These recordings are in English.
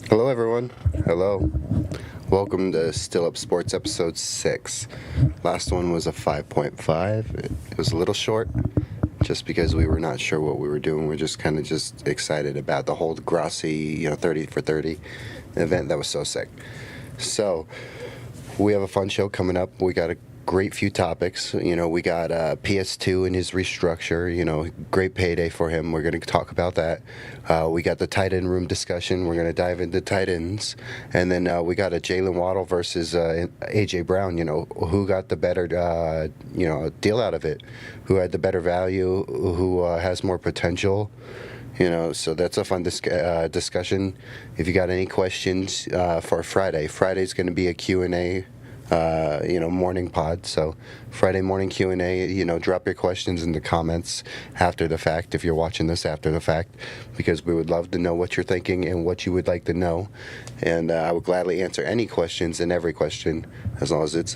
Hello, everyone. Hello. Welcome to Still Up Sports episode 6. Last one was a 5.5. It was a little short just because we were not sure what we were doing. We're just kind of just excited about the whole Grassi, 30 for 30 event. That was so sick. So, we have a fun show coming up. We got a great few topics. We got PS2 and his restructure. Great payday for him. We're going to talk about that. We got the tight end room discussion. We're going to dive into tight ends. And then we got a Jalen Waddle versus A.J. Brown. Who got the better, deal out of it? Who had the better value? Who has more potential? So that's a fun discussion. If you got any questions for Friday's going to be a Q&A. Morning pod. So Friday morning Q&A, drop your questions in the comments after the fact if you're watching this after the fact, because we would love to know what you're thinking and what you would like to know. And I would gladly answer any questions and every question as long as it's,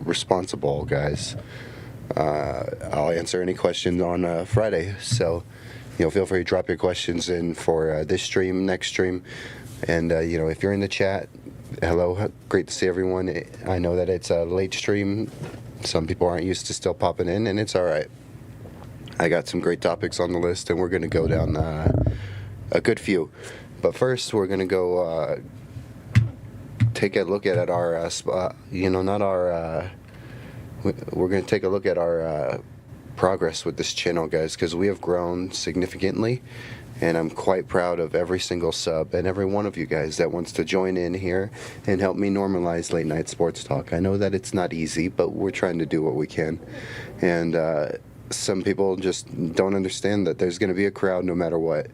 responsible, guys. I'll answer any questions on Friday. So, feel free to drop your questions in for this stream, next stream. And, if you're in the chat, hello, great to see everyone. I know that it's a late stream. Some people aren't used to still popping in, and it's all right. I got some great topics on the list, and we're going to go down a good few. But first, we're going to go take a look at our, we're going to take a look at our progress with this channel, guys, because we have grown significantly. And I'm quite proud of every single sub and every one of you guys that wants to join in here and help me normalize late night sports talk. I know that it's not easy, but we're trying to do what we can. And some people just don't understand that there's going to be a crowd no matter what,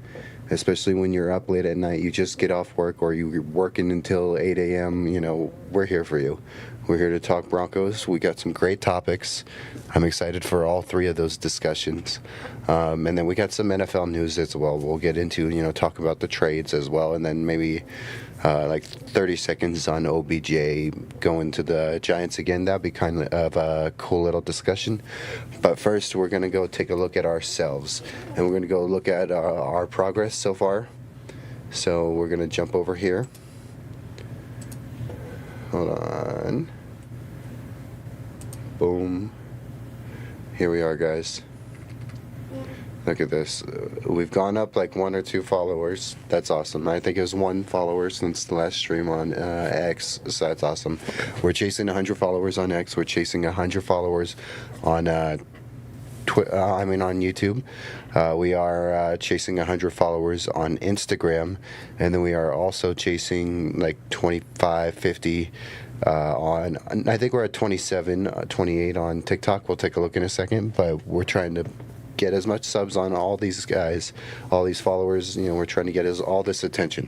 especially when you're up late at night. You just get off work or you're working until 8 a.m. We're here for you. We're here to talk Broncos. We got some great topics. I'm excited for all three of those discussions. And then we got some NFL news as well. We'll get into, talk about the trades as well. And then maybe 30 seconds on OBJ going to the Giants again. That'd be kind of a cool little discussion. But first, we're going to go take a look at ourselves. And we're going to go look at our progress so far. So we're going to jump over here. Hold on. Boom. Here we are, guys. Look at this. We've gone up like 1 or 2 followers. That's awesome. I think it was 1 follower since the last stream on X, so that's awesome. We're chasing 100 followers on X. We're chasing 100 followers on on YouTube. We are chasing 100 followers on Instagram, and then we are also chasing like 25, 50 on, I think we're at 27, 28 on TikTok. We'll take a look in a second, but we're trying to get as much subs on all these guys, all these followers. We're trying to get all this attention.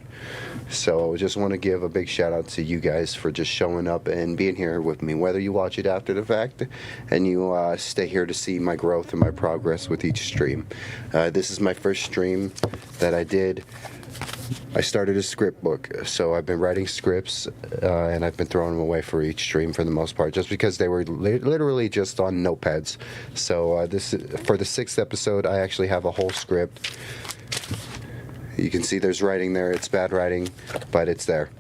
So just want to give a big shout out to you guys for just showing up and being here with me, whether you watch it after the fact and you stay here to see my growth and my progress with each stream. This is my first stream that I did. I started a script book, so I've been writing scripts, and I've been throwing them away for each stream for the most part, just because they were literally just on notepads. So this for the 6th episode, I actually have a whole script. You can see there's writing there. It's bad writing, but it's there.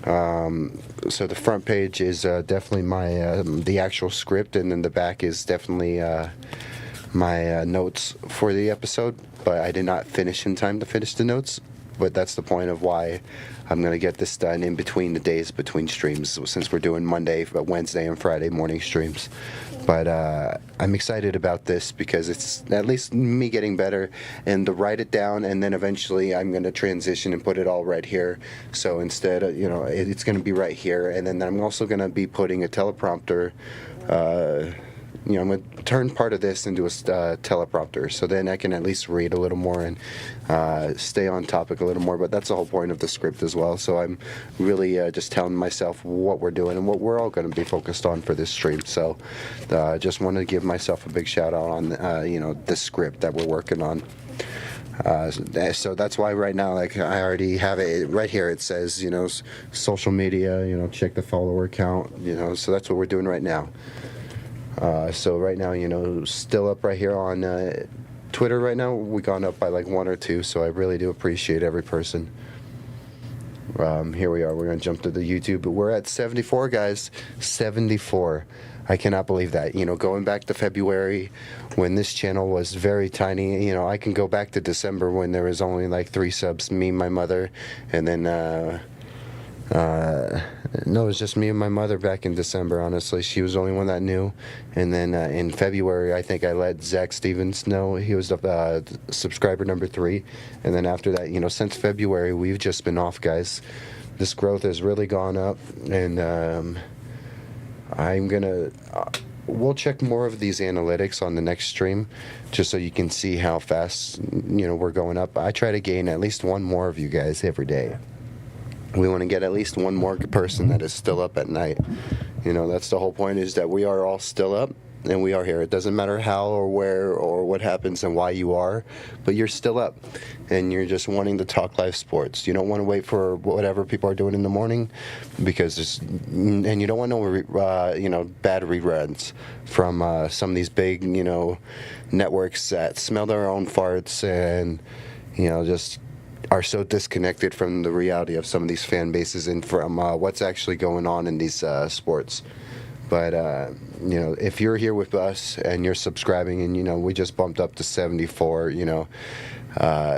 So the front page is definitely my the actual script, and then the back is definitely my notes for the episode. But I did not finish in time to finish the notes. But that's the point of why I'm going to get this done in between the days between streams, since we're doing Monday, Wednesday, and Friday morning streams. But I'm excited about this because it's at least me getting better and to write it down, and then eventually I'm going to transition and put it all right here. So instead, it's going to be right here, and then I'm also going to be putting a teleprompter. I'm going to turn part of this into a teleprompter, so then I can at least read a little more and stay on topic a little more. But that's the whole point of the script as well. So I'm really just telling myself what we're doing and what we're all going to be focused on for this stream. So just want to give myself a big shout out on the script that we're working on. So that's why right now, I already have it right here. It says, social media, check the follower count, so that's what we're doing right now. So right now, still up right here on Twitter right now. We've gone up by like 1 or 2, so I really do appreciate every person. Here we are. We're going to jump to the YouTube. But we're at 74, guys. 74. I cannot believe that. Going back to February when this channel was very tiny. I can go back to December when there was only like 3 subs, me, my mother, and then no, it was just me and my mother back in December, honestly. She was the only one that knew. And then in February, I think I let Zach Stevens know. He was subscriber number 3. And then after that, since February, we've just been off, guys. This growth has really gone up. And I'm going to... we'll check more of these analytics on the next stream, just so you can see how fast, we're going up. I try to gain at least one more of you guys every day. We want to get at least one more person that is still up at night. That's the whole point, is that we are all still up and we are here. It doesn't matter how or where or what happens and why you are, but you're still up and you're just wanting to talk live sports. You don't want to wait for whatever people are doing in the morning, because and you don't want no bad reruns from some of these big networks that smell their own farts and just are so disconnected from the reality of some of these fan bases and from what's actually going on in these sports. But if you're here with us and you're subscribing, and we just bumped up to 74,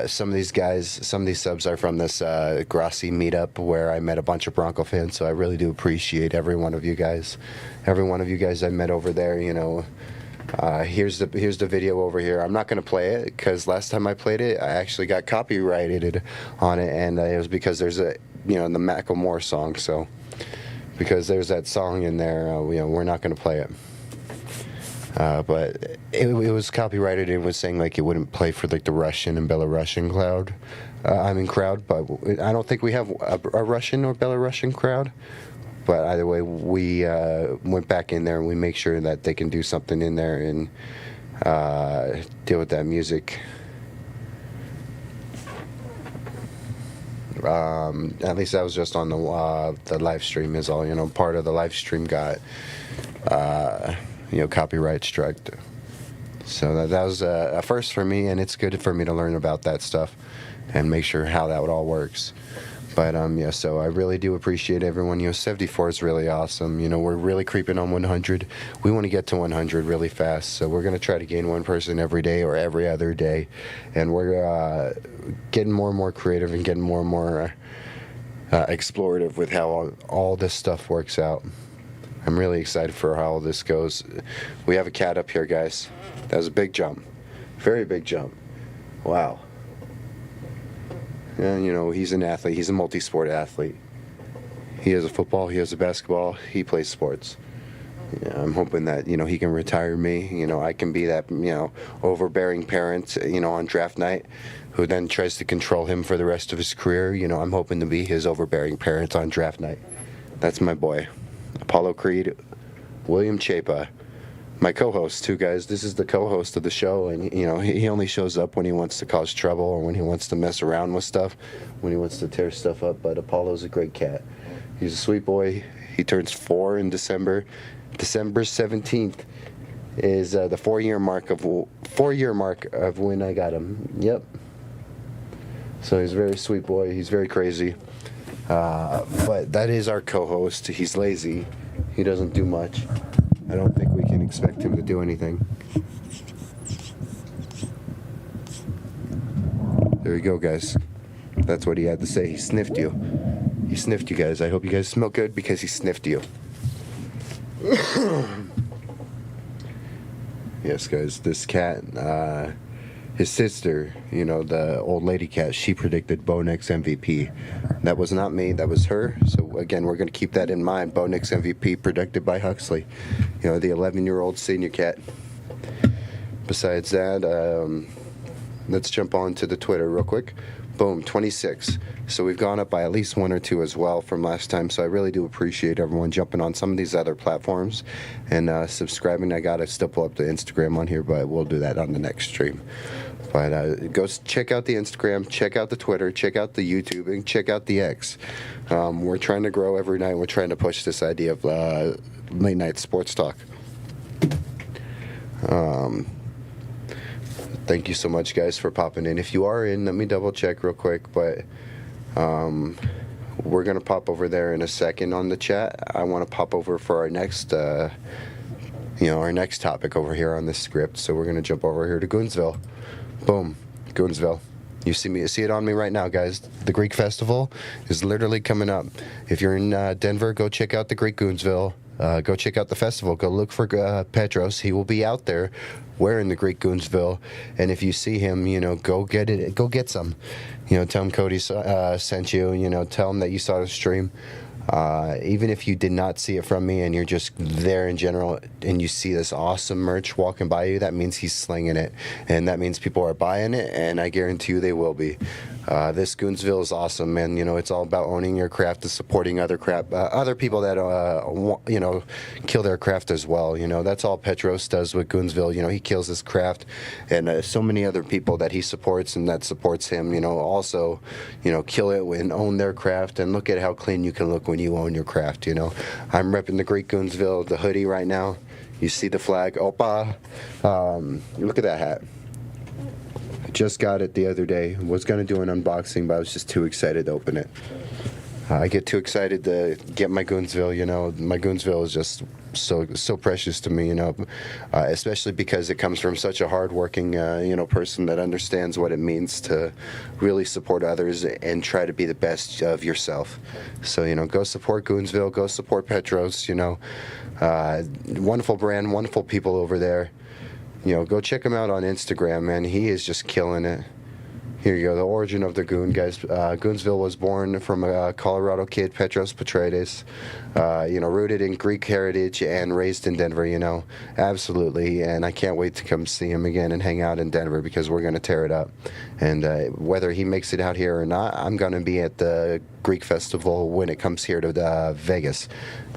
some of these guys, some of these subs are from this Grassi meetup where I met a bunch of Bronco fans, so I really do appreciate every one of you guys. Every one of you guys I met over there. Here's the video over here. I'm not going to play it because last time I played it, I actually got copyrighted on it, and it was because there's the Macklemore song. So because there's that song in there, we're not going to play it. But it was copyrighted and was saying like it wouldn't play for like the Russian and Belarusian crowd. But I don't think we have a Russian or Belarusian crowd. But either way, we went back in there and we make sure that they can do something in there and deal with that music. At least that was just on the live stream is all. Part of the live stream got copyright struck. So that was a first for me, and it's good for me to learn about that stuff and make sure how that all works. But so I really do appreciate everyone. 74 is really awesome. We're really creeping on 100. We want to get to 100 really fast, so we're going to try to gain one person every day or every other day, and we're getting more and more creative and getting more and more explorative with how all this stuff works out. I'm really excited for how all this goes. We have a cat up here, guys. That was a big jump, very big jump. Wow. And, he's an athlete. He's a multi-sport athlete. He has a football. He has a basketball. He plays sports. I'm hoping that, he can retire me. I can be that, overbearing parent, on draft night who then tries to control him for the rest of his career. I'm hoping to be his overbearing parent on draft night. That's my boy. Apollo Creed, William Chapa. My co-host too, guys. This is the co-host of the show, and he only shows up when he wants to cause trouble or when he wants to mess around with stuff, when he wants to tear stuff up. But Apollo's a great cat. He's a sweet boy. He turns 4 in December. December 17th is the 4-year mark of when I got him. Yep. So he's a very sweet boy. He's very crazy. But that is our co-host. He's lazy. He doesn't do much. I don't think we can expect him to do anything. There you go, guys. That's what he had to say. He sniffed you. He sniffed you guys. I hope you guys smell good because he sniffed you. Yes, guys. This cat, his sister, the old lady cat, she predicted Bo Nix MVP. That was not me. That was her. So, again, we're going to keep that in mind. Bo Nix MVP predicted by Huxley. The 11-year-old senior cat. Besides that, let's jump on to the Twitter real quick. Boom, 26. So we've gone up by at least 1 or 2 as well from last time. So I really do appreciate everyone jumping on some of these other platforms and subscribing. I got to still pull up the Instagram on here, but we'll do that on the next stream. But go check out the Instagram, check out the Twitter, check out the YouTube, and check out the X. We're trying to grow every night. We're trying to push this idea of late night sports talk. Thank you so much, guys, for popping in. If you are in, let me double check real quick. But We're gonna pop over there in a second on the chat. I want to pop over for our next, our next topic over here on the script. So we're gonna jump over here to Goonsville. Boom, Goonsville. You see it on me right now, guys. The Greek Festival is literally coming up. If you're in Denver, go check out the Greek Goonsville. Go check out the festival. Go look for Petros. He will be out there wearing the Greek Goonsville. And if you see him, go get it. Go get some. Tell him Cody sent you. Tell him that you saw the stream. Even if you did not see it from me and you're just there in general and you see this awesome merch walking by you, that means he's slinging it. And that means people are buying it, and I guarantee you they will be. This Goonsville is awesome, man. It's all about owning your craft and supporting other people that kill their craft as well. That's all Petros does with Goonsville. He kills his craft, and so many other people that he supports and that supports him. Also, kill it and own their craft. And look at how clean you can look when you own your craft. I'm repping the Greek Goonsville, the hoodie right now. You see the flag, Opa. Look at that hat. Just got it the other day. Was going to do an unboxing, but I was just too excited to open it. I get too excited to get my Goonsville. My Goonsville is just so precious to me, especially because it comes from such a hardworking, person that understands what it means to really support others and try to be the best of yourself. So, go support Goonsville, go support Petros, wonderful brand, wonderful people over there. Go check him out on Instagram, man. He is just killing it. Here you go, the origin of the Goon, guys. Goonsville was born from a Colorado kid, Petros Patrides, rooted in Greek heritage and raised in Denver, absolutely. And I can't wait to come see him again and hang out in Denver because we're going to tear it up. And whether he makes it out here or not, I'm going to be at the Greek Festival when it comes here to Vegas.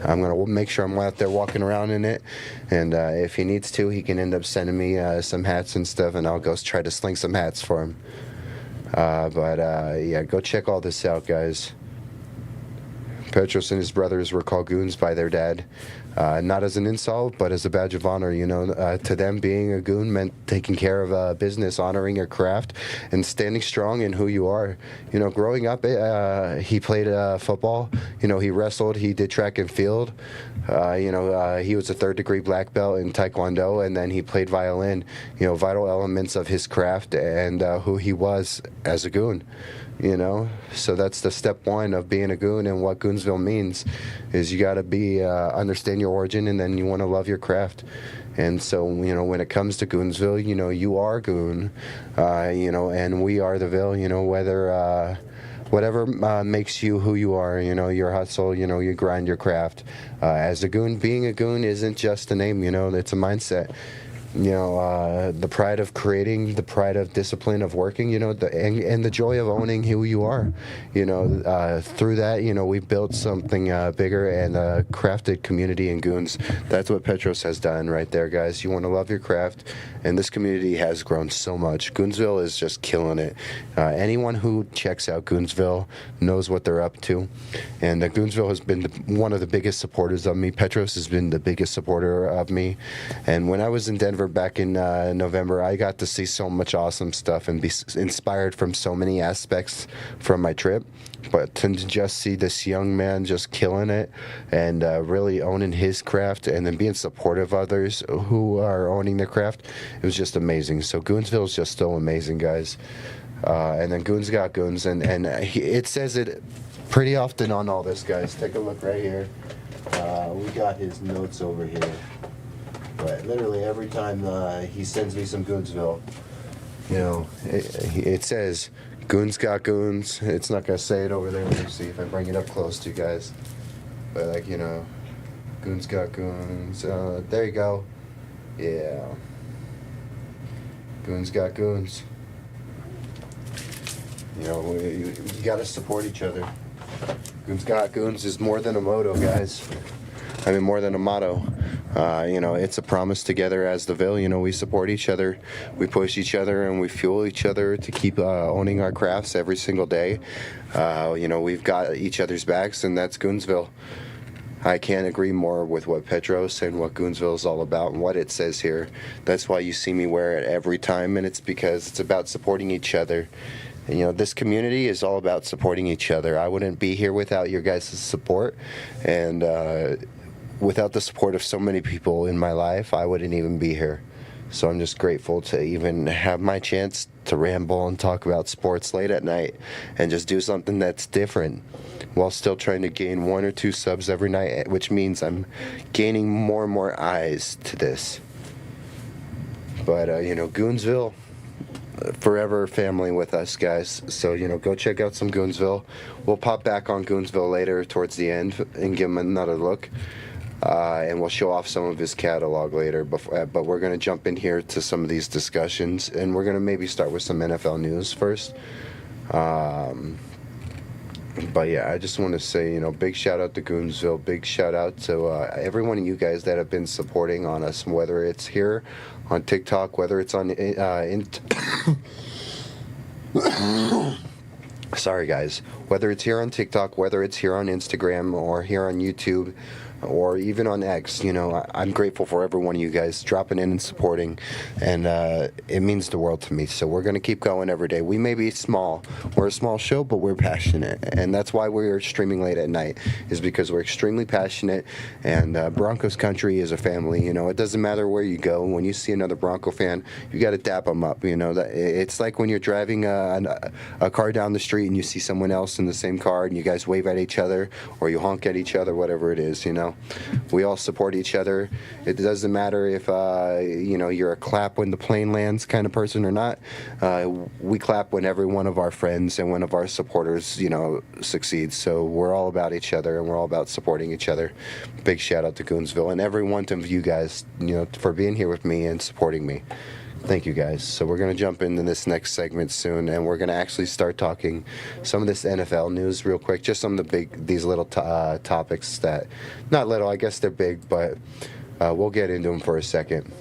I'm going to make sure I'm out there walking around in it. And if he needs to, he can end up sending me some hats and stuff, and I'll go try to sling some hats for him. Yeah, go check all this out, guys. Petros and his brothers were called goons by their dad. Not as an insult, but as a badge of honor. To them, being a goon meant taking care of business, honoring your craft, and standing strong in who you are. Growing up, he played football. He wrestled. He did track and field. He was a third-degree black belt in Taekwondo, and then he played violin. Vital elements of his craft and who he was as a goon. So that's the step one of being a goon, and what Goonsville means is you got to be understand your origin, and then you want to love your craft. And so when it comes to Goonsville, you are goon, and we are the Ville. Whether whatever makes you who you are, your hustle, you grind your craft. As a goon, being a goon isn't just a name, it's a mindset. The pride of creating, the pride of discipline of working, and the joy of owning who you are. Through that, we've built something bigger and a crafted community in Goons. That's what Petros has done right there, guys. You want to love your craft, and this community has grown so much. Goonsville is just killing it. Anyone who checks out Goonsville knows what they're up to, and Goonsville has been one of the biggest supporters of me. Petros has been the biggest supporter of me, and when I was in Denver back in November, I got to see so much awesome stuff and be inspired from so many aspects from my trip. But to just see this young man just killing it and really owning his craft, and then being supportive of others who are owning their craft, it was just amazing. So Goonsville is just so amazing, guys. And then Goons got Goons, and it says it pretty often on all this, guys. Take a look right here. We got his notes over here. But literally every time he sends me some Goonsville, it says, Goons got Goons. It's not going to say it over there. Let me see if I bring it up close to you guys. But, Goons got Goons. There you go. Yeah. Goons got Goons. You got to support each other. Goons got Goons is more than a motto, guys. More than a motto. It's a promise together as the Ville. We support each other, we push each other, and we fuel each other to keep owning our crafts every single day. We've got each other's backs, and that's Goonsville. I can't agree more with what Petros and what Goonsville is all about and what it says here. That's why you see me wear it every time, and it's because it's about supporting each other. This community is all about supporting each other. I wouldn't be here without your guys' support, and without the support of so many people in my life, I wouldn't even be here. So I'm just grateful to even have my chance to ramble and talk about sports late at night and just do something that's different while still trying to gain 1 or 2 subs every night, which means I'm gaining more and more eyes to this. But, Goonsville, forever family with us, guys. So, go check out some Goonsville. We'll pop back on Goonsville later towards the end and give him another look. And we'll show off some of his catalog later. But we're going to jump in here to some of these discussions, and we're going to maybe start with some NFL news first. But yeah, I just want to say, big shout out to Goonsville. Big shout out to every one of you guys that have been supporting on us, whether it's here on TikTok, whether it's on sorry guys, whether it's here on TikTok, whether it's here on Instagram or here on YouTube, or even on X. I'm grateful for every one of you guys dropping in and supporting, and it means the world to me. So we're going to keep going every day. We may be small. We're a small show, but we're passionate, and that's why we're streaming late at night, is because we're extremely passionate, and Broncos country is a family. It doesn't matter where you go. When you see another Bronco fan, you got to dap them up. That it's like when you're driving a car down the street and you see someone else in the same car, and you guys wave at each other, or you honk at each other, whatever it is. We all support each other. It doesn't matter if you're a clap when the plane lands kind of person or not. We clap when every one of our friends and one of our supporters succeeds. So we're all about each other, and we're all about supporting each other. Big shout out to Goonsville and every one of you guys for being here with me and supporting me. Thank you, guys. So we're going to jump into this next segment soon, and we're going to actually start talking some of this NFL news real quick, just some of these little topics that, not little, I guess they're big, but we'll get into them for a second.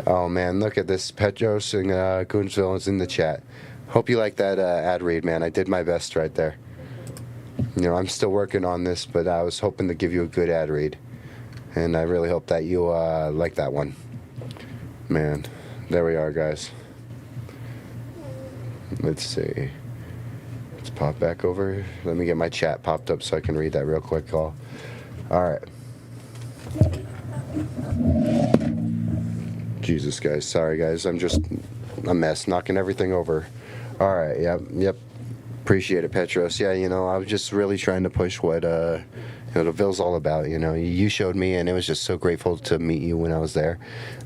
Oh, man, look at this. Petros and Goonsville is in the chat. Hope you like that ad read, man. I did my best right there. I'm still working on this, but I was hoping to give you a good ad read, and I really hope that you like that one. Man. There we are, guys. Let's see. Let's pop back over. Let me get my chat popped up so I can read that real quick. All right. Jesus, guys. Sorry, guys. I'm just a mess, knocking everything over. All right. Yep. Appreciate it, Petros. Yeah, I was just really trying to push what the Ville's all about. You showed me, and it was just so grateful to meet you when I was there.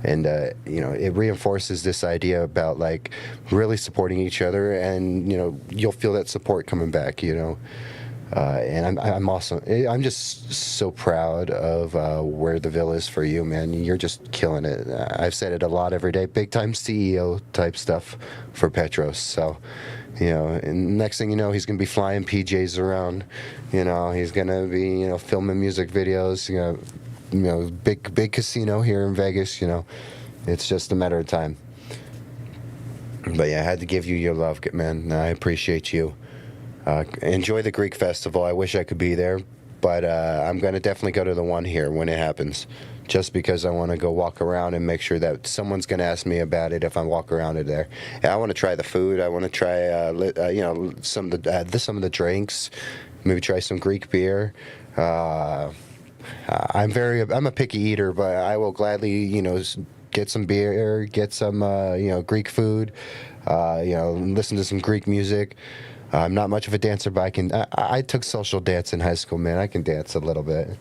And it reinforces this idea about like really supporting each other, and you'll feel that support coming back. And I'm awesome. I'm just so proud of where the Ville is for you, man. You're just killing it. I've said it a lot every day. Big time CEO type stuff for Petros. So. And next thing you know, he's going to be flying PJs around. He's going to be, filming music videos. Big casino here in Vegas. It's just a matter of time. But yeah, I had to give you your love, man. I appreciate you. Enjoy the Greek festival. I wish I could be there, but I'm going to definitely go to the one here when it happens. Just because I want to go walk around and make sure that someone's going to ask me about it if I walk around it there. And I want to try the food. I want to try, some of the drinks. Maybe try some Greek beer. I'm a picky eater, but I will gladly, get some beer, get some, Greek food. Listen to some Greek music. I'm not much of a dancer, but I took social dance in high school, man. I can dance a little bit.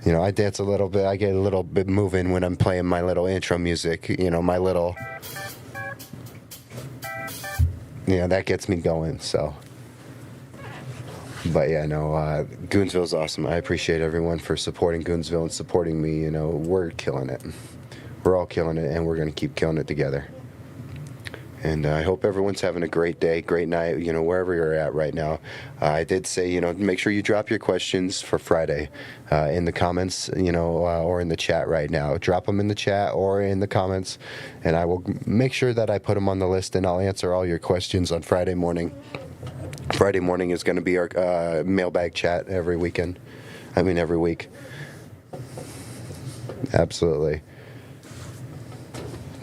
I dance a little bit. I get a little bit moving when I'm playing my little intro music. My little... that gets me going, so... But yeah, no, Goonsville's awesome. I appreciate everyone for supporting Goonsville and supporting me. We're killing it. We're all killing it, and we're going to keep killing it together. And I hope everyone's having a great day, great night, wherever you're at right now. I did say, make sure you drop your questions for Friday in the comments, or in the chat right now. Drop them in the chat or in the comments, and I will make sure that I put them on the list, and I'll answer all your questions on Friday morning. Friday morning is going to be our mailbag chat every week. Absolutely.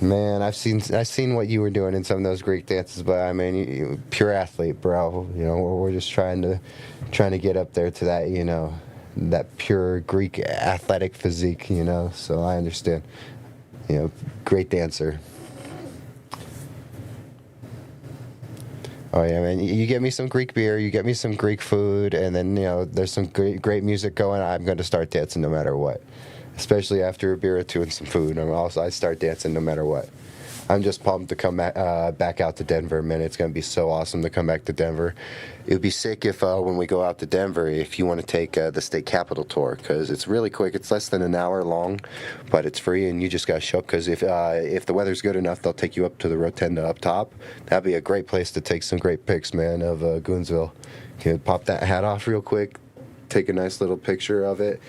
Man, I've seen what you were doing in some of those Greek dances, but I mean, pure athlete, bro. We're just trying to get up there to that, that pure Greek athletic physique, So I understand. Great dancer. Oh yeah, man. You get me some Greek beer, you get me some Greek food, and then there's some great music going. I'm going to start dancing no matter what, especially after a beer or two and some food. I start dancing no matter what. I'm just pumped to come back out to Denver, man. It's going to be so awesome to come back to Denver. It would be sick if when we go out to Denver, if you want to take the state capitol tour, because it's really quick. It's less than an hour long, but it's free, and you just got to show up. Because if the weather's good enough, they'll take you up to the rotunda up top. That'd be a great place to take some great pics, man, of Goonsville. You can pop that hat off real quick, take a nice little picture of it,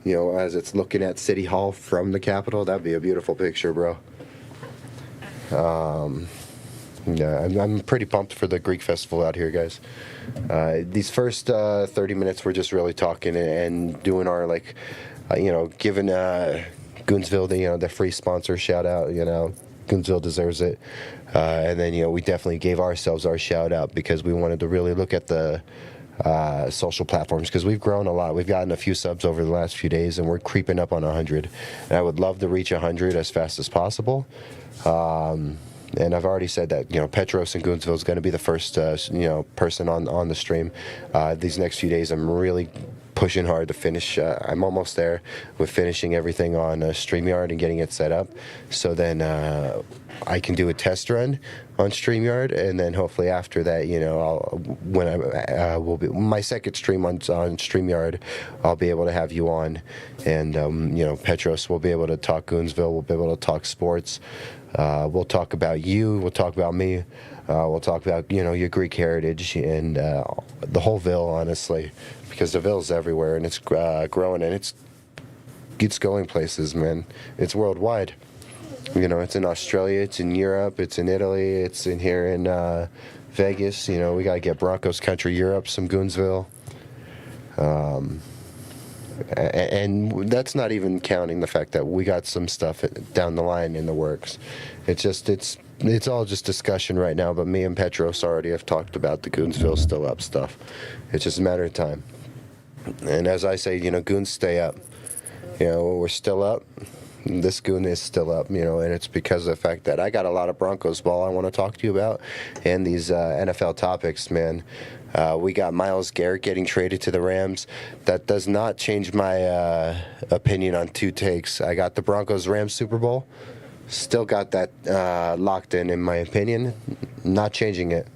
as it's looking at City Hall from the Capitol. That'd be a beautiful picture, bro. Yeah, I'm pretty pumped for the Greek festival out here, guys. These first 30 minutes, we're just really talking and doing our giving Goonsville the free sponsor shout out. Goonsville deserves it, and then we definitely gave ourselves our shout out because we wanted to really look at the social platforms because we've grown a lot. We've gotten a few subs over the last few days, and we're creeping up on 100. And I would love to reach 100 as fast as possible. And I've already said that Petros in Goonsville is going to be the first person on the stream. These next few days, I'm really pushing hard to finish. I'm almost there with finishing everything on StreamYard and getting it set up. So then I can do a test run on StreamYard, and then hopefully after that, will be my second stream on StreamYard, I'll be able to have you on, and Petros will be able to talk Goonsville. We'll be able to talk sports. We'll talk about you. We'll talk about me. We'll talk about your Greek heritage and the whole Ville, honestly, because the Ville's everywhere and it's growing and it's going places, man. It's worldwide. It's in Australia, it's in Europe, it's in Italy, it's in here in Vegas. We gotta get Broncos country Europe, some Goonsville. And that's not even counting the fact that we got some stuff down the line in the works. It's all just discussion right now, but me and Petros already have talked about the Goonsville still up stuff. It's just a matter of time. And as I say, goons stay up. We're still up. This goon is still up, and it's because of the fact that I got a lot of Broncos ball I want to talk to you about, and these NFL topics, man. We got Myles Garrett getting traded to the Rams. That does not change my opinion on two takes. I got the Broncos-Rams Super Bowl. Still got that locked in my opinion. Not changing it.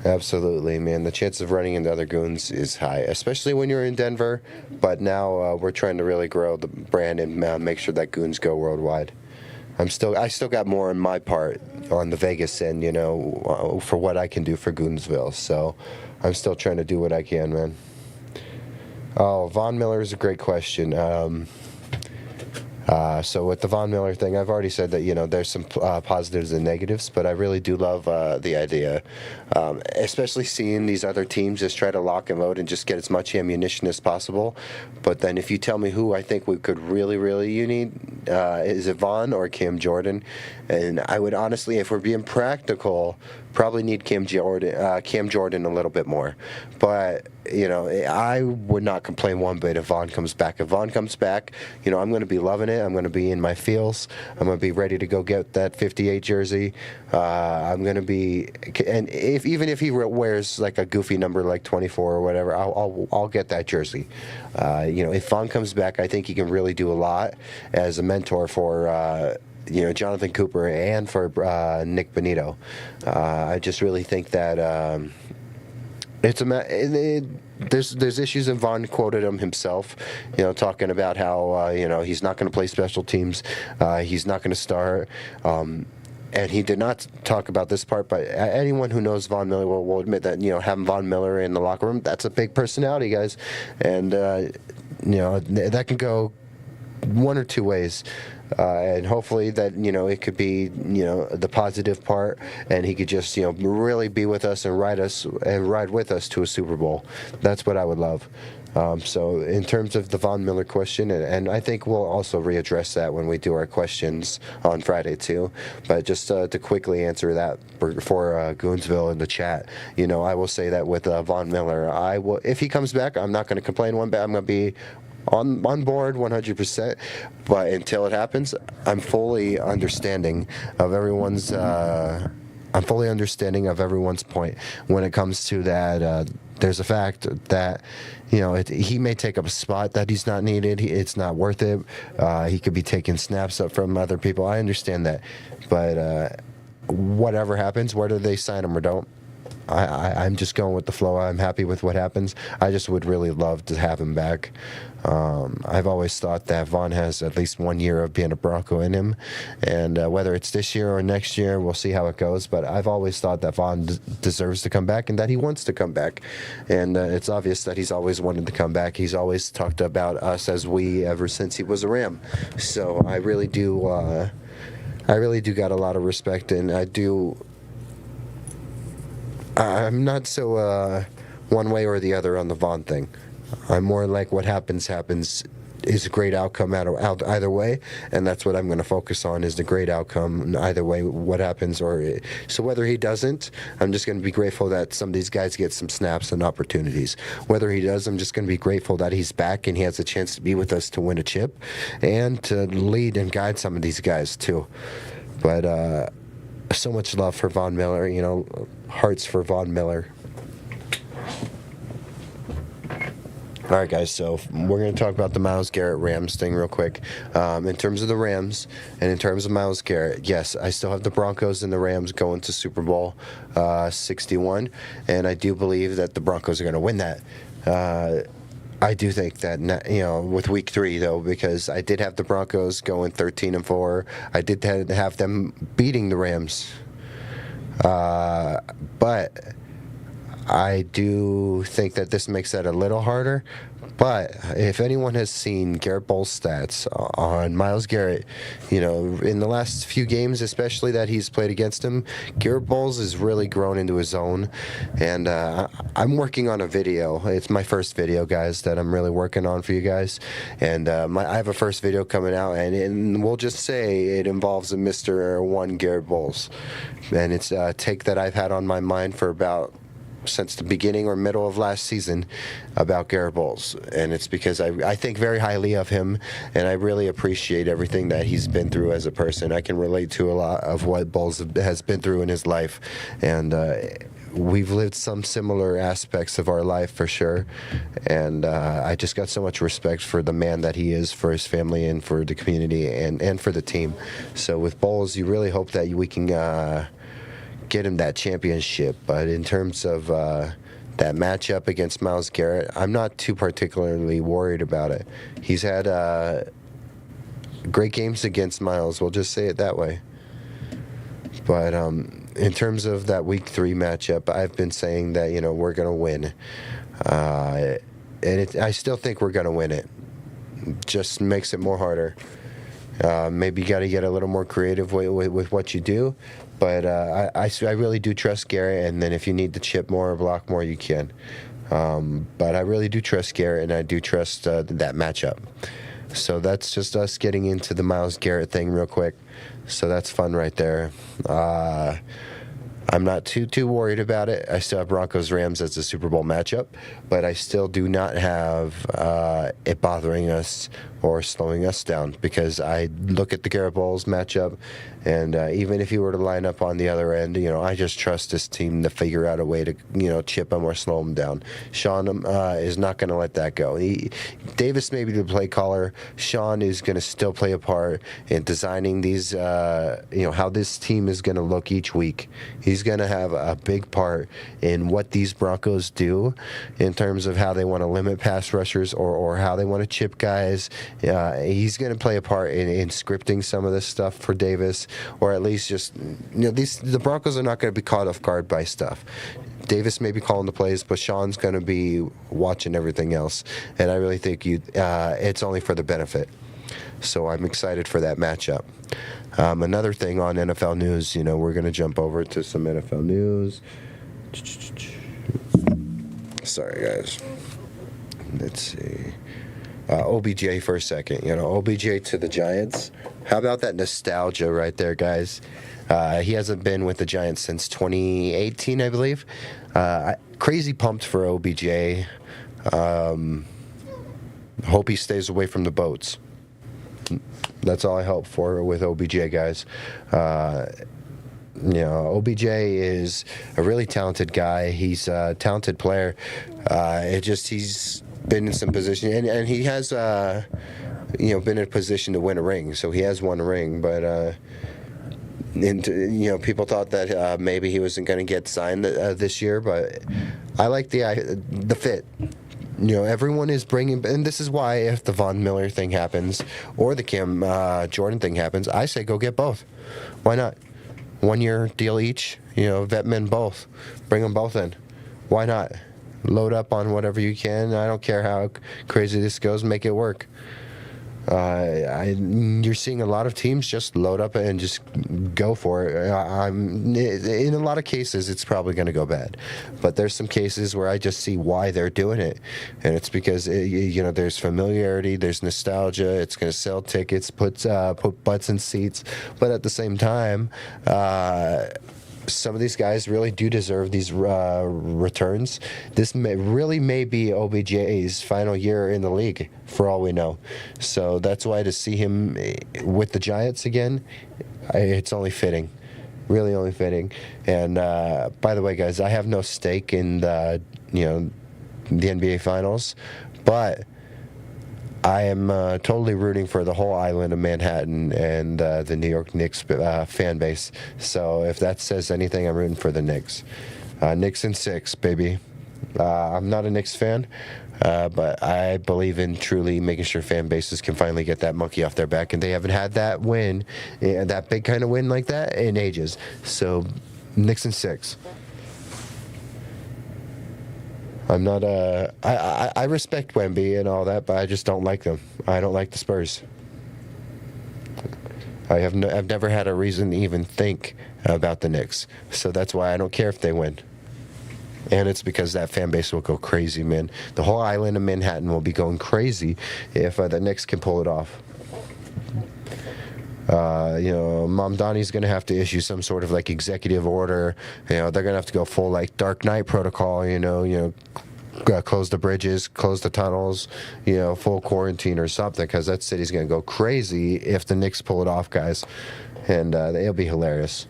Absolutely, man. The chance of running into other goons is high, especially when you're in Denver. But now we're trying to really grow the brand and make sure that goons go worldwide. I still got more on my part on the Vegas end, for what I can do for Goonsville. So I'm still trying to do what I can, man. Oh, Von Miller is a great question. So with the Von Miller thing, I've already said that, there's some positives and negatives, but I really do love the idea, especially seeing these other teams just try to lock and load and just get as much ammunition as possible. But then if you tell me who I think we could really you need, is it Von or Cam Jordan? And I would honestly, if we're being practical, probably need Cam Jordan a little bit more. But I would not complain one bit if Vaughn comes back. If Vaughn comes back, I'm going to be loving it. I'm going to be in my feels. I'm going to be ready to go get that 58 jersey. I'm going to be, and even if he wears like a goofy number like 24 or whatever, I'll get that jersey. If Vaughn comes back, I think he can really do a lot as a mentor for Jonathan Cooper and for Nick Bonito. I just really think that there's issues, and Vaughn quoted him himself, talking about how he's not going to play special teams, he's not going to start. And he did not talk about this part, but anyone who knows Von Miller will admit that, having Von Miller in the locker room, that's a big personality, guys. And, that can go one or two ways. and hopefully that it could be the positive part, and he could just really be with us and ride with us to a Super Bowl. That's what I would love. So in terms of the Von Miller question, and I think we'll also readdress that when we do our questions on Friday too. But just to quickly answer that for Goonsville in the chat, I will say that with Von Miller, I will, if he comes back, I'm not going to complain one bit. I'm going to be on board 100%. But until it happens, I'm fully understanding of everyone's. I'm fully understanding of everyone's point when it comes to that. There's a fact that he may take up a spot that he's not needed. It's not worth it. He could be taking snaps up from other people. I understand that, but whatever happens, whether they sign him or don't, I'm just going with the flow. I'm happy with what happens. I just would really love to have him back. I've always thought that Vaughn has at least 1 year of being a Bronco in him, and whether it's this year or next year, we'll see how it goes. But I've always thought that Vaughn deserves to come back and that he wants to come back, and it's obvious that he's always wanted to come back. He's always talked about us as we ever since he was a Ram. So I really do got a lot of respect, and I'm not so one way or the other on the Vaughn thing. I'm more like what happens is a great outcome out either way, and that's what I'm going to focus on, is the great outcome either way what happens. So whether he doesn't, I'm just going to be grateful that some of these guys get some snaps and opportunities. Whether he does, I'm just going to be grateful that he's back and he has a chance to be with us to win a chip and to lead and guide some of these guys too. But so much love for Von Miller, hearts for Von Miller. All right, guys, so we're going to talk about the Myles Garrett Rams thing real quick. In terms of the Rams and in terms of Myles Garrett, yes, I still have the Broncos and the Rams going to Super Bowl 61, and I do believe that the Broncos are going to win that. I do think that, with Week 3, though, because I did have the Broncos going 13-4. I did have them beating the Rams. But I do think that this makes that a little harder. But if anyone has seen Garrett Bowles' stats on Myles Garrett, in the last few games, especially that he's played against him, Garrett Bowles has really grown into his own. And I'm working on a video. It's my first video, guys, that I'm really working on for you guys. And I have a first video coming out, and we'll just say it involves a Mr. 1 Garrett Bowles. And it's a take that I've had on my mind for about since the beginning or middle of last season about Garrett Bowles, and it's because I think very highly of him, and I really appreciate everything that he's been through as a person. I can relate to a lot of what Bowles has been through in his life, and we've lived some similar aspects of our life for sure, and I just got so much respect for the man that he is, for his family and for the community and for the team. So with Bowles, you really hope that we can get him that championship. But in terms of that matchup against Myles Garrett, I'm not too particularly worried about it. He's had great games against Myles, we'll just say it that way. But in terms of that Week 3 matchup, I've been saying that we're going to win, and I still think we're going to win it. Just makes it more harder. Maybe you got to get a little more creative with what you do. But I really do trust Garrett, and then if you need to chip more or block more, you can. But I really do trust Garrett, and I do trust that matchup. So that's just us getting into the Myles Garrett thing real quick. So that's fun right there. I'm not too worried about it. I still have Broncos-Rams as a Super Bowl matchup, but I still do not have it bothering us or slowing us down, because I look at the Garrett Bowles matchup, and even if he were to line up on the other end, I just trust this team to figure out a way to chip him or slow him down. Sean is not going to let that go. Davis may be the play caller. Sean is going to still play a part in designing these, how this team is going to look each week. He's going to have a big part in what these Broncos do in terms of how they want to limit pass rushers or how they want to chip guys. He's going to play a part in scripting some of this stuff for Davis, or at least just, the Broncos are not going to be caught off guard by stuff. Davis may be calling the plays, but Sean's going to be watching everything else, and I really think it's only for the benefit. So I'm excited for that matchup. Another thing on NFL news, we're going to jump over to some NFL news. Sorry, guys. Let's see. OBJ for a second. OBJ to the Giants. How about that nostalgia right there, guys? He hasn't been with the Giants since 2018, I believe. Crazy pumped for OBJ. Hope he stays away from the boats. That's all I hope for with OBJ, guys. OBJ is a really talented guy. He's a talented player. He's been in some position, and he has, been in a position to win a ring. So he has won a ring, but people thought that maybe he wasn't going to get signed this year. But I like the fit. Everyone is bringing, and this is why if the Von Miller thing happens or the Cam Jordan thing happens, I say go get both. Why not? 1 year deal each. Vet men both. Bring them both in. Why not? Load up on whatever you can. I don't care how crazy this goes. Make it work. You're seeing a lot of teams just load up and just go for it. In a lot of cases, it's probably going to go bad, but there's some cases where I just see why they're doing it, and it's because there's familiarity, there's nostalgia. It's going to sell tickets, put butts in seats, but at the same time, some of these guys really do deserve these returns. This may be OBJ's final year in the league, for all we know. So that's why to see him with the Giants again, it's only fitting. Really only fitting. And by the way, guys, I have no stake in the NBA Finals, but I am totally rooting for the whole island of Manhattan and the New York Knicks fan base. So if that says anything, I'm rooting for the Knicks. Knicks in 6, baby. I'm not a Knicks fan, but I believe in truly making sure fan bases can finally get that monkey off their back. And they haven't had that win, that big kind of win like that, in ages. So Knicks in 6. I'm not I respect Wemby and all that, but I just don't like them. I don't like the Spurs. I've never had a reason to even think about the Knicks, so that's why I don't care if they win. And it's because that fan base will go crazy, man. The whole island of Manhattan will be going crazy if the Knicks can pull it off. Mom Donnie's going to have to issue some sort of executive order. They're going to have to go full Dark Knight protocol. Close the bridges, close the tunnels. Full quarantine or something, because that city's going to go crazy if the Knicks pull it off, guys. And it'll be hilarious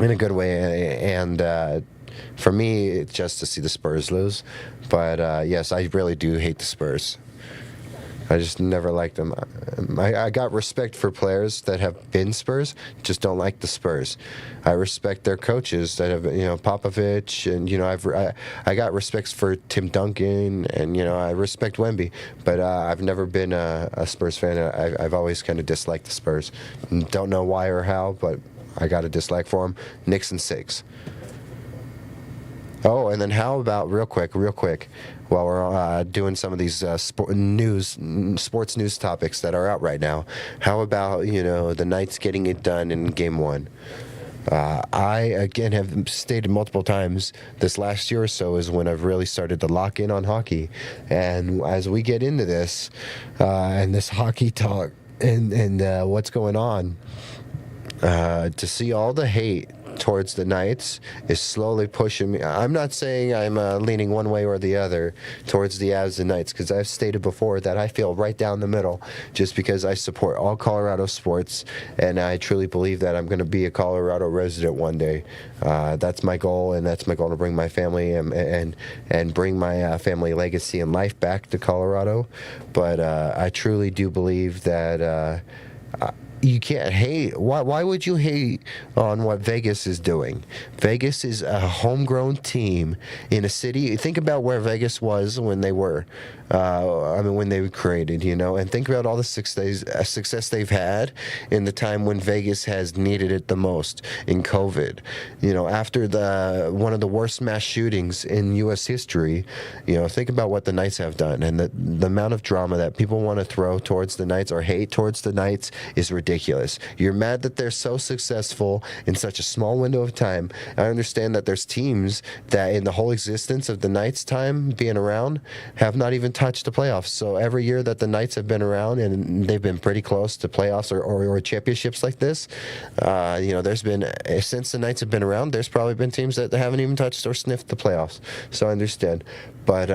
in a good way. And for me, it's just to see the Spurs lose. But yes, I really do hate the Spurs. I just never liked them. I got respect for players that have been Spurs, just don't like the Spurs. I respect their coaches that have, Popovich, and I got respect for Tim Duncan, and I respect Wemby, but I've never been a Spurs fan. I've always kind of disliked the Spurs. Don't know why or how, but I got a dislike for them. Knicks in 6. Oh, and then how about real quick, while we're doing some of these sports news topics that are out right now, how about the Knights getting it done in Game 1? I again have stated multiple times this last year or so is when I've really started to lock in on hockey, and as we get into this and this hockey talk and what's going on, to see all the hate towards the Knights is slowly pushing me. I'm not saying I'm leaning one way or the other towards the Avs and Knights, because I've stated before that I feel right down the middle, just because I support all Colorado sports, and I truly believe that I'm going to be a Colorado resident one day. That's my goal, and that's my goal, to bring my family and bring my family legacy and life back to Colorado. But I truly do believe that you can't hate. Why would you hate on what Vegas is doing? Vegas is a homegrown team in a city. Think about where Vegas was when they were. When they were created, and think about all the success they've had in the time when Vegas has needed it the most in COVID. After one of the worst mass shootings in U.S. history, think about what the Knights have done, and the amount of drama that people want to throw towards the Knights or hate towards the Knights is ridiculous. You're mad that they're so successful in such a small window of time. I understand that there's teams that in the whole existence of the Knights' time being around have not even touched the playoffs. So every year that the Knights have been around, and they've been pretty close to playoffs or championships like this, there's been, since the Knights have been around, there's probably been teams that haven't even touched or sniffed the playoffs. So I understand. But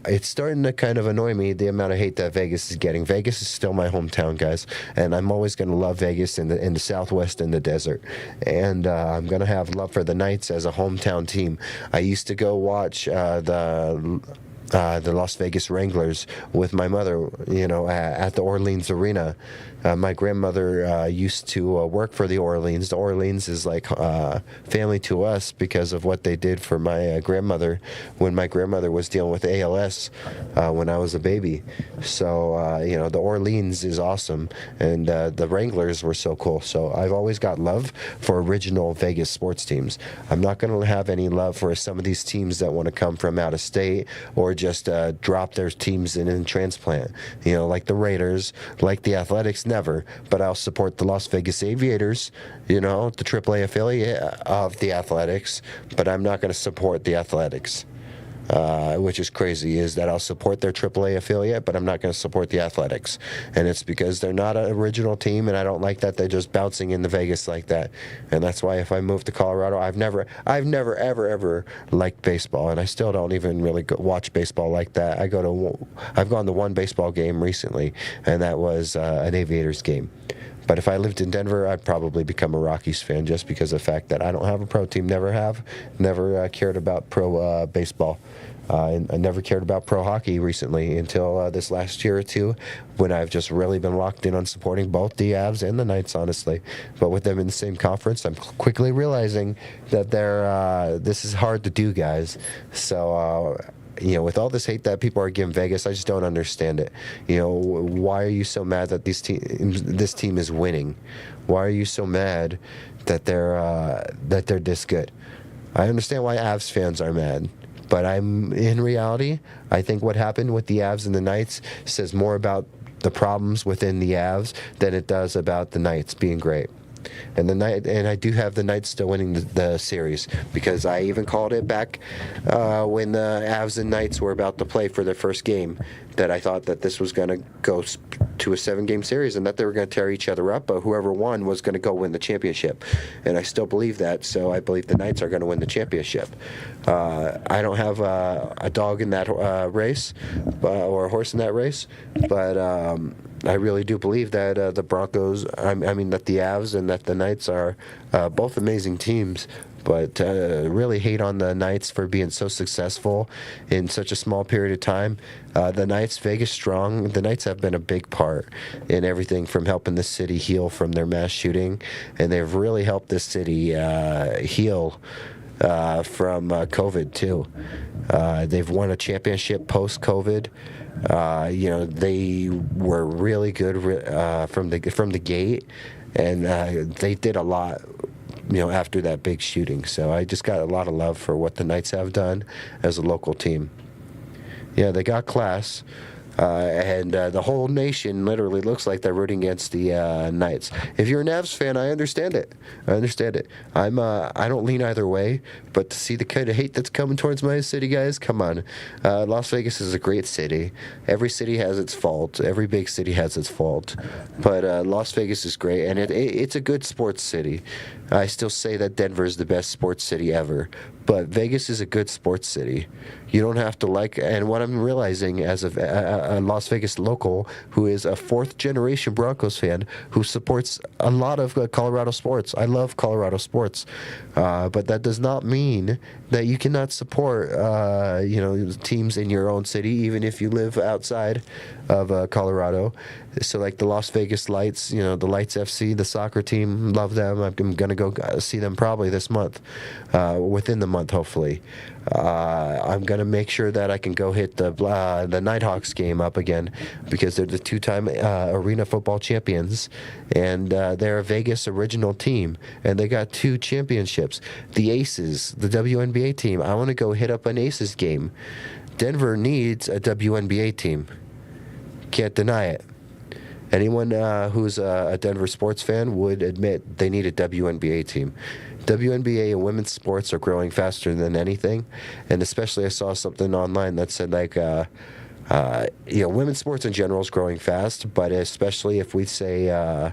it's starting to kind of annoy me, the amount of hate that Vegas is getting. Vegas is still my hometown, guys, and I'm always going to love Vegas in the Southwest and the desert. And I'm going to have love for the Knights as a hometown team. I used to go watch the Las Vegas Wranglers with my mother, at the Orleans Arena. My grandmother used to work for the Orleans. The Orleans is like family to us because of what they did for my grandmother when my grandmother was dealing with ALS when I was a baby. So, the Orleans is awesome, and the Wranglers were so cool. So I've always got love for original Vegas sports teams. I'm not going to have any love for some of these teams that want to come from out of state or just drop their teams in and transplant. Like the Raiders, like the Athletics, never. But I'll support the Las Vegas Aviators, the AAA affiliate of the Athletics. But I'm not going to support the Athletics. Which is crazy, is that I'll support their AAA affiliate, but I'm not going to support the Athletics. And it's because they're not an original team, and I don't like that they're just bouncing into Vegas like that. And that's why if I move to Colorado, I've never, ever liked baseball, and I still don't even really watch baseball like that. I've gone to one baseball game recently, and that was an Aviators game. But if I lived in Denver, I'd probably become a Rockies fan just because of the fact that I don't have a pro team, never cared about pro baseball. I never cared about pro hockey recently until this last year or two, when I've just really been locked in on supporting both the Avs and the Knights, honestly. But with them in the same conference, I'm quickly realizing that this is hard to do, guys. So, with all this hate that people are giving Vegas, I just don't understand it. Why are you so mad that this team is winning? Why are you so mad that they're this good? I understand why Avs fans are mad, but in reality, I think what happened with the Avs and the Knights says more about the problems within the Avs than it does about the Knights being great. And I do have the Knights still winning the series, because I even called it back when the Avs and Knights were about to play for their first game, that I thought that this was going to go to a 7-game series and that they were going to tear each other up, but whoever won was going to go win the championship. And I still believe that, so I believe the Knights are going to win the championship. I don't have a dog in that race, or a horse in that race, but I really do believe that the Broncos, that the Avs and that the Knights are both amazing teams. But really hate on the Knights for being so successful in such a small period of time. The Knights, Vegas strong. The Knights have been a big part in everything from helping the city heal from their mass shooting, and they've really helped the city heal from COVID too. They've won a championship post-COVID. They were really good from the gate, and they did a lot after that big shooting. So I just got a lot of love for what the Knights have done as a local team. Yeah, they got class. And the whole nation literally looks like they're rooting against the Knights. If you're an Avs fan, I understand it. I don't lean either way, but to see the kind of hate that's coming towards my city, guys, come on. Las Vegas is a great city. Every city has its fault. Every big city has its fault. But Las Vegas is great, and it's a good sports city. I still say that Denver is the best sports city ever, but Vegas is a good sports city. You don't have to like, and what I'm realizing as a Las Vegas local who is a fourth generation Broncos fan who supports a lot of Colorado sports. I love Colorado sports, but that does not mean that you cannot support, teams in your own city, even if you live outside of Colorado. So like the Las Vegas Lights, the Lights FC, the soccer team, love them. I'm gonna go see them probably this month, within the month, hopefully. I'm gonna make sure that I can go hit the Nighthawks game up again because they're the two-time arena football champions, and they're a Vegas original team, and they got 2 championships. The Aces, the WNBA team. I want to go hit up an Aces game. Denver needs a WNBA team. Can't deny it. Anyone who's a Denver sports fan would admit they need a WNBA team. WNBA and women's sports are growing faster than anything, and especially I saw something online that said women's sports in general is growing fast, but especially if we say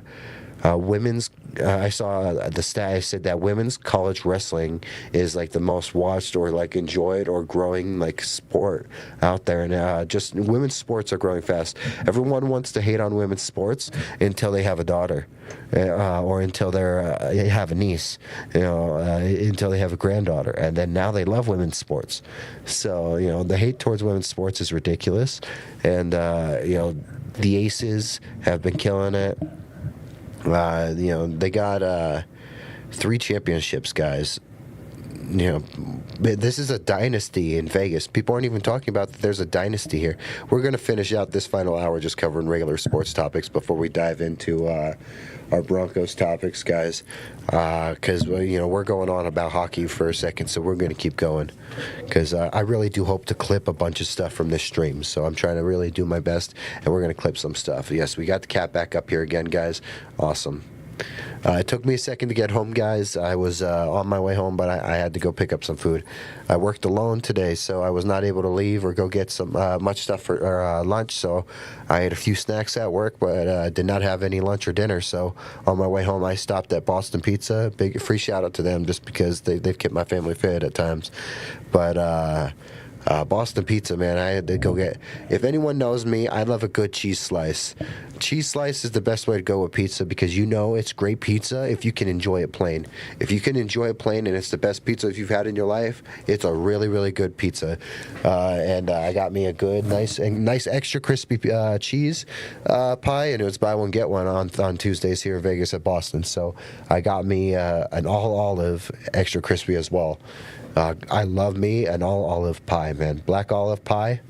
women's. I saw the stat. I said that women's college wrestling is like the most watched or like enjoyed or growing like sport out there, and just women's sports are growing fast. Everyone wants to hate on women's sports until they have a daughter, or until they have a niece, until they have a granddaughter, and then now they love women's sports. So the hate towards women's sports is ridiculous, and the Aces have been killing it. They got 3 championships, guys. This is a dynasty in Vegas. People aren't even talking about that there's a dynasty here. We're going to finish out this final hour just covering regular sports topics before we dive into our Broncos topics, guys. Because, we're going on about hockey for a second, so we're going to keep going. Because I really do hope to clip a bunch of stuff from this stream. So I'm trying to really do my best, and we're going to clip some stuff. Yes, we got the cat back up here again, guys. Awesome. It took me a second to get home, guys. I was on my way home, but I had to go pick up some food. I worked alone today, so I was not able to leave or go get some much stuff for lunch. So I ate a few snacks at work, but did not have any lunch or dinner. So on my way home, I stopped at Boston Pizza. Big free shout out to them just because they've kept my family fed at times. But Boston Pizza, man, I had to go get. If anyone knows me, I love a good cheese slice. Cheese slice is the best way to go with pizza because it's great pizza if you can enjoy it plain. If you can enjoy it plain and it's the best pizza you've had in your life, it's a really, really good pizza. And I got me a good, nice extra crispy cheese pie, and it was buy one get one on Tuesdays here in Vegas at Boston. So I got me an all olive extra crispy as well. I love me an all olive pie, man. Black olive pie,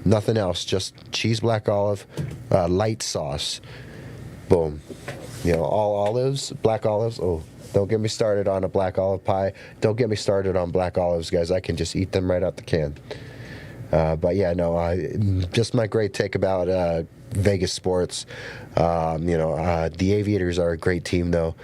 nothing else, just cheese, black olive, light sauce. Boom. All olives, black olives. Oh, don't get me started on a black olive pie. Don't get me started on black olives, guys. I can just eat them right out the can. But yeah, no, just my great take about Vegas sports. The Aviators are a great team, though.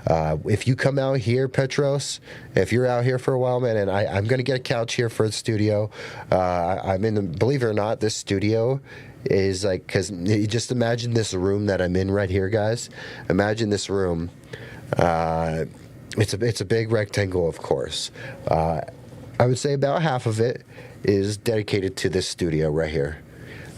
If you come out here, Petros, if you're out here for a while, man, and I'm going to get a couch here for the studio. Believe it or not, this studio is like, because you just imagine this room that I'm in right here, guys. Imagine this room. It's a big rectangle, of course. I would say about half of it is dedicated to this studio right here.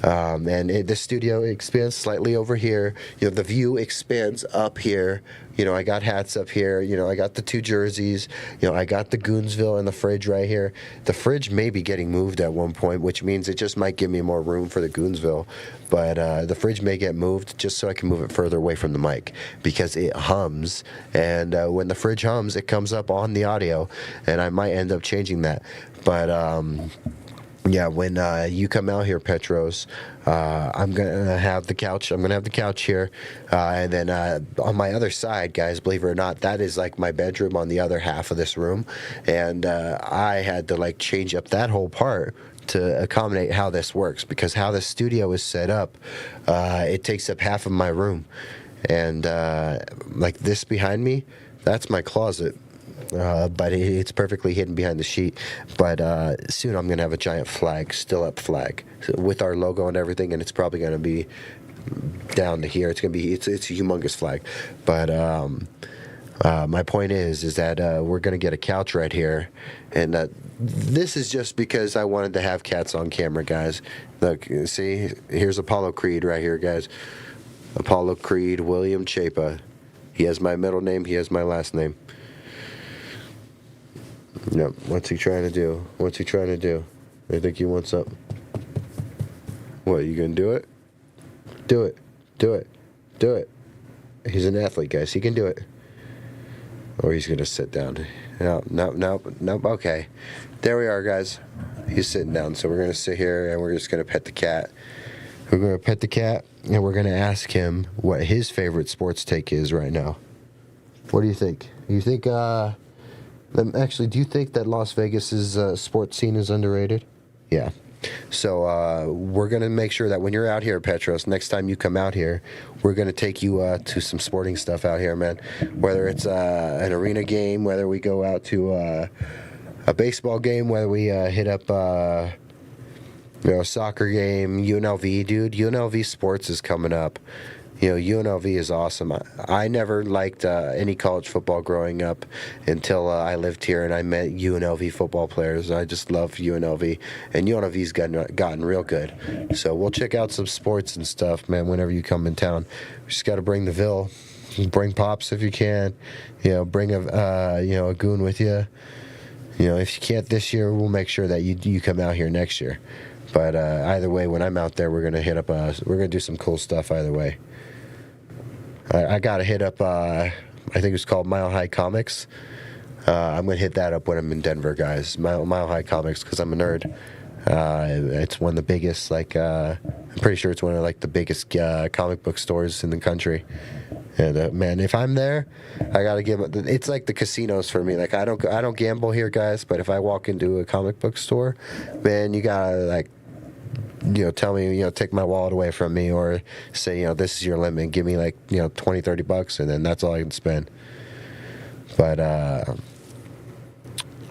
This studio expands slightly over here. The view expands up here. I got hats up here. I got the 2 jerseys. I got the Goonsville and the fridge right here. The fridge may be getting moved at one point, which means it just might give me more room for the Goonsville. But the fridge may get moved just so I can move it further away from the mic because it hums. And when the fridge hums, it comes up on the audio, and I might end up changing that. But yeah, when you come out here, Petros, I'm gonna have the couch. I'm gonna have the couch here, and then on my other side, guys, believe it or not, that is like my bedroom on the other half of this room, and I had to like change up that whole part to accommodate how this works because how the studio is set up, it takes up half of my room, and like this behind me, that's my closet. But it's perfectly hidden behind the sheet. But soon I'm going to have a giant flag, still up flag, with our logo and everything, and it's probably going to be down to here. It's a humongous flag. But My point is that we're gonna get a couch right here, and this is just because I wanted to have cats on camera, guys. Look, see, here's Apollo Creed right here, guys. Apollo Creed, William Chapa. He has my middle name. He has my last name. Yep. What's he trying to do? What's he trying to do? I think he wants up. What, you gonna do it? Do it. Do it. Do it. He's an athlete, guys. He can do it. Or he's gonna sit down. No, no, no, no. Okay. There we are, guys. He's sitting down. So we're gonna sit here and we're just gonna pet the cat. We're gonna pet the cat and we're gonna ask him what his favorite sports take is right now. What do you think? You think, actually, do you think that Las Vegas's sports scene is underrated? Yeah. So we're going to make sure that when you're out here, Petros, next time you come out here, we're going to take you to some sporting stuff out here, man. Whether it's an arena game, whether we go out to a baseball game, whether we hit up a soccer game, UNLV, dude. UNLV sports is coming up. UNLV is awesome. I never liked any college football growing up until I lived here and I met UNLV football players. I just love UNLV, and UNLV's gotten real good. So we'll check out some sports and stuff, man, whenever you come in town. We just got to bring the Ville. Bring Pops if you can. Bring a goon with you. If you can't this year, we'll make sure that you come out here next year. But either way, when I'm out there, we're gonna hit up. We're gonna do some cool stuff either way. I gotta hit up. I think it's called Mile High Comics. I'm gonna hit that up when I'm in Denver, guys. Mile High Comics, because I'm a nerd. It's one of the biggest. I'm pretty sure it's one of the biggest comic book stores in the country. And man, if I'm there, I gotta give it. It's like the casinos for me. I don't gamble here, guys. But if I walk into a comic book store, man, you gotta tell me, take my wallet away from me, or say, this is your limit. Give me $20-$30, and then that's all I can spend. But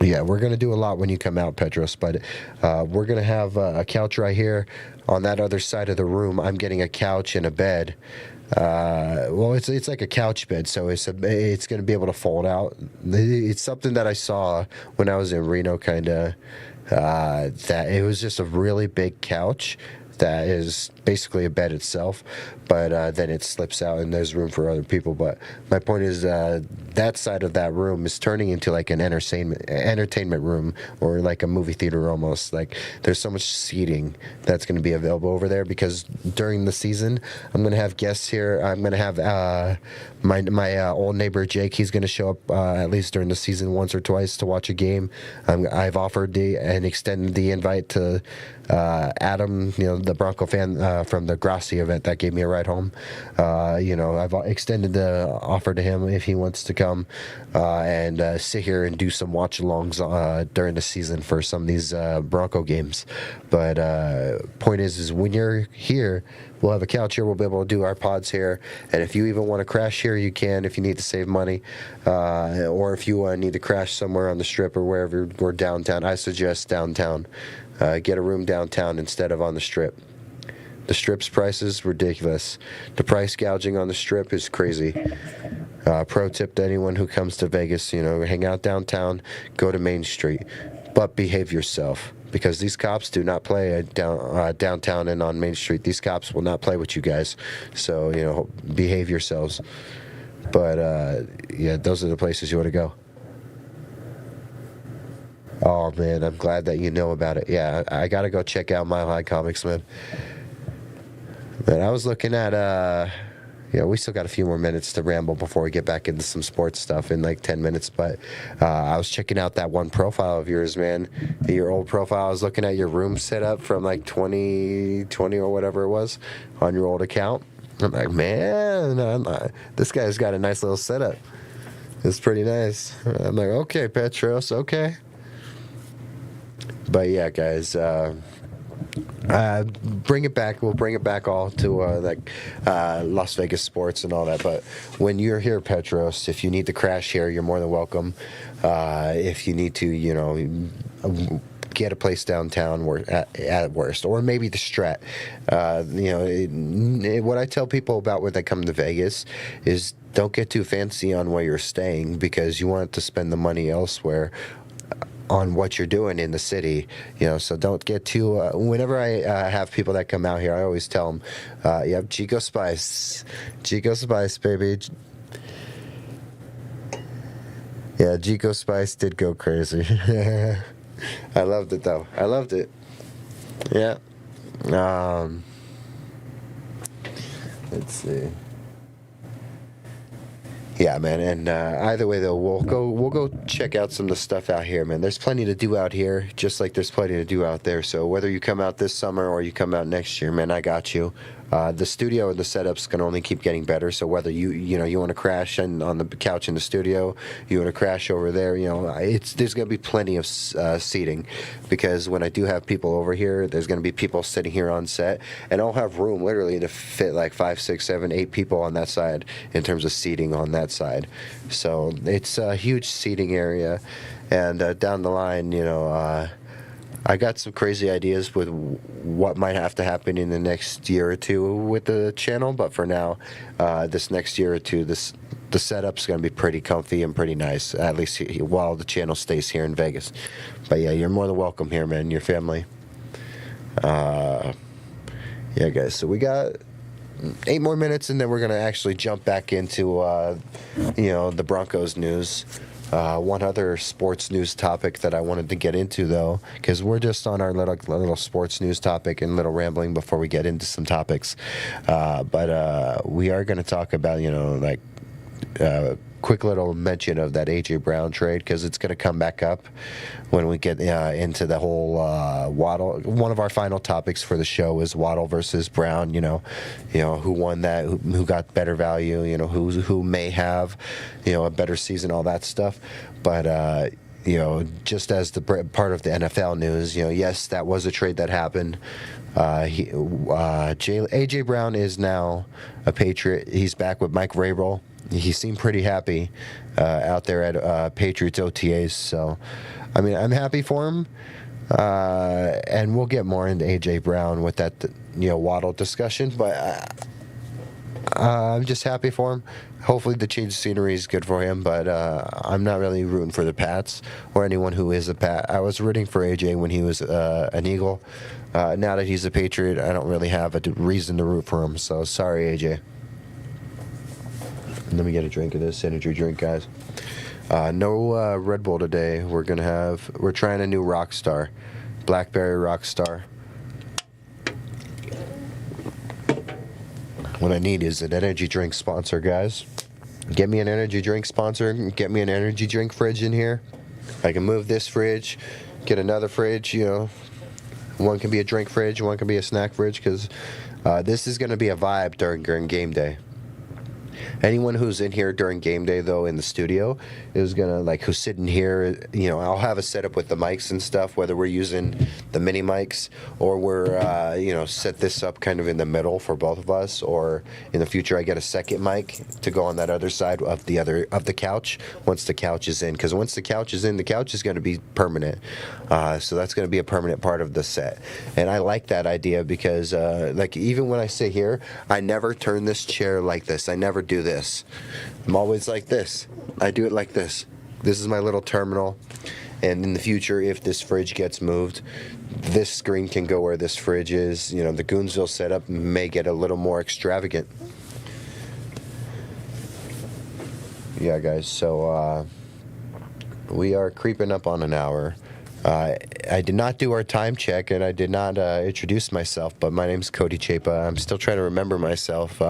yeah, we're gonna do a lot when you come out, Petros. But we're gonna have a couch right here on that other side of the room. I'm getting a couch and a bed. Well, it's like a couch bed, so it's going to be able to fold out. It's something that I saw when I was in Reno, kind of, that it was just a really big couch that is basically a bed itself, but then it slips out and there's room for other people. But my point is, that side of that room is turning into an entertainment room, or like a movie theater almost. There's so much seating that's going to be available over there, because during the season I'm going to have guests here. I'm going to have my old neighbor Jake. He's going to show up at least during the season once or twice to watch a game. I've offered and extended the invite to Adam, the Bronco fan from the Grassi event that gave me a ride home. I've extended the offer to him if he wants to come and sit here and do some watch-alongs during the season for some of these Bronco games. But point is when you're here, we'll have a couch here. We'll be able to do our pods here. And if you even want to crash here, you can, if you need to save money. Or if you need to crash somewhere on the Strip or wherever, or downtown, I suggest downtown. Get a room downtown instead of on the Strip. The Strip's price is ridiculous. The price gouging on the Strip is crazy. Pro tip to anyone who comes to Vegas, hang out downtown, go to Main Street, but behave yourself, because these cops do not play downtown and on Main Street. These cops will not play with you guys. So, behave yourselves. But, yeah, those are the places you want to go. Oh, man, I'm glad that you know about it. Yeah, I got to go check out Mile High Comics, man. But I was looking at, we still got a few more minutes to ramble before we get back into some sports stuff in 10 minutes. But I was checking out that one profile of yours, man. Your old profile. I was looking at your room setup from 2020 or whatever it was on your old account. I'm like, man, this guy's got a nice little setup. It's pretty nice. I'm like, okay, Petros, okay. But yeah, guys, bring it back. We'll bring it back all to Las Vegas sports and all that. But when you're here, Petros, if you need to crash here, you're more than welcome. If you need to, get a place downtown at worst, or maybe the Strat. What I tell people about when they come to Vegas is don't get too fancy on where you're staying because you want to spend the money elsewhere on what you're doing in the city, so don't get too whenever I have people that come out here, I always tell them, you have Chico Spice, baby. Yeah, Chico Spice did go crazy. I loved it though. I loved it. Yeah. Let's see. Yeah, man, and either way though, we'll go check out some of the stuff out here, man. There's plenty to do out here, just like there's plenty to do out there. So whether you come out this summer or you come out next year, man, I got you. The studio and the setup's gonna only keep getting better. So whether you want to crash on the couch in the studio, you want to crash over there, there's gonna be plenty of seating, because when I do have people over here, there's gonna be people sitting here on set, and I'll have room literally to fit like 5, 6, 7, 8 people on that side in terms of seating on that side. So it's a huge seating area, and down the line, I got some crazy ideas with what might have to happen in the next year or two with the channel, but for now, this next year or two, the setup's going to be pretty comfy and pretty nice, at least while the channel stays here in Vegas. But yeah, you're more than welcome here, man, your family. Yeah, guys, so we got 8 more minutes, and then we're going to actually jump back into, the Broncos news. One other sports news topic that I wanted to get into, though, because we're just on our little sports news topic and little rambling before we get into some topics. But we are going to talk about, quick little mention of that A.J. Brown trade, because it's going to come back up when we get into the whole Waddle. One of our final topics for the show is Waddle versus Brown. Who won that? Who got better value? Who may have, a better season? All that stuff. But just as the part of the NFL news, yes, that was a trade that happened. A.J. Brown is now a Patriot. He's back with Mike Vrabel. He seemed pretty happy out there at Patriots OTAs. So, I mean, I'm happy for him. And we'll get more into A.J. Brown with that, Waddle discussion. But I'm just happy for him. Hopefully the change of scenery is good for him. But I'm not really rooting for the Pats or anyone who is a Pat. I was rooting for A.J. when he was an Eagle. Now that he's a Patriot, I don't really have a reason to root for him. So, sorry, A.J. Let me get a drink of this energy drink, guys. No Red Bull today. We're trying a new Rockstar, Blackberry Rockstar. What I need is an energy drink sponsor, guys. Get me an energy drink sponsor. Get me an energy drink fridge in here. I can move this fridge, get another fridge. One can be a drink fridge, one can be a snack fridge, because this is going to be a vibe during game day. Anyone who's in here during game day, though, in the studio is gonna, who's sitting here, I'll have a setup with the mics and stuff, whether we're using the mini mics or we're, set this up kind of in the middle for both of us, or in the future I get a second mic to go on that other side of the couch once the couch is in, because once the couch is in, the couch is going to be permanent. So that's going to be a permanent part of the set. And I like that idea because, even when I sit here, I never turn this chair like this. I never do this. I'm always like this. I do it like this. This is my little terminal. And in the future, if this fridge gets moved, this screen can go where this fridge is. The Goonsville setup may get a little more extravagant. Yeah, guys, so we are creeping up on an hour. I did not do our time check, and I did not introduce myself, but my name's Cody Chapa. I'm still trying to remember myself.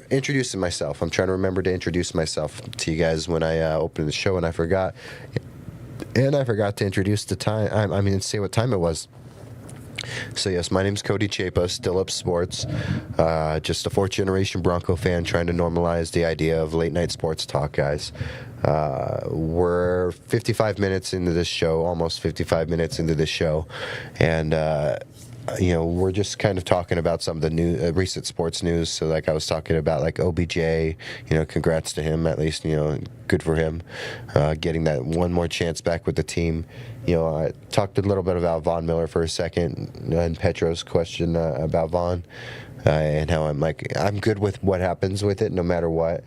Introducing myself. I'm trying to remember to introduce myself to you guys when I opened the show, and I forgot. And I forgot to introduce the time. Say what time it was. So yes, my name's Cody Chapa, Still Up Sports, just a fourth generation Bronco fan trying to normalize the idea of late night sports talk, guys. We're 55 minutes into this show, almost 55 minutes into this show, and we're just kind of talking about some of the new recent sports news. So, like I was talking about, like OBJ, congrats to him. At least, good for him, getting that one more chance back with the team. I talked a little bit about Von Miller for a second, and Petro's question about Von, and how I'm good with what happens with it, no matter what.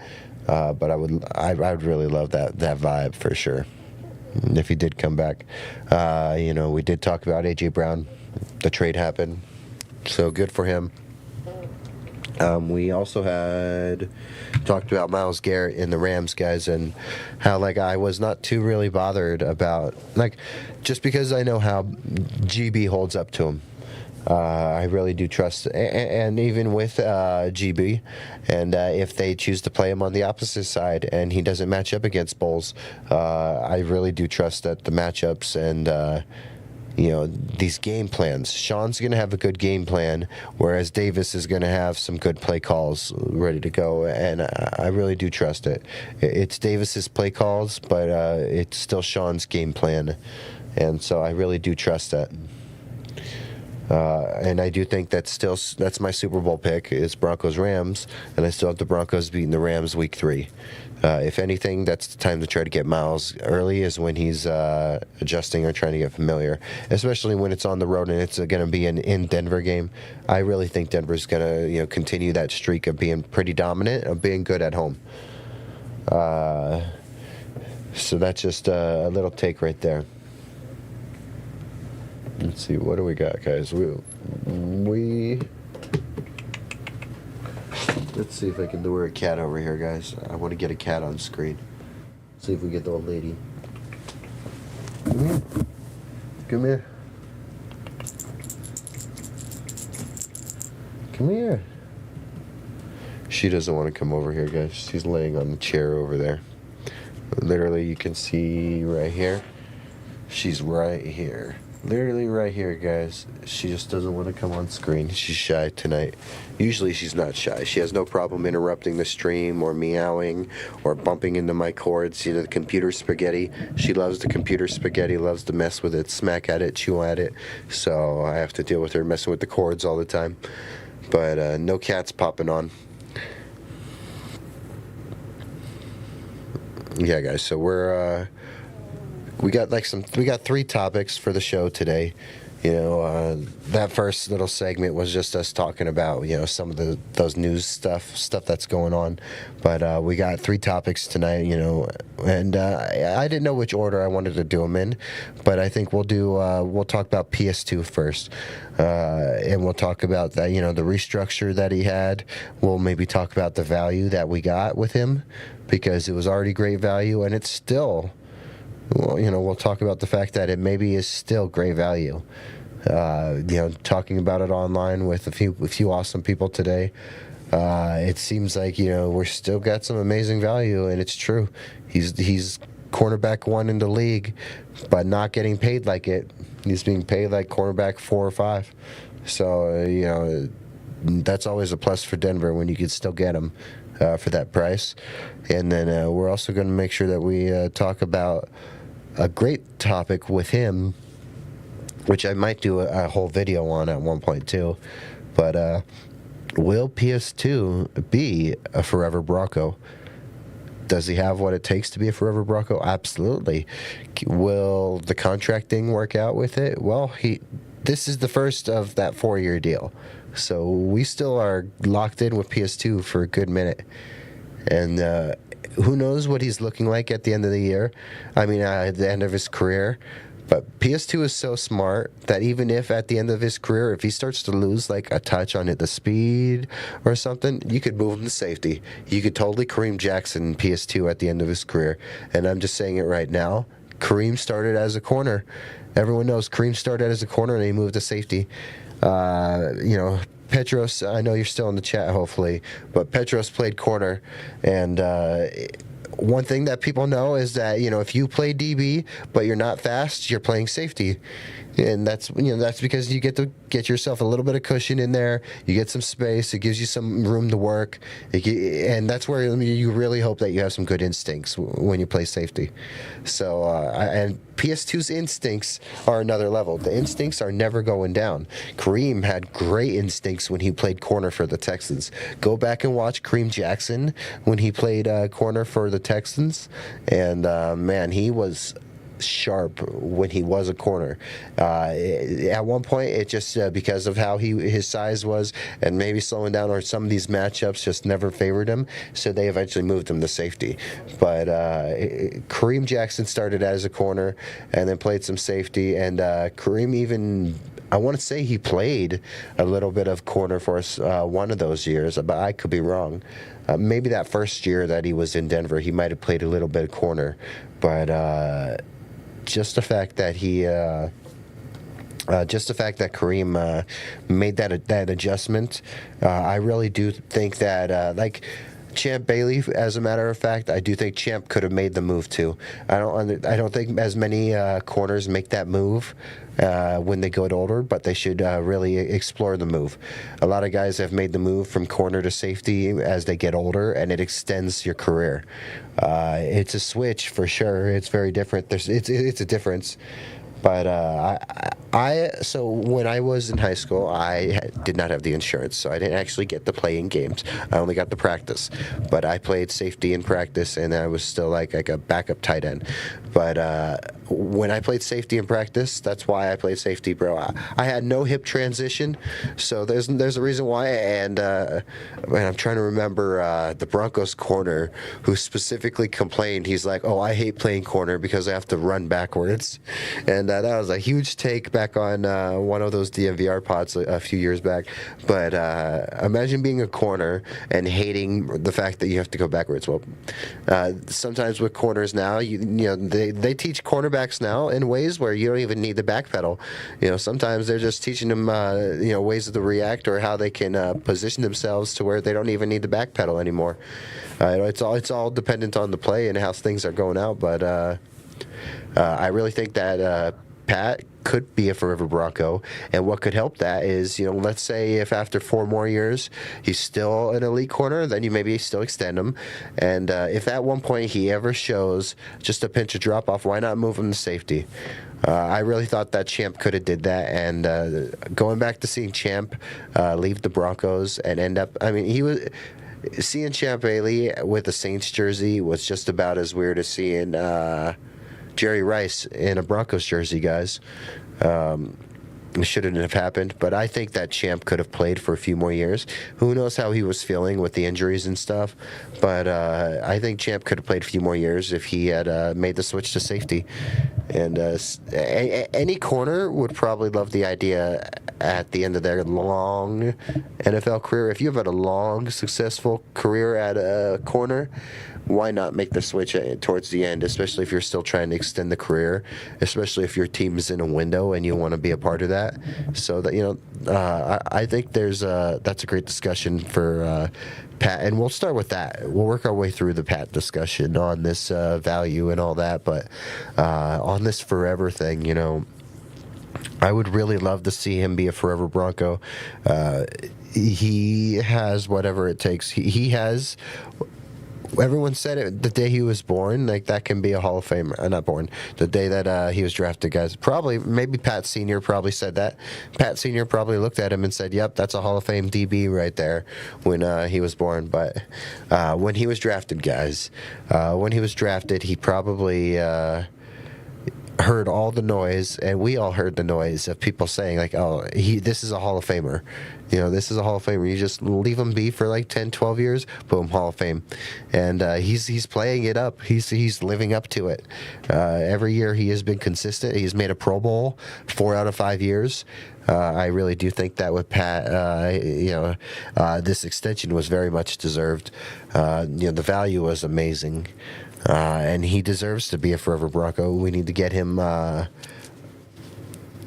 But I would really love that vibe for sure if he did come back. We did talk about AJ Brown. The trade happened, so good for him. We also had talked about Myles Garrett and the Rams guys, and how I was not too really bothered about just because I know how GB holds up to him. I really do trust, and even with GB, and if they choose to play him on the opposite side and he doesn't match up against Bowles, I really do trust that the matchups and these game plans. Sean's going to have a good game plan, whereas Davis is going to have some good play calls ready to go, and I really do trust it. It's Davis's play calls, but it's still Sean's game plan, and so I really do trust that. And I do think that's my Super Bowl pick is Broncos-Rams, and I still have the Broncos beating the Rams Week 3. If anything, that's the time to try to get Myles early, is when he's adjusting or trying to get familiar, especially when it's on the road and it's going to be an in Denver game. I really think Denver's going to continue that streak of being pretty dominant, of being good at home. So that's just a little take right there. Let's see, what do we got, guys? We let's see if I can lure a cat over here, guys. I want to get a cat on screen. See if we get the old lady. Come here. Come here. Come here. She doesn't want to come over here, guys. She's laying on the chair over there. Literally, you can see right here. She's right here. Literally right here, guys. She just doesn't want to come on screen. She's shy tonight. Usually she's not shy. She has no problem interrupting the stream or meowing or bumping into my cords. The computer spaghetti. She loves the computer spaghetti, loves to mess with it, smack at it, chew at it. So I have to deal with her messing with the cords all the time. But no cats popping on. Yeah, guys. So we got 3 topics for the show today. That first little segment was just us talking about some of those news stuff that's going on. But we got 3 topics tonight. And I didn't know which order I wanted to do them in, but I think we'll talk about PS2 first, and we'll talk about that the restructure that he had. We'll maybe talk about the value that we got with him, because it was already great value, and it's still. Well, we'll talk about the fact that it maybe is still great value. Talking about it online with a few awesome people today, it seems like we're still got some amazing value, and it's true. He's cornerback 1 in the league, but not getting paid like it. He's being paid like cornerback 4 or 5. So that's always a plus for Denver when you can still get him for that price. And then we're also going to make sure that we talk about a great topic with him, which I might do a whole video on at one point too. But will PS2 be a forever Bronco? Does he have what it takes to be a forever Bronco? Absolutely. Will the contracting work out with it? Well, this is the first of that 4-year deal. So we still are locked in with PS2 for a good minute. And who knows what he's looking like at the end of the year? I mean, at the end of his career. But PS2 is so smart that even if at the end of his career, if he starts to lose like a touch on the speed or something, you could move him to safety. You could totally Kareem Jackson PS2 at the end of his career. And I'm just saying it right now. Kareem started as a corner. Everyone knows Kareem started as a corner and he moved to safety. Petros, I know you're still in the chat, hopefully, but Petros played corner, and one thing that people know is that if you play DB but you're not fast, you're playing safety. And that's because you get to get yourself a little bit of cushion in there. You get some space. It gives you some room to work, and that's where you really hope that you have some good instincts when you play safety. So and PS2's instincts are another level. The instincts are never going down. Kareem had great instincts when he played corner for the Texans. Go back and watch Kareem Jackson when he played corner for the Texans, and man, he was sharp when he was a corner. At one point, it just because of how his size was, and maybe slowing down, or some of these matchups just never favored him, so they eventually moved him to safety. But Kareem Jackson started as a corner and then played some safety, and Kareem even, I want to say he played a little bit of corner for us one of those years, but I could be wrong. Maybe that first year that he was in Denver, he might have played a little bit of corner, but just the fact that Kareem made that adjustment, I really do think that like Champ Bailey, as a matter of fact, I do think Champ could have made the move too. I don't think as many corners make that move when they get older, but they should really explore the move. A lot of guys have made the move from corner to safety as they get older, and it extends your career. It's a switch for sure. It's very different. It's a difference. But so when I was in high school, did not have the insurance, so I didn't actually get to play in games. I only got the practice. But I played safety in practice, and I was still like a backup tight end. But when I played safety in practice, that's why I played safety, bro. I had no hip transition, so there's a reason why. And I'm trying to remember the Broncos corner who specifically complained. He's like, "Oh, I hate playing corner because I have to run backwards," and that was a huge take back on one of those DMVR pods a few years back. But imagine being a corner and hating the fact that you have to go backwards. Well, sometimes with corners now, they teach cornerbacks now in ways where you don't even need the back pedal. Sometimes they're just teaching them ways to react, or how they can position themselves to where they don't even need the back pedal anymore. It's all dependent on the play and how things are going out, but I really think that Pat could be a forever Bronco, and what could help that is, let's say if after 4 more years he's still an elite corner, then you maybe still extend him, and if at one point he ever shows just a pinch of drop off, why not move him to safety? I really thought that Champ could have did that, and going back to seeing Champ leave the Broncos and end up, seeing Champ Bailey with the Saints jersey was just about as weird as seeing Jerry Rice in a Broncos jersey, guys. It shouldn't have happened, but I think that Champ could have played for a few more years. Who knows how he was feeling with the injuries and stuff, but I think Champ could have played a few more years if he had made the switch to safety. And any corner would probably love the idea at the end of their long NFL career. If you've had a long, successful career at a corner, why not make the switch towards the end, especially if you're still trying to extend the career, especially if your team's in a window and you want to be a part of that. So that I think that's a great discussion for Pat, and we'll start with that. We'll work our way through the Pat discussion on this value and all that, but on this forever thing, I would really love to see him be a forever Bronco. He has whatever it takes. He has. Everyone said it the day he was born, like that can be a Hall of Famer. Not born, the day that he was drafted, guys. Probably, maybe Pat Sr. probably said that. Pat Sr. probably looked at him and said, "Yep, that's a Hall of Fame DB right there," when he was born. But when he was drafted, guys, he probably heard all the noise, and we all heard the noise of people saying like, "Oh, this is a Hall of Famer." This is a Hall of Famer. You just leave him be for like 10, 12 years, boom, Hall of Fame. And he's playing it up. He's living up to it. Every year he has been consistent. He's made a Pro Bowl 4 out of 5 years. I really do think that with Pat, this extension was very much deserved. The value was amazing. And he deserves to be a forever Bronco. We need to get him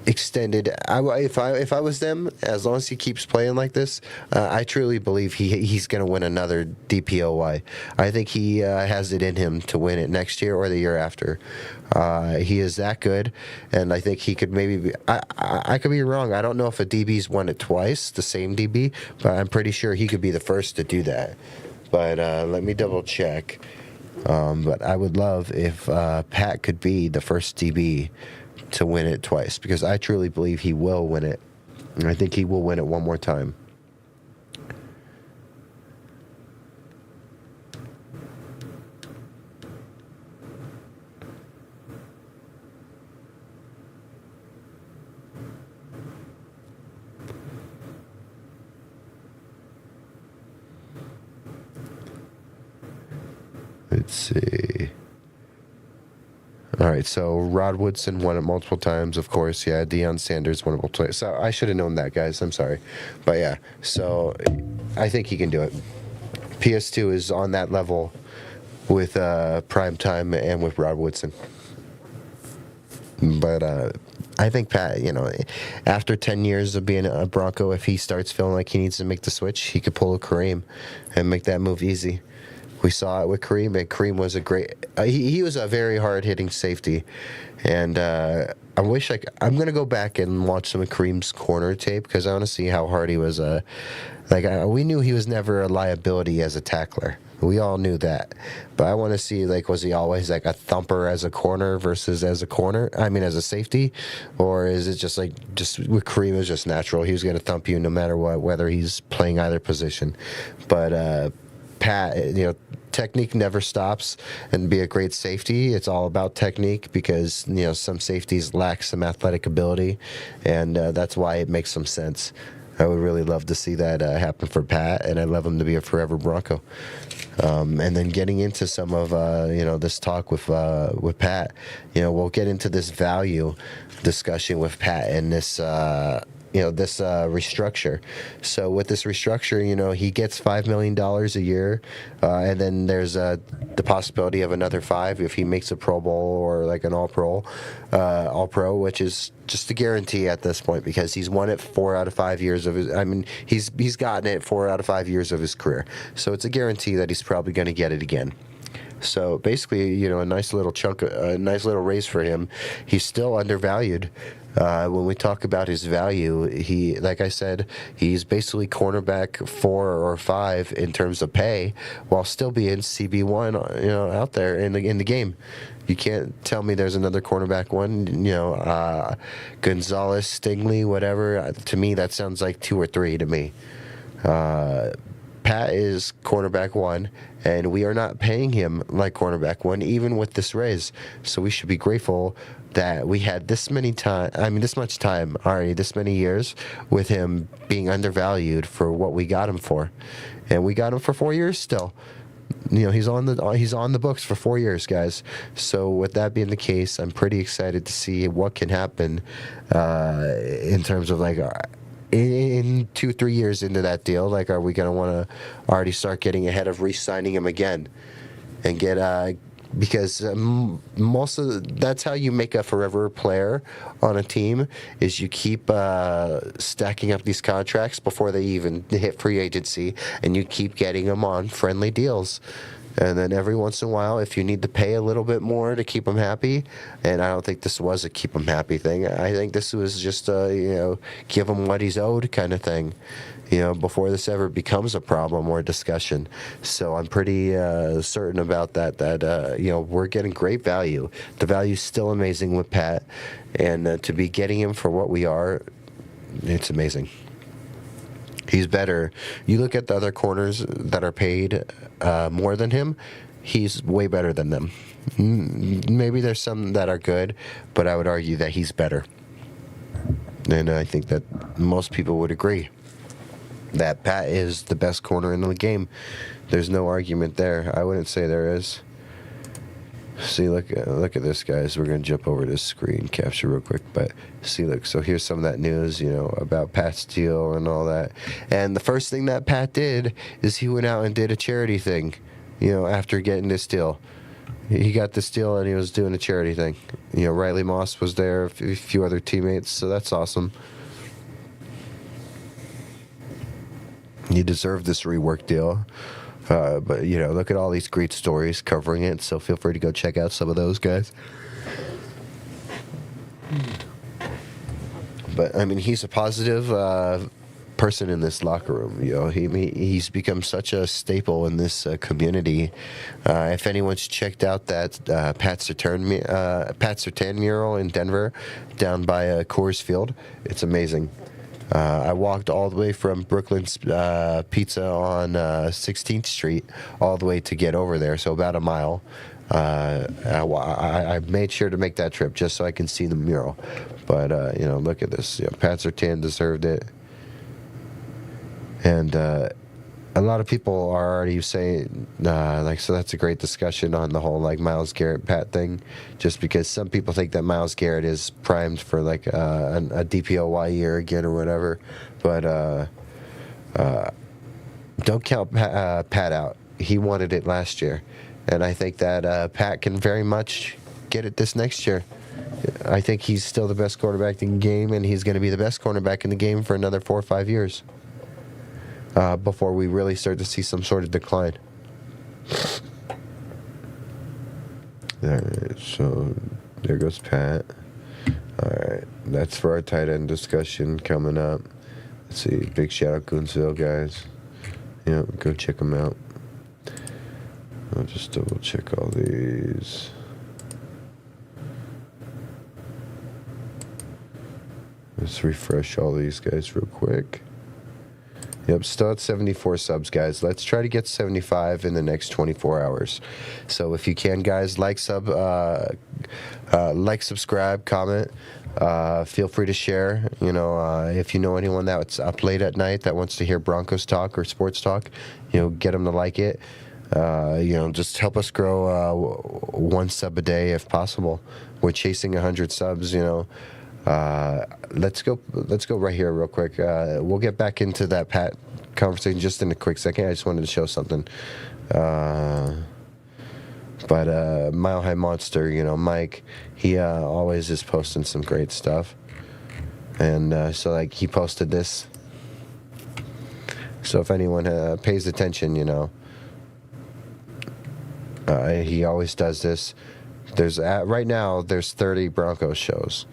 extended. If I was them, as long as he keeps playing like this, I truly believe he's going to win another DPOY. I think he has it in him to win it next year or the year after. He is that good, and I think he could maybe be. I could be wrong. I don't know if a DB's won it twice, the same DB, but I'm pretty sure he could be the first to do that. But let me double check. But I would love if Pat could be the first DB to win it twice, because I truly believe he will win it. And I think he will win it one more time. Let's see. All right, so Rod Woodson won it multiple times, of course. Yeah, Deion Sanders won it multiple times. So I should have known that, guys. I'm sorry. But yeah, so I think he can do it. PS2 is on that level with Prime Time and with Rod Woodson. But I think Pat, after 10 years of being a Bronco, if he starts feeling like he needs to make the switch, he could pull a Kareem and make that move easy. We saw it with Kareem, and Kareem was a great. He was a very hard-hitting safety, and I wish I'm gonna go back and watch some of Kareem's corner tape, because I want to see how hard he was. We knew he was never a liability as a tackler. We all knew that, but I want to see, was he always like a thumper as a corner versus as a corner? I mean, as a safety, or is it just with Kareem, it's just natural? He was going to thump you no matter what, whether he's playing either position. But Pat, technique never stops, and be a great safety. It's all about technique, because some safeties lack some athletic ability, and that's why it makes some sense. I would really love to see that happen for Pat, and I'd love him to be a forever Bronco. And then getting into some of this talk with Pat, we'll get into this value discussion with Pat and this restructure. So with this restructure, he gets $5 million a year, and then there's the possibility of another $5 if he makes a Pro Bowl or like an All Pro, which is just a guarantee at this point, because he's won it 4 out of 5 years of his. I mean, he's gotten it 4 out of 5 years of his career, so it's a guarantee that he's probably going to get it again. So basically, a nice little raise for him. He's still undervalued. When we talk about his value, like I said, he's basically cornerback 4 or 5 in terms of pay, while still being CB1, out there in the game. You can't tell me there's another cornerback 1, Gonzalez, Stingley, whatever. To me, that sounds like 2 or 3 to me. Pat is cornerback 1, and we are not paying him like cornerback 1, even with this raise. So we should be grateful that we had this much time already, this many years, with him being undervalued for what we got him for, and we got him for 4 years still. He's on the books for 4 years, guys. So with that being the case, I'm pretty excited to see what can happen in terms of in 2-3 years into that deal. Are we going to want to already start getting ahead of re-signing him again and get because that's how you make a forever player on a team, is you keep stacking up these contracts before they even hit free agency, and you keep getting them on friendly deals. And then every once in a while, if you need to pay a little bit more to keep them happy, and I don't think this was a keep them happy thing. I think this was just give him what he's owed kind of thing, before this ever becomes a problem or a discussion. So I'm pretty certain about that we're getting great value. The value's still amazing with Pat, and to be getting him for what we are, it's amazing. He's better. You look at the other corners that are paid more than him, he's way better than them. Maybe there's some that are good, but I would argue that he's better. And I think that most people would agree that Pat is the best corner in the game. There's no argument there. I wouldn't say there is. See, look at this, guys. We're going to jump over to screen capture real quick. But see, look, so here's some of that news, about Pat's deal and all that. And the first thing that Pat did is he went out and did a charity thing, after getting this deal. he got this deal and he was doing a charity thing. You know, Riley Moss was there, a few other teammates, so that's awesome. He deserved this rework deal. But, you know, look at all these great stories covering it, so feel free to go check out some of those guys. But, I mean, he's a positive person in this locker room. You know, he's become such a staple in this community. If anyone's checked out that Pat Surtain mural in Denver down by Coors Field, it's amazing. I walked all the way from Brooklyn's Pizza on 16th Street all the way to get over there, so about a mile. I made sure to make that trip just so I can see the mural. But, you know, look at this. You know, Pat Surtain deserved it. And a lot of people are already saying, like, so that's a great discussion on the whole, like, Myles Garrett Pat thing, just because some people think that Myles Garrett is primed for, like, a DPOY year again or whatever. But don't count Pat out. He wanted it last year. And I think that Pat can very much get it this next year. I think he's still the best quarterback in the game, and he's going to be the best cornerback in the game for another 4 or 5 years before we really start to see some sort of decline. All right, so there goes Pat. All right, that's for our tight end discussion coming up. Let's see, big shout out Goonsville, guys. Yeah, go check them out. I'll just double check all these. Let's refresh all these guys real quick. Yep, still at 74 subs, guys. Let's try to get 75 in the next 24 hours. So if you can, guys, like, subscribe, comment. Feel free to share. You know, if you know anyone that's up late at night that wants to hear Broncos talk or sports talk, you know, get them to like it. You know, just help us grow 1 sub a day if possible. We're chasing 100 subs, you know. Let's go right here real quick. We'll get back into that Pat conversation just in a quick second. I just wanted to show something. But Mile High Monster, you know, Mike, he always is posting some great stuff. And so, like, he posted this. So if anyone pays attention, you know, he always does this. There's right now there's 30 Broncos shows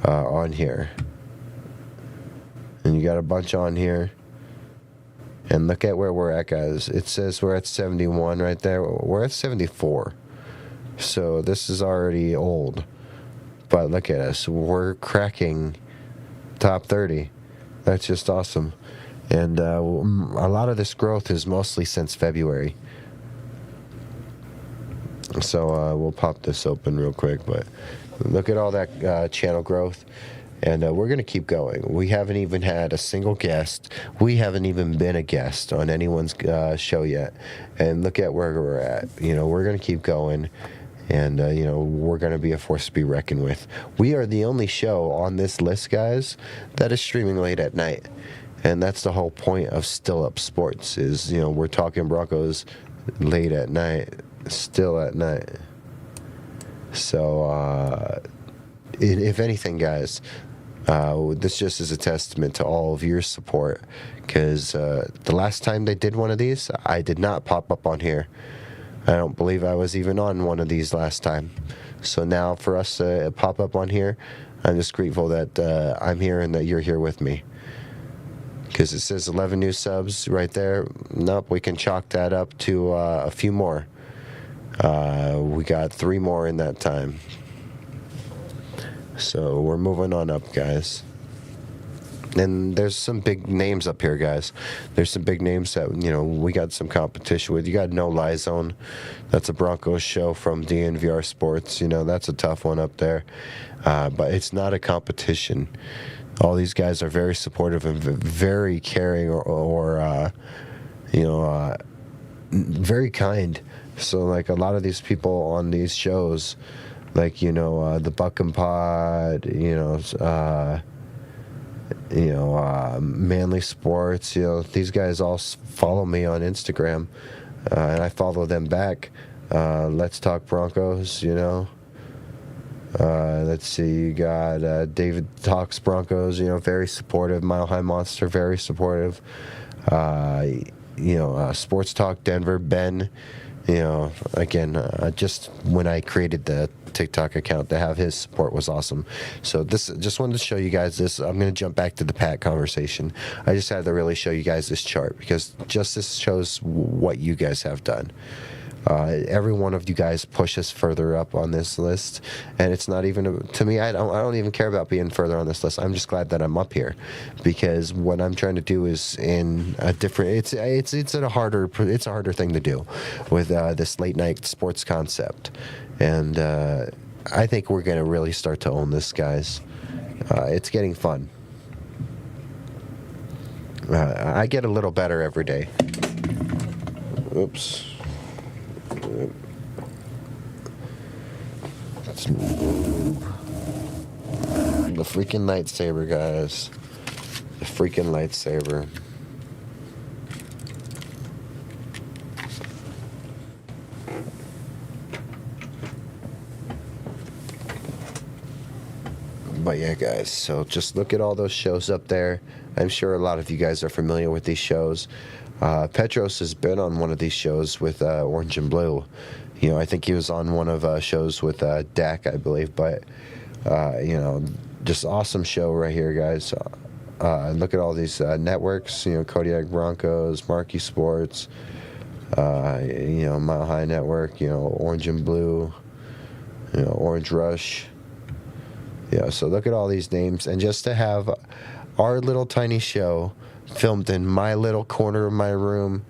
on here, and you got a bunch on here. And look at where we're at, guys. It says we're at 71 right there. We're at 74, so this is already old. But look at us, we're cracking top 30. That's just awesome. And a lot of this growth is mostly since February. So we'll pop this open real quick, but look at all that channel growth, and we're going to keep going. We haven't even had a single guest. We haven't even been a guest on anyone's show yet, and look at where we're at. You know, we're going to keep going, and you know, we're going to be a force to be reckoned with. We are the only show on this list, guys, that is streaming late at night, and that's the whole point of Still Up Sports. Is, you know, we're talking Broncos late at night. Still at night. So if anything, guys, this just is a testament to all of your support, because the last time they did one of these, I did not pop up on here. I don't believe I was even on one of these last time. So now for us to pop up on here, I'm just grateful that I'm here and that you're here with me, because it says 11 new subs right there. Nope, we can chalk that up to a few more. We got 3 more in that time. So we're moving on up, guys. And there's some big names up here, guys. There's some big names that, you know, we got some competition with. You got No Lie Zone. That's a Broncos show from DNVR Sports. You know, that's a tough one up there. But it's not a competition. All these guys are very supportive and very caring or you know, very kind. So, like, a lot of these people on these shows, like, you know, the Buck and Pod, you know, Manly Sports, you know, these guys all follow me on Instagram, and I follow them back. Let's Talk Broncos, you know. Let's see, you got David Talks Broncos, you know, very supportive. Mile High Monster, very supportive. Sports Talk Denver, Ben, you know, again, just when I created the TikTok account, to have his support was awesome. So this, just wanted to show you guys this. I'm going to jump back to the Pat conversation. I just had to really show you guys this chart, because just this shows what you guys have done. Every one of you guys pushes further up on this list, and it's not even to me. I don't even care about being further on this list. I'm just glad that I'm up here, because what I'm trying to do is in a different. It's a harder thing to do with this late night sports concept, and I think we're gonna really start to own this, guys. It's getting fun. I get a little better every day. Oops. Let's move. The freaking lightsaber, guys. The freaking lightsaber. But yeah, guys, so just look at all those shows up there. I'm sure a lot of you guys are familiar with these shows. Petros has been on one of these shows with Orange and Blue. You know, I think he was on one of shows with Dak, I believe. But, you know, just awesome show right here, guys. Look at all these networks, you know, Kodiak Broncos, Marquee Sports, you know, Mile High Network, you know, Orange and Blue, you know, Orange Rush. Yeah, so look at all these names. And just to have our little tiny show filmed in my little corner of my room,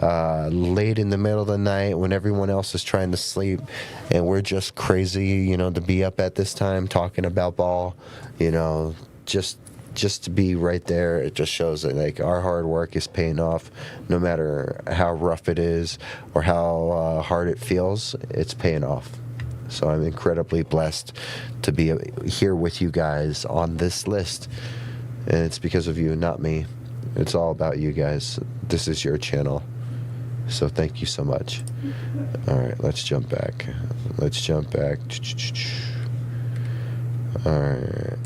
late in the middle of the night when everyone else is trying to sleep, and we're just crazy, you know, to be up at this time talking about ball, you know, just to be right there. It just shows that, like, our hard work is paying off. No matter how rough it is or how hard it feels, it's paying off. So I'm incredibly blessed to be here with you guys on this list, and it's because of you, not me. It's all about you guys. This is your channel. So thank you so much. All right, let's jump back. Let's jump back. All right.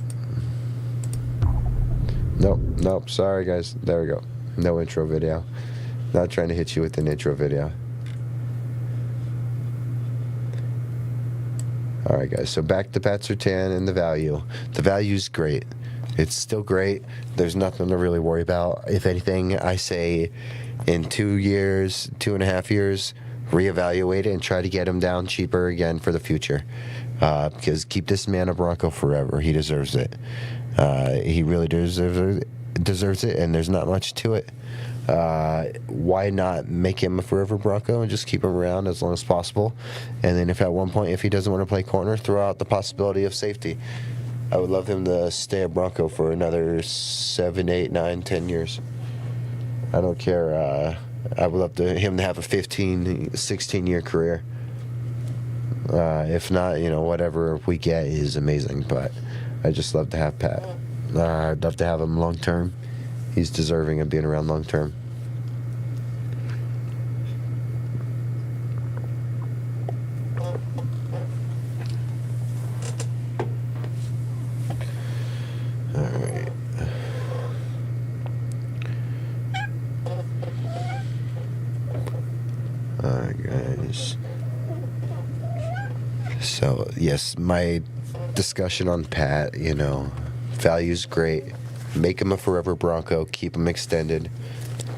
Nope. Sorry, guys. There we go. No intro video. Not trying to hit you with an intro video. All right, guys. So back to Pat Surtain and the value. The value's great. It's still great. There's nothing to really worry about. If anything, I say in 2 years, 2.5 years, reevaluate it and try to get him down cheaper again for the future. Because keep this man a Bronco forever. He deserves it. He really deserves it, and there's not much to it. Why not make him a forever Bronco and just keep him around as long as possible? And then if at one point, if he doesn't want to play corner, throw out the possibility of safety. I would love him to stay a Bronco for another 7, 8, 9, 10 years. I don't care. I would love him to have a 15, 16-year career. If not, you know, whatever we get is amazing. But I just love to have Pat. I'd love to have him long term. He's deserving of being around long term. Guys. So, yes, my discussion on Pat, you know, value's great. Make him a forever Bronco, keep him extended,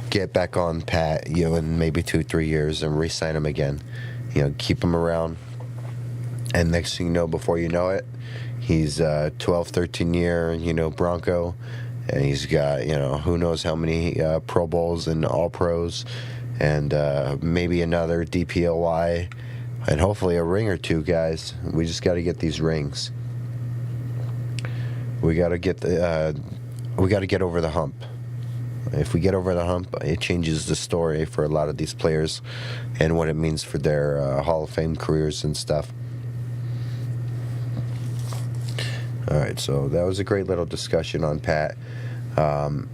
get back on Pat, you know, in maybe 2-3 years and re-sign him again. You know, keep him around. And next thing you know, before you know it, he's a 12, 13-year, you know, Bronco. And he's got, you know, who knows how many Pro Bowls and All-Pros. And maybe another DPOY, and hopefully a ring or two, guys. We just got to get these rings. We got to get over the hump. If we get over the hump, it changes the story for a lot of these players and what it means for their Hall of Fame careers and stuff. All right, so that was a great little discussion on Pat. And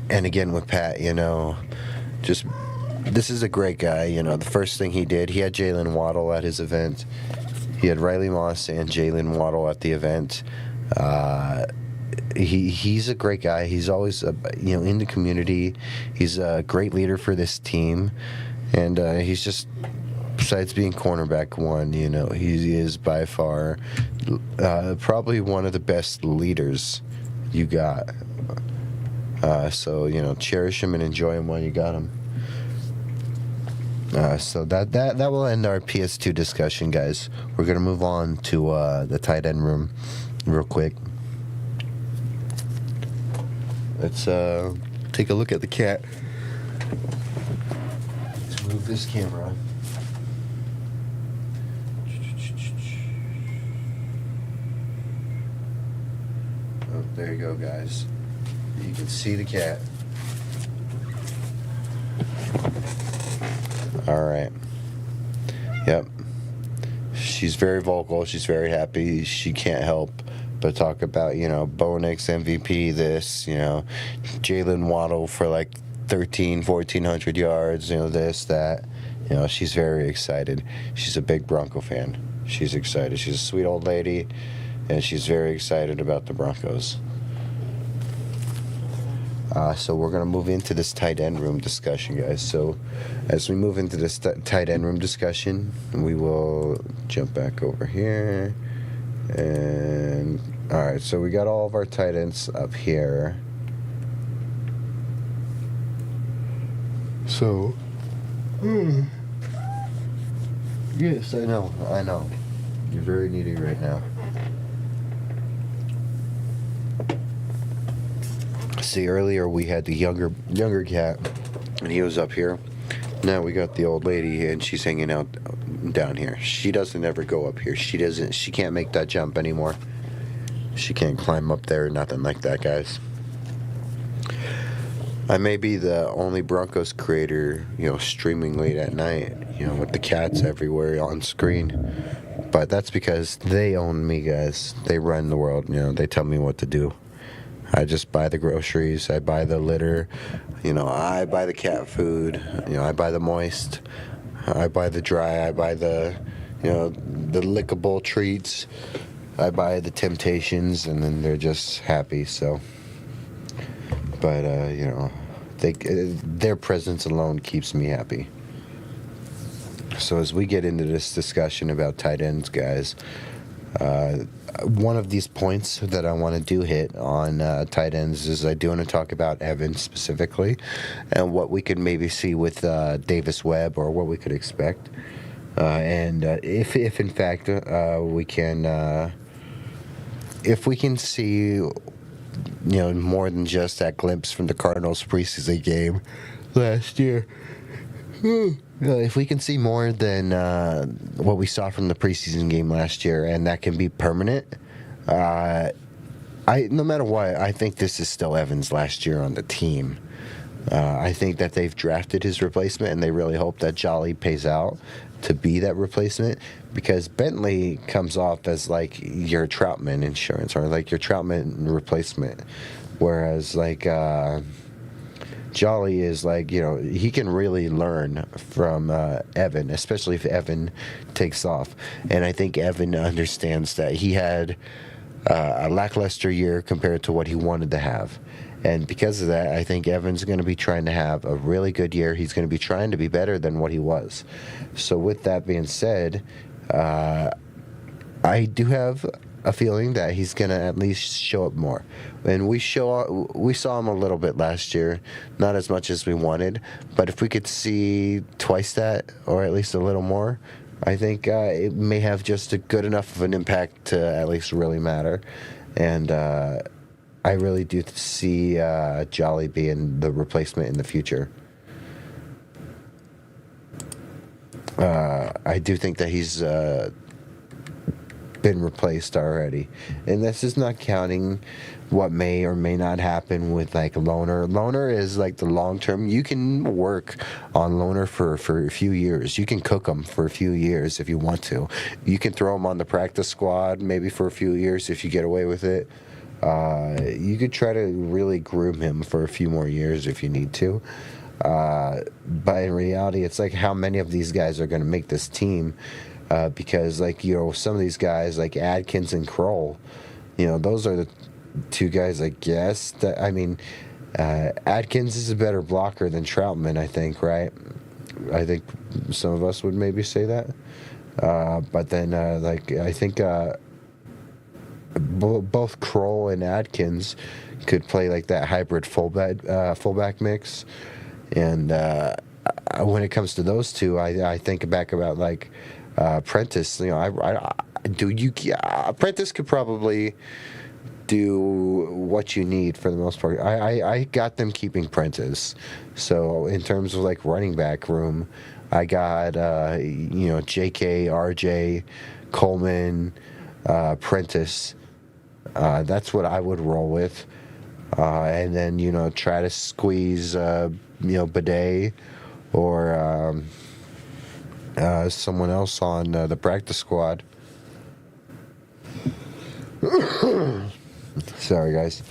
again, with Pat, you know, just this is a great guy. You know, the first thing he did, he had Jalen Waddle at his event. He had Riley Moss and Jalen Waddle at the event. He's a great guy. He's always in the community. He's a great leader for this team, and he's just, besides being cornerback one, he is by far probably one of the best leaders you got. So cherish him and enjoy him while you got him. So that will end our PS2 discussion, guys. We're gonna move on to the tight end room real quick. Let's take a look at the cat. Let's move this camera. Oh, there you go, guys. You can see the cat. All right. Yep. She's very vocal. She's very happy. She can't help but talk about, Bo Nix MVP, this, Jalen Waddle for like 1,400 yards, this, that. She's very excited. She's a big Bronco fan. She's excited. She's a sweet old lady, and she's very excited about the Broncos. So we're going to move into this tight end room discussion, guys. So as we move into this tight end room discussion, we will jump back over here. And all right, so we got all of our tight ends up here. So, yes, I know. You're very needy right now. See, earlier we had the younger cat, and he was up here. Now we got the old lady, and she's hanging out down here. She doesn't ever go up here. She can't make that jump anymore. She can't climb up there, nothing like that, guys. I may be the only Broncos creator, streaming late at night, with the cats everywhere on screen. But that's because they own me, guys. They run the world, they tell me what to do. I just buy the groceries, I buy the litter, I buy the cat food, I buy the moist, I buy the dry, I buy the lickable treats, I buy the Temptations, and then they're just happy, so. But, their presence alone keeps me happy. So as we get into this discussion about tight ends, guys, one of these points that I want to hit on tight ends is I do want to talk about Evan specifically and what we could maybe see with Davis Webb, or what we could expect. And if in fact we can, if we can see, more than just that glimpse from the Cardinals preseason game last year. If we can see more than what we saw from the preseason game last year, and that can be permanent, no matter what, I think this is still Evans' last year on the team. I think that they've drafted his replacement, and they really hope that Jolly pays out to be that replacement, because Bentley comes off as like your Troutman insurance, or like your Troutman replacement, whereas like Jolly is like, he can really learn from Evan, especially if Evan takes off. And I think Evan understands that he had a lackluster year compared to what he wanted to have. And because of that, I think Evan's going to be trying to have a really good year. He's going to be trying to be better than what he was. So with that being said, I do have a feeling that he's going to at least show up more. And we saw him a little bit last year, not as much as we wanted. But if we could see twice that, or at least a little more, I think it may have just a good enough of an impact to at least really matter. And I really do see Jolly being the replacement in the future. I do think that he's been replaced already. And this is not counting what may or may not happen with like Loner. Loner is like the long term. You can work on Loner for a few years. You can cook him for a few years if you want to. You can throw him on the practice squad maybe for a few years if you get away with it. You could try to really groom him for a few more years if you need to. But in reality, it's like how many of these guys are going to make this team? Because like some of these guys like Adkins and Kroll, those are the two guys I guess that I mean. Adkins is a better blocker than Troutman, I think, right? I think some of us would maybe say that. But then, I think both Kroll and Adkins could play like that hybrid fullback mix. And when it comes to those two, I think back about like Prentice. Prentice could probably do what you need for the most part. I got them keeping Prentice. So in terms of like running back room, I got JK, RJ, Coleman, Prentice. That's what I would roll with. And then try to squeeze Bidet or someone else on the practice squad. Sorry, guys.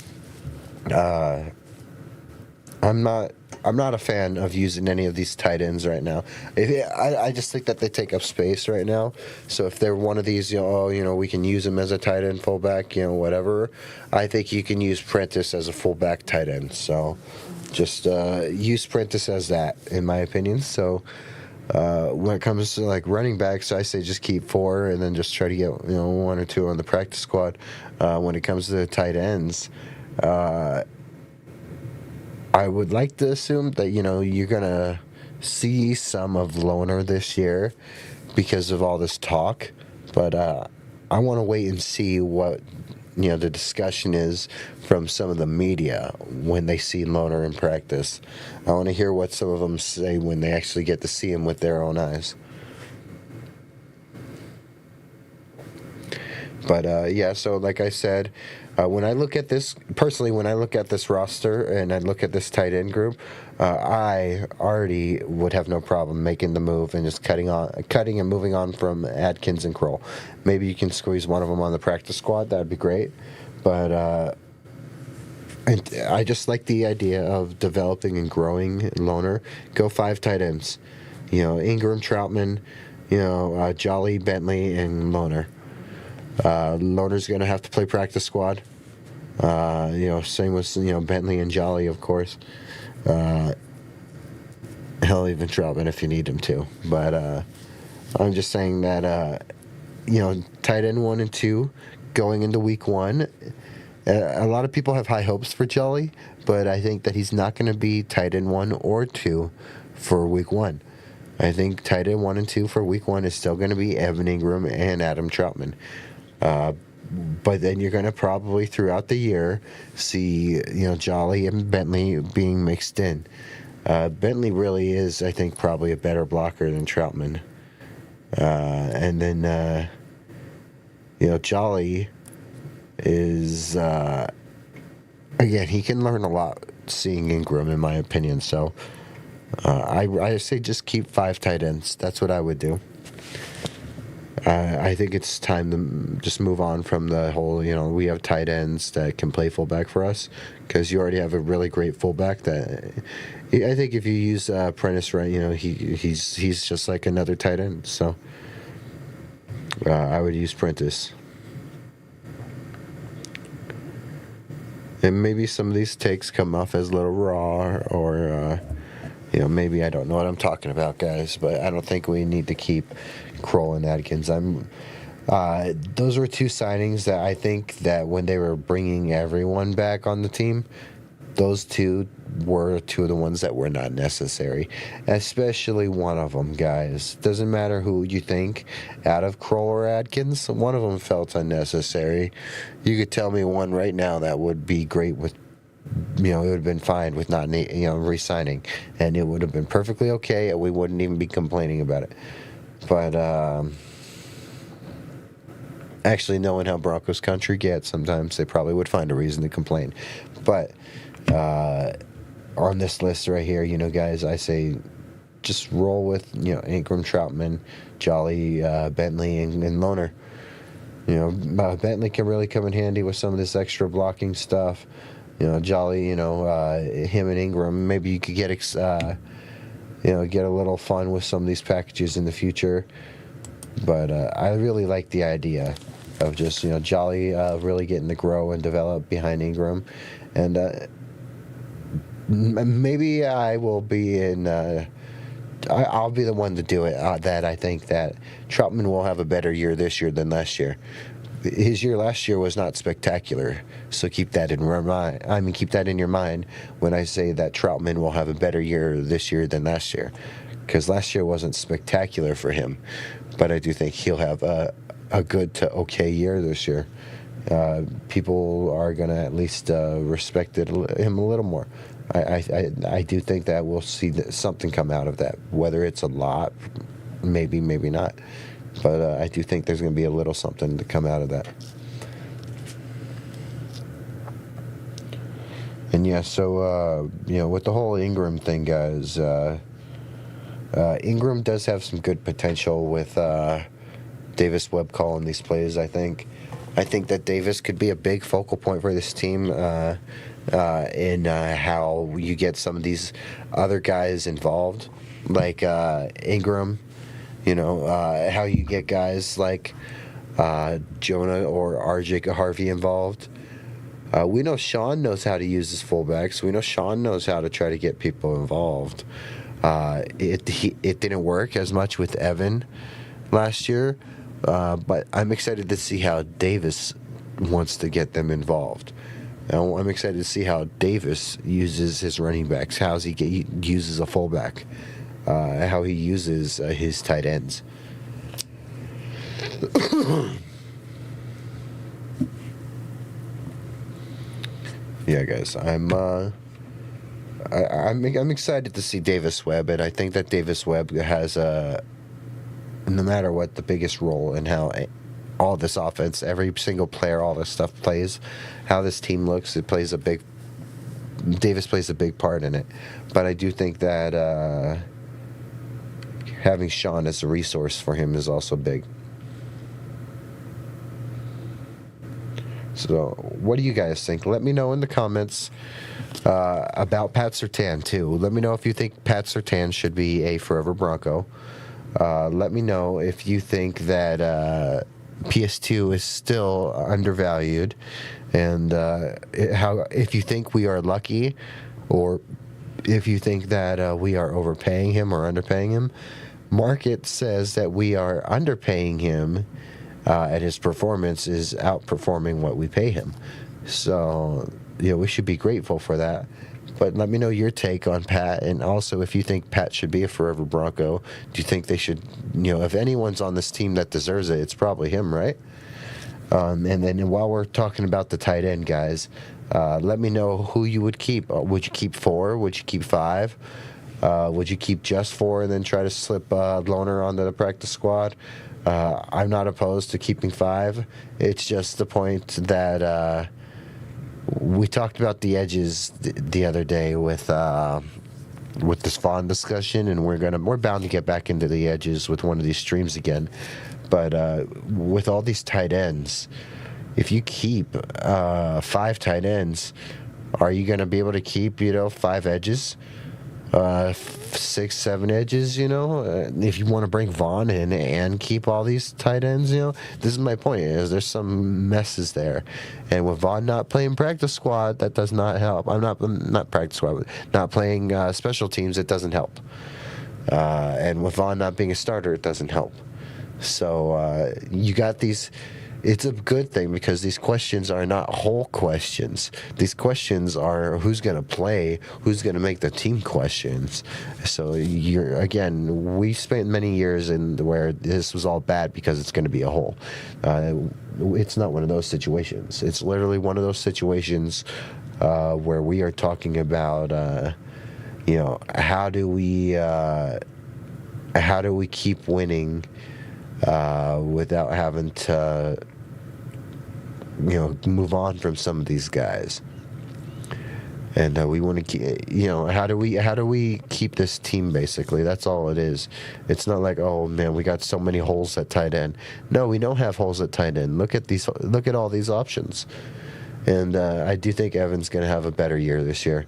I'm not a fan of using any of these tight ends right now. I just think that they take up space right now. So if they're one of these, we can use them as a tight end fullback, whatever. I think you can use Prentice as a fullback tight end. So just use Prentice as that, in my opinion. So when it comes to like running backs, I say just keep 4 and then just try to get 1 or 2 on the practice squad. When it comes to the tight ends, I would like to assume that you're gonna see some of Loner this year because of all this talk, but I want to wait and see what the discussion is from some of the media when they see Loner in practice. I want to hear what some of them say when they actually get to see him with their own eyes. But so like I said, when I look at this roster and I look at this tight end group, I already would have no problem making the move and just cutting and moving on from Adkins and Kroll. Maybe you can squeeze one of them on the practice squad. That'd be great. But and I just like the idea of developing and growing Loner. Go 5 tight ends. Ingram, Troutman, Jolly, Bentley, and Loner. Loner's going to have to play practice squad. Same with Bentley and Jolly, of course. Hell, even Troutman if you need him to. But I'm just saying that tight end 1 and 2 going into week 1. A lot of people have high hopes for Jolly, but I think that he's not going to be tight end 1 or 2 for week 1. I think tight end 1 and 2 for week 1 is still going to be Evan Ingram and Adam Troutman. But then you're going to probably throughout the year see Jolly and Bentley being mixed in. Bentley really is, I think, probably a better blocker than Troutman. And then Jolly is again, he can learn a lot seeing Ingram, in my opinion. So I say just keep 5 tight ends. That's what I would do. I think it's time to just move on from the whole, we have tight ends that can play fullback for us, because you already have a really great fullback that I think if you use Prentice right, he's just like another tight end. So I would use Prentice. And maybe some of these takes come off as a little raw, or maybe I don't know what I'm talking about, guys, but I don't think we need to keep Kroll and Adkins. Those were 2 signings that I think that when they were bringing everyone back on the team, those 2 were 2 of the ones that were not necessary, especially one of them, guys. Doesn't matter who you think out of Kroll or Adkins, one of them felt unnecessary. You could tell me one right now that would be great with, it would have been fine with not re-signing, and it would have been perfectly okay, and we wouldn't even be complaining about it. But actually, knowing how Broncos country gets, sometimes they probably would find a reason to complain. But on this list right here, guys, I say just roll with Ingram, Troutman, Jolly, Bentley, and Loner. Bentley can really come in handy with some of this extra blocking stuff. Jolly, him and Ingram. Maybe you could get a little fun with some of these packages in the future. But I really like the idea of just Jolly really getting to grow and develop behind Ingram, and maybe I will be in. I'll be the one to do it. That I think that Troutman will have a better year this year than last year. His year last year was not spectacular, so keep that in your mind. Keep that in your mind when I say that Troutman will have a better year this year than last year, because last year wasn't spectacular for him, but I do think he'll have a good to okay year this year. People are going to at least respect him a little more. I do think that we'll see something come out of that. Whether it's a lot, maybe not. But I do think there's going to be a little something to come out of that. And yeah, so, with the whole Ingram thing, guys, Ingram does have some good potential with Davis Webb calling these plays, I think. I think that Davis could be a big focal point for this team in how you get some of these other guys involved, like Ingram, how you get guys like Jonah or RJ Harvey involved. We know Sean knows how to use his fullbacks. We know Sean knows how to try to get people involved. It didn't work as much with Evan last year, but I'm excited to see how Davis wants to get them involved. I'm excited to see how Davis uses his running backs, how he uses a fullback, how he uses his tight ends. Yeah, guys, I'm excited to see Davis Webb, and I think that Davis Webb has no matter what, the biggest role in how all this offense, every single player, all this stuff plays, how this team looks. Davis plays a big part in it, but I do think that having Sean as a resource for him is also big. So, what do you guys think? Let me know in the comments about Pat Surtain, too. Let me know if you think Pat Surtain should be a forever Bronco. Let me know if you think that PS2 is still undervalued, and if you think we are lucky, or if you think that we are overpaying him or underpaying him. Market says that we are underpaying him, and his performance is outperforming what we pay him. So, we should be grateful for that. But let me know your take on Pat, and also if you think Pat should be a forever Bronco. Do you think they should, if anyone's on this team that deserves it, it's probably him, right? And then while we're talking about the tight end, guys, let me know who you would keep. Would you keep 4? Would you keep 5? Would you keep just 4 and then try to slip Loner onto the practice squad? I'm not opposed to keeping 5. It's just the point that we talked about the edges the other day with this Vaughn discussion, and we're bound to get back into the edges with one of these streams again. But with all these tight ends, if you keep 5 tight ends, are you going to be able to keep 5 edges? 6, 7 edges, if you want to bring Vaughn in and keep all these tight ends, this is my point, is there's some messes there. And with Vaughn not playing practice squad, that does not help. I'm not practice squad, not playing special teams, it doesn't help. And with Vaughn not being a starter, it doesn't help. So you got these. It's a good thing because these questions are not whole questions. These questions are who's going to play, who's going to make the team questions. So we spent many years in where this was all bad because it's going to be a whole. It's not one of those situations. It's literally one of those situations where we are talking about, how do we keep winning without having to, move on from some of these guys. And we want to keep, how do we keep this team, basically? That's all it is. It's not like, oh man, we got so many holes at tight end. No, we don't have holes at tight end. Look at all these options. And I do think Evan's going to have a better year this year.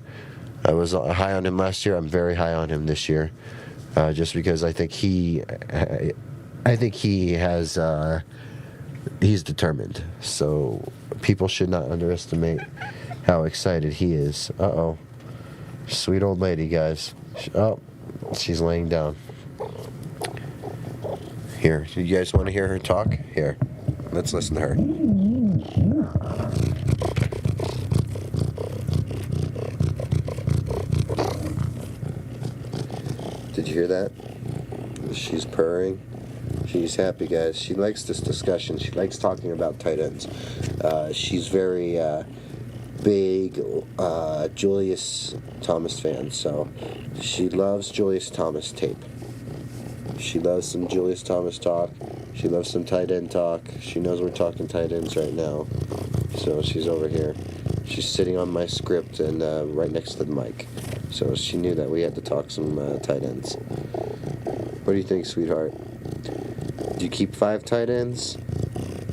I was high on him last year. I'm very high on him this year, just because I think he has, he's determined. So people should not underestimate how excited he is. Uh-oh. Sweet old lady, guys. Oh, she's laying down. Here, you guys want to hear her talk? Here, let's listen to her. Did you hear that? She's purring. She's happy, guys. She likes this discussion. She likes talking about tight ends. She's very big Julius Thomas fan, so she loves Julius Thomas tape. She loves some Julius Thomas talk. She loves some tight end talk. She knows we're talking tight ends right now, so she's over here. She's sitting on my script and right next to the mic, so she knew that we had to talk some tight ends. What do you think, sweetheart? Do you keep 5 tight ends?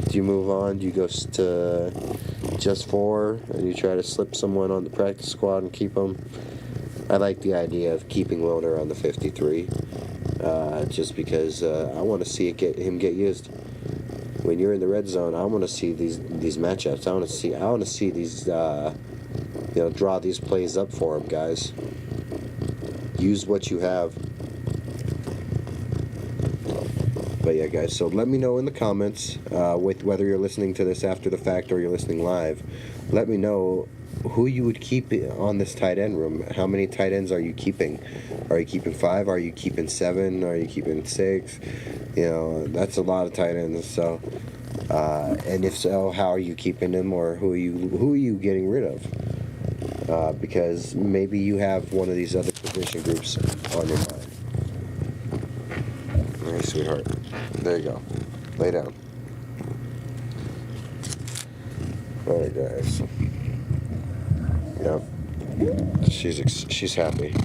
Do you move on? Do you go to just 4 and you try to slip someone on the practice squad and keep them? I like the idea of keeping Wilner on the 53, just because I want to see him get used. When you're in the red zone, I want to see these matchups. I want to see these draw these plays up for him, guys. Use what you have. But yeah, guys, so let me know in the comments, with whether you're listening to this after the fact or you're listening live. Let me know who you would keep on this tight end room. How many tight ends are you keeping? Are you keeping 5? Are you keeping 7? Are you keeping 6? That's a lot of tight ends. So, and if so, how are you keeping them, or who are you getting rid of? Because maybe you have one of these other position groups on your mind. All right, sweetheart. There you go. Lay down. All right, guys. Yep. She's happy.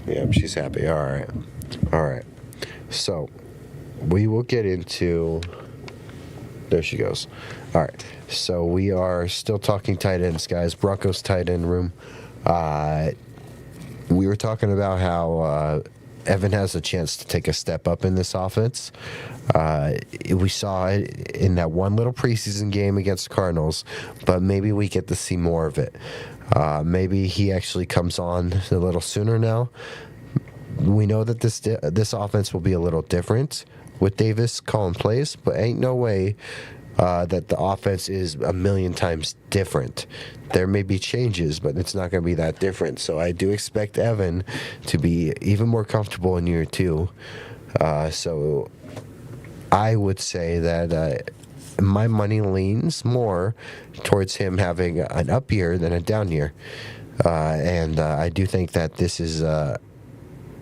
Yep, she's happy. All right. So, we will get into... There she goes. All right. So, we are still talking tight ends, guys. Broncos tight end room. We were talking about how... Evan has a chance to take a step up in this offense. We saw it in that one little preseason game against the Cardinals, but maybe we get to see more of it. Maybe he actually comes on a little sooner now. We know that this offense will be a little different with Davis calling plays, but ain't no way that the offense is a million times different. There may be changes, but it's not going to be that different. So I do expect Evan to be even more comfortable in year 2. So I would say that my money leans more towards him having an up year than a down year. And I do think that this is...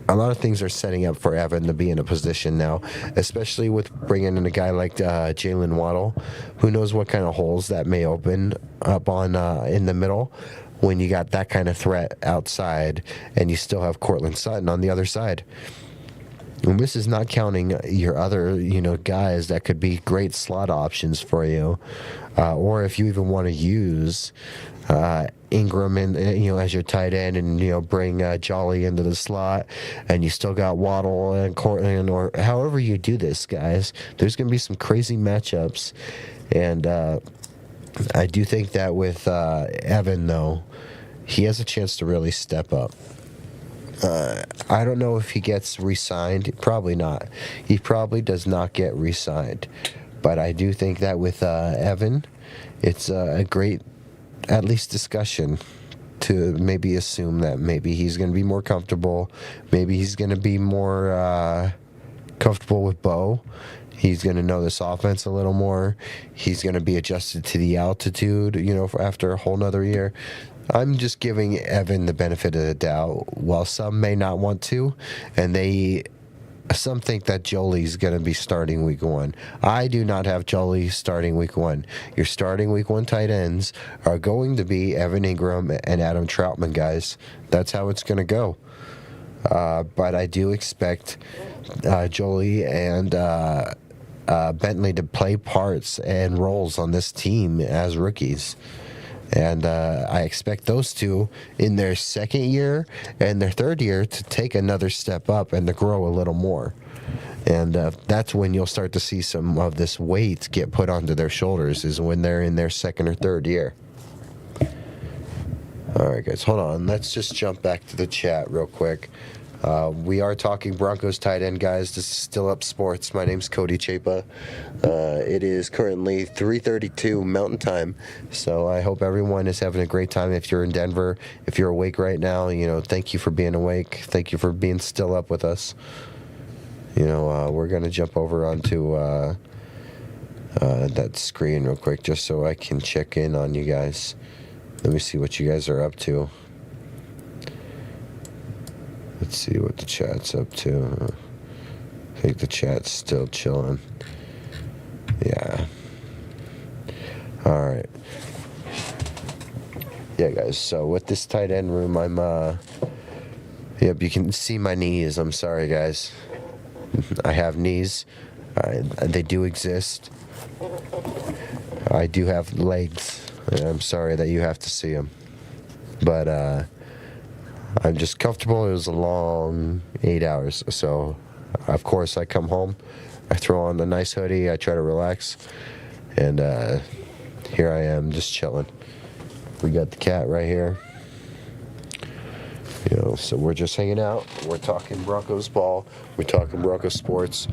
a lot of things are setting up for Evan to be in a position now, especially with bringing in a guy like Jalen Waddle. Who knows what kind of holes that may open up on in the middle when you got that kind of threat outside and you still have Cortland Sutton on the other side. And this is not counting your other, guys that could be great slot options for you, or if you even want to use Ingram in, as your tight end, and bring Jolly into the slot, and you still got Waddle and Cortland, or however you do this, guys. There's going to be some crazy matchups, and I do think that with Evan, though, he has a chance to really step up. I don't know if he gets re-signed. Probably not. He probably does not get re-signed. But I do think that with Evan, it's a great, at least, discussion to maybe assume that maybe he's going to be more comfortable. Maybe he's going to be more comfortable with Bo. He's going to know this offense a little more. He's going to be adjusted to the altitude, after a whole nother year. I'm just giving Evan the benefit of the doubt, while some may not want to, and some think that Jolie's going to be starting week 1. I do not have Jolie starting week 1. Your starting week 1 tight ends are going to be Evan Ingram and Adam Troutman, guys. That's how it's going to go. But I do expect Jolie and Bentley to play parts and roles on this team as rookies. And I expect those two in their second year and their third year to take another step up and to grow a little more. And that's when you'll start to see some of this weight get put onto their shoulders, is when they're in their second or third year. All right, guys, hold on. Let's just jump back to the chat real quick. We are talking Broncos tight end, guys. This is Still Up Sports. My name's Cody Chapa. It is currently 3:32 Mountain Time, so I hope everyone is having a great time. If you're in Denver, if you're awake right now, thank you for being awake. Thank you for being still up with us. We're going to jump over onto that screen real quick just so I can check in on you guys. Let me see what you guys are up to. Let's see what the chat's up to. I think the chat's still chilling. Yeah. All right. Yeah, guys. So with this tight end room, yep, you can see my knees. I'm sorry, guys. I have knees. They do exist. I do have legs. I'm sorry that you have to see them. But I'm just comfortable. It was a long 8 hours. So, of course, I come home. I throw on the nice hoodie. I try to relax. And here I am just chilling. We got the cat right here. So we're just hanging out. We're talking Broncos ball. We're talking Broncos sports.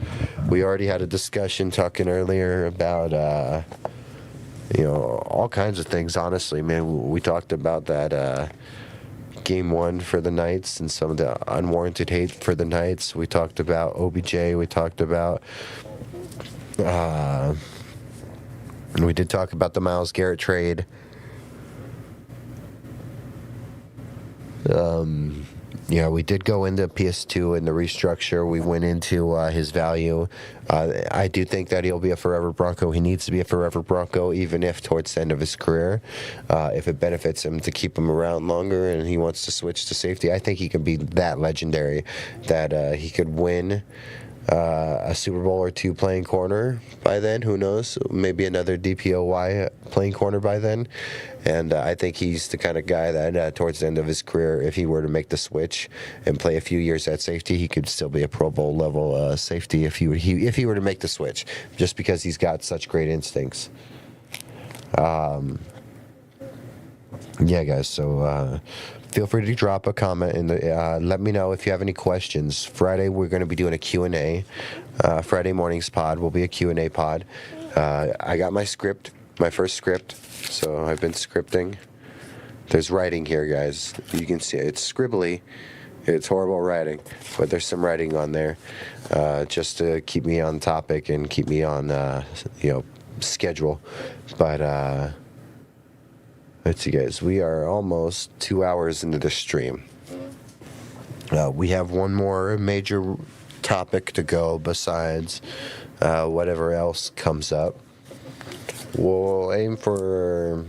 We already had a discussion talking earlier about, all kinds of things, honestly, man. We talked about that game one for the Knights and some of the unwarranted hate for the Knights. We talked about OBJ. We talked about, we did talk about the Myles Garrett trade. We did go into PS2 and the restructure. We went into his value. I do think that he'll be a forever Bronco. He needs to be a forever Bronco, even if towards the end of his career, if it benefits him to keep him around longer and he wants to switch to safety, I think he could be that legendary that he could win a Super Bowl or two playing corner by then. Who knows? Maybe another DPOY playing corner by then. And I think he's the kind of guy that towards the end of his career, if he were to make the switch and play a few years at safety, he could still be a Pro Bowl level safety if he were to make the switch, just because he's got such great instincts. Yeah, guys. So feel free to drop a comment and let me know if you have any questions. Friday we're going to be doing a Q&A. Friday morning's pod will be a Q&A pod. I got my script, my first script, so I've been scripting. There's writing here, guys. You can see it. It's scribbly. It's horrible writing, but there's some writing on there just to keep me on topic and keep me on schedule. But let's see, guys. We are almost 2 hours into the stream. We have one more major topic to go besides whatever else comes up. We'll aim for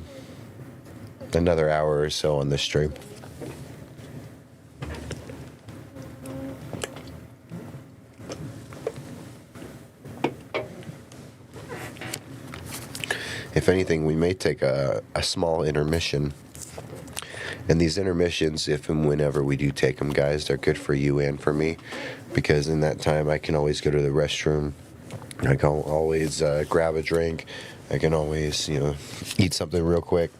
another hour or so on this stream. If anything, we may take a small intermission. And these intermissions, if and whenever we do take them, guys, they're good for you and for me. Because in that time, I can always go to the restroom. I can always grab a drink. I can always, eat something real quick.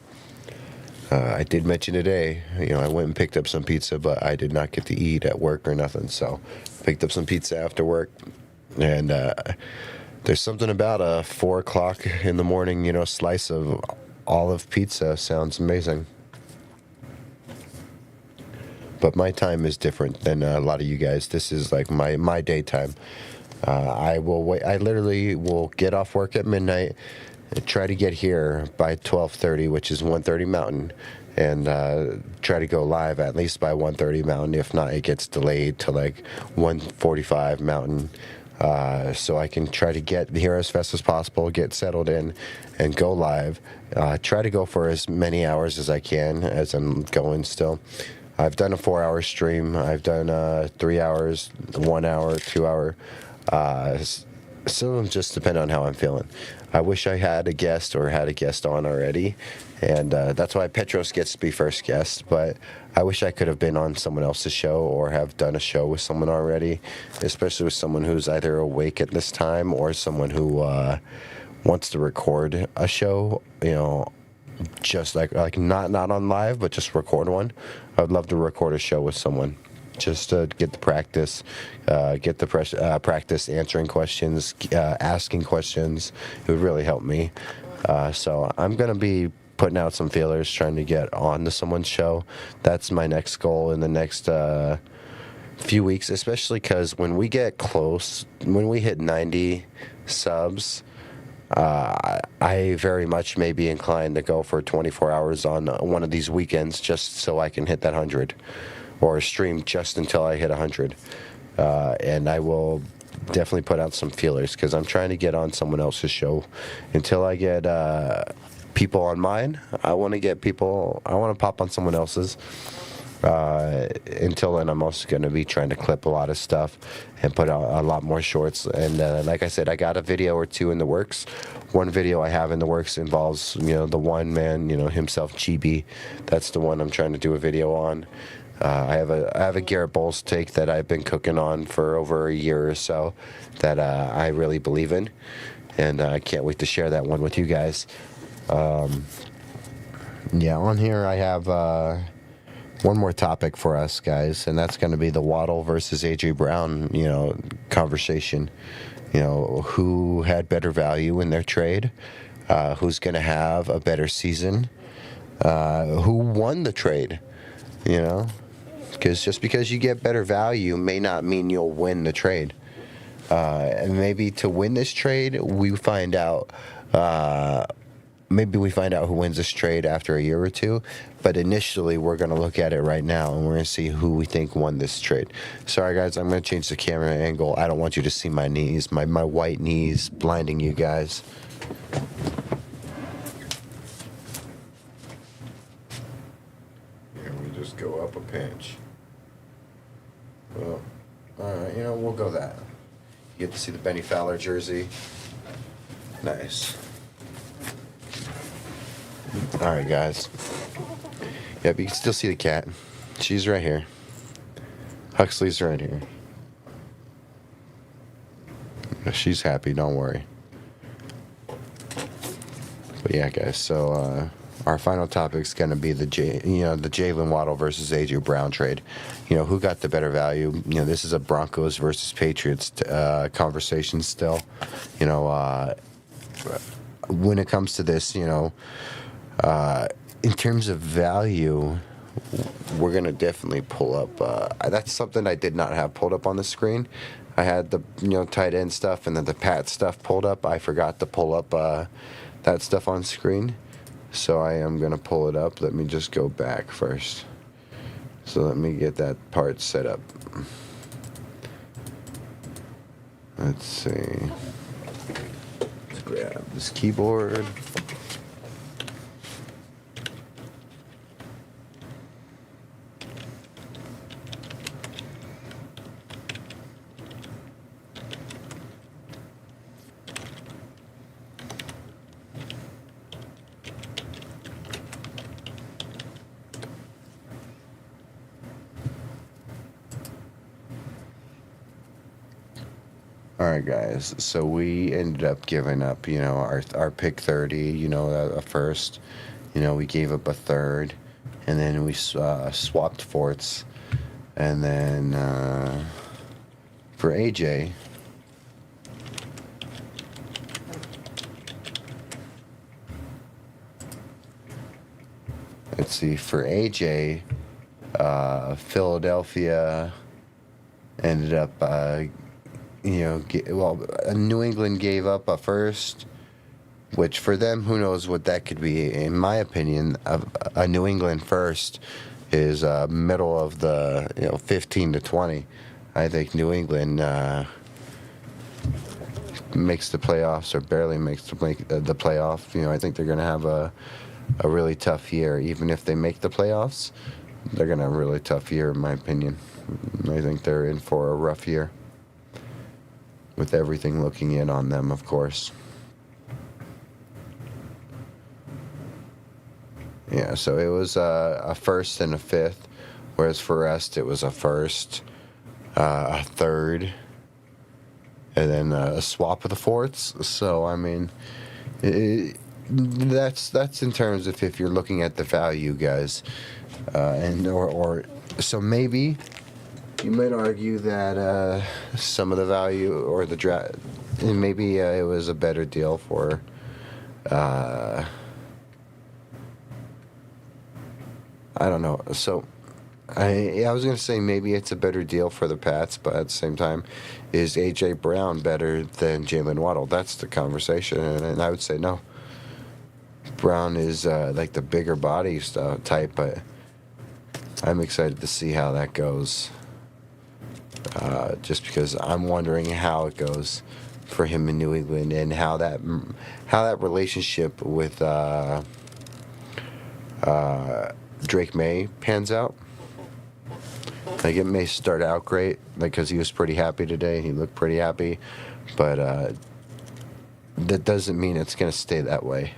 I did mention today, I went and picked up some pizza, but I did not get to eat at work or nothing. So picked up some pizza after work. And there's something about a 4 o'clock in the morning, slice of olive pizza sounds amazing. But my time is different than a lot of you guys. This is like my daytime. I will wait. I literally will get off work at midnight, try to get here by 12:30, which is 1:30 Mountain, and try to go live at least by 1:30 Mountain. If not, it gets delayed to like 1:45 Mountain. So I can try to get here as fast as possible, get settled in, and go live. Try to go for as many hours as I can as I'm going still. I've done a 4-hour stream. I've done 3 hours, 1 hour, 2 hour. some of them just depend on how I'm feeling. I wish I had a guest or had a guest on already, and that's why Petros gets to be first guest. But I wish I could have been on someone else's show or have done a show with someone already, especially with someone who's either awake at this time or someone who wants to record a show. Just like not on live, but just record one. I would love to record a show with someone, just to get the practice, practice answering questions, asking questions. It would really help me. So I'm gonna be putting out some feelers, trying to get on to someone's show. That's my next goal in the next few weeks, especially because when we get close, when we hit 90 subs. I very much may be inclined to go for 24 hours on one of these weekends just so I can hit that 100, or stream just until I hit 100. And I will definitely put out some feelers because I'm trying to get on someone else's show. Until I get people on mine, I want to pop on someone else's. Until then, I'm also going to be trying to clip a lot of stuff and put out a lot more shorts. And like I said, I got a video or two in the works. One video I have in the works involves, the one man, himself, Chibi. That's the one I'm trying to do a video on. I have a Garrett Bowles take that I've been cooking on for over a year or so that I really believe in, and I can't wait to share that one with you guys. Yeah, on here I have one more topic for us guys, and that's going to be the Waddle versus AJ Brown, conversation. Who had better value in their trade? Who's going to have a better season? Who won the trade? Because just because you get better value may not mean you'll win the trade. And maybe to win this trade, we find out. Maybe we find out who wins this trade after a year or two, but initially we're going to look at it right now and we're going to see who we think won this trade. Sorry guys, I'm going to change the camera angle. I don't want you to see my knees, my white knees blinding you guys. Yeah, we just go up a pinch. Well, alright, we'll go that. You get to see the Benny Fowler jersey. Nice. Alright guys. Yep, you can still see the cat. She's right here. Huxley's right here. She's happy, don't worry. But yeah guys, so our final topic's gonna be the Jalen Waddle versus AJ Brown trade. Who got the better value? This is a Broncos versus Patriots conversation still. When it comes to this, in terms of value, we're going to definitely pull up. That's something I did not have pulled up on the screen. I had the tight end stuff and then the Pat stuff pulled up. I forgot to pull up that stuff on screen. So I am going to pull it up. Let me just go back first. So let me get that part set up. Let's see. Let's grab this keyboard. All right, guys. So we ended up giving up, our pick 30, a first. We gave up a third, and then we swapped fourths, and then for AJ. Let's see. For AJ, Philadelphia ended up. New England gave up a first, which for them, who knows what that could be. In my opinion, a New England first is middle of the 15 to 20. I think New England makes the playoffs or barely makes the playoff. I think they're going to have a really tough year. Even if they make the playoffs, they're going to have a really tough year, in my opinion. I think they're in for a rough year. with everything looking in on them, of course. Yeah, so it was a first and a fifth, whereas for rest it was a first, a third, and then a swap of the fourths. So I mean, that's in terms of if you're looking at the value, guys, and or so maybe you might argue that some of the value or the draft, and maybe it was a better deal for. I don't know. So, I was gonna say maybe it's a better deal for the Pats, but at the same time, is AJ Brown better than Jalen Waddle? That's the conversation, and I would say no. Brown is like the bigger body type, but I'm excited to see how that goes. Just because I'm wondering how it goes for him in New England and how that relationship with. Drake May pans out. Like it may start out great, like because he was pretty happy today. He looked pretty happy, but that doesn't mean it's gonna stay that way.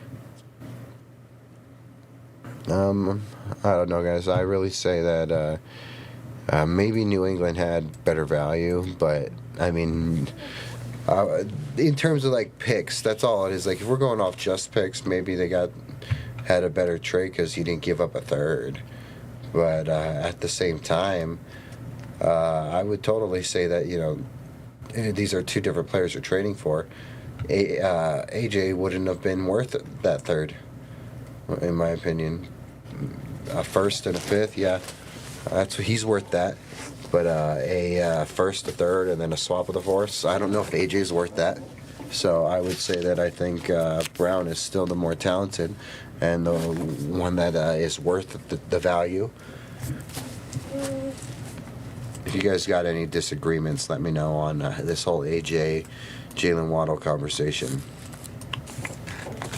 I don't know, guys. I really say that maybe New England had better value, but I mean, in terms of like picks, that's all it is. Like if we're going off just picks, maybe they had a better trade because he didn't give up a third. But at the same time, I would totally say that, these are two different players you're trading for. AJ wouldn't have been worth that third, in my opinion. A first and a fifth, yeah, he's worth that. But a first, a third, and then a swap of the fourths, I don't know if AJ's worth that. So I would say that I think Brown is still the more talented and the one that is worth the value. If you guys got any disagreements, let me know on this whole AJ Jalen Waddle conversation.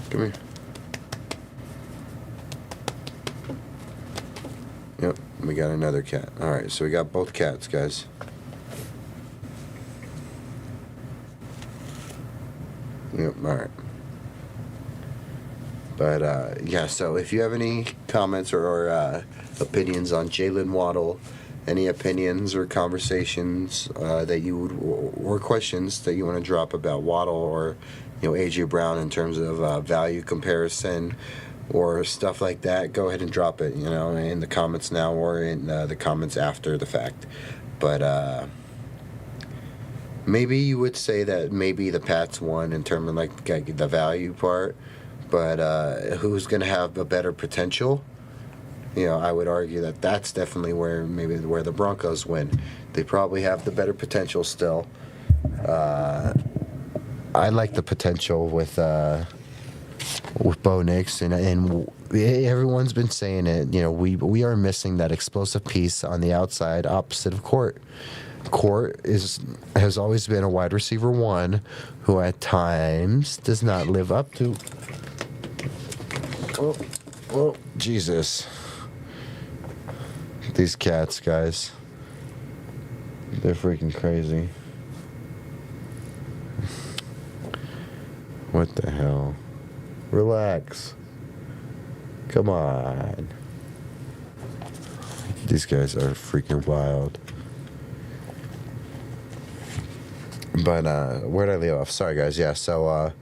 Come here. Yep, we got another cat. All right, so we got both cats, guys. Yep, all right. But, yeah, so if you have any comments or opinions on Jalen Waddle, any opinions or conversations that you would, or questions that you want to drop about Waddle or, A.J. Brown in terms of value comparison or stuff like that, go ahead and drop it, in the comments now or in the comments after the fact. But, maybe you would say that maybe the Pats won in terms of like the value part, but who's going to have a better potential? I would argue that that's definitely where the Broncos win. They probably have the better potential still. I like the potential with Bo Nix, and everyone's been saying it. We are missing that explosive piece on the outside opposite of Court. Court has always been a wide receiver one who at times does not live up to. Oh, Jesus. These cats, guys. They're freaking crazy. What the hell? Relax. Come on. These guys are freaking wild. But where'd I leave off? Sorry, guys. Yeah, so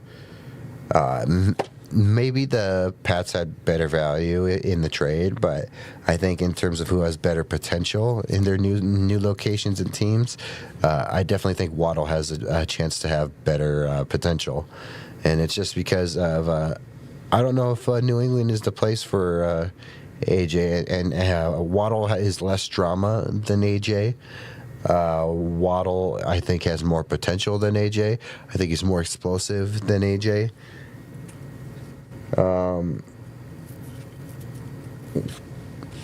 maybe the Pats had better value in the trade, but I think in terms of who has better potential in their new locations and teams, I definitely think Waddle has a chance to have better potential. And it's just because of I don't know if New England is the place for AJ, and Waddle is less drama than AJ. Waddle, I think, has more potential than AJ. I think he's more explosive than AJ.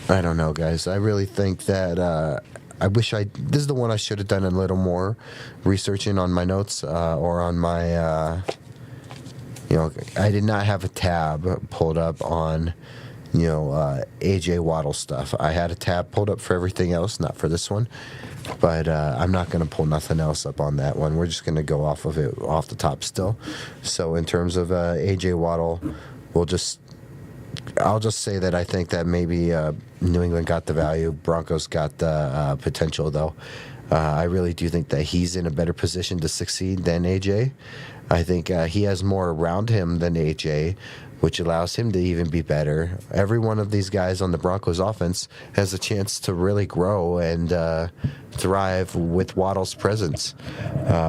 I don't know, guys. I really think that I wish this is the one I should have done a little more researching on my notes or on my I did not have a tab pulled up on AJ Waddle stuff. I had a tab pulled up for everything else, not for this one, but I'm not going to pull nothing else up on that one. We're just going to go off of it off the top still. So in terms of AJ Waddle, I'll just say that I think that maybe New England got the value, Broncos got the potential, though. I really do think that he's in a better position to succeed than AJ. I think he has more around him than AJ, which allows him to even be better. Every one of these guys on the Broncos offense has a chance to really grow and thrive with Waddle's presence.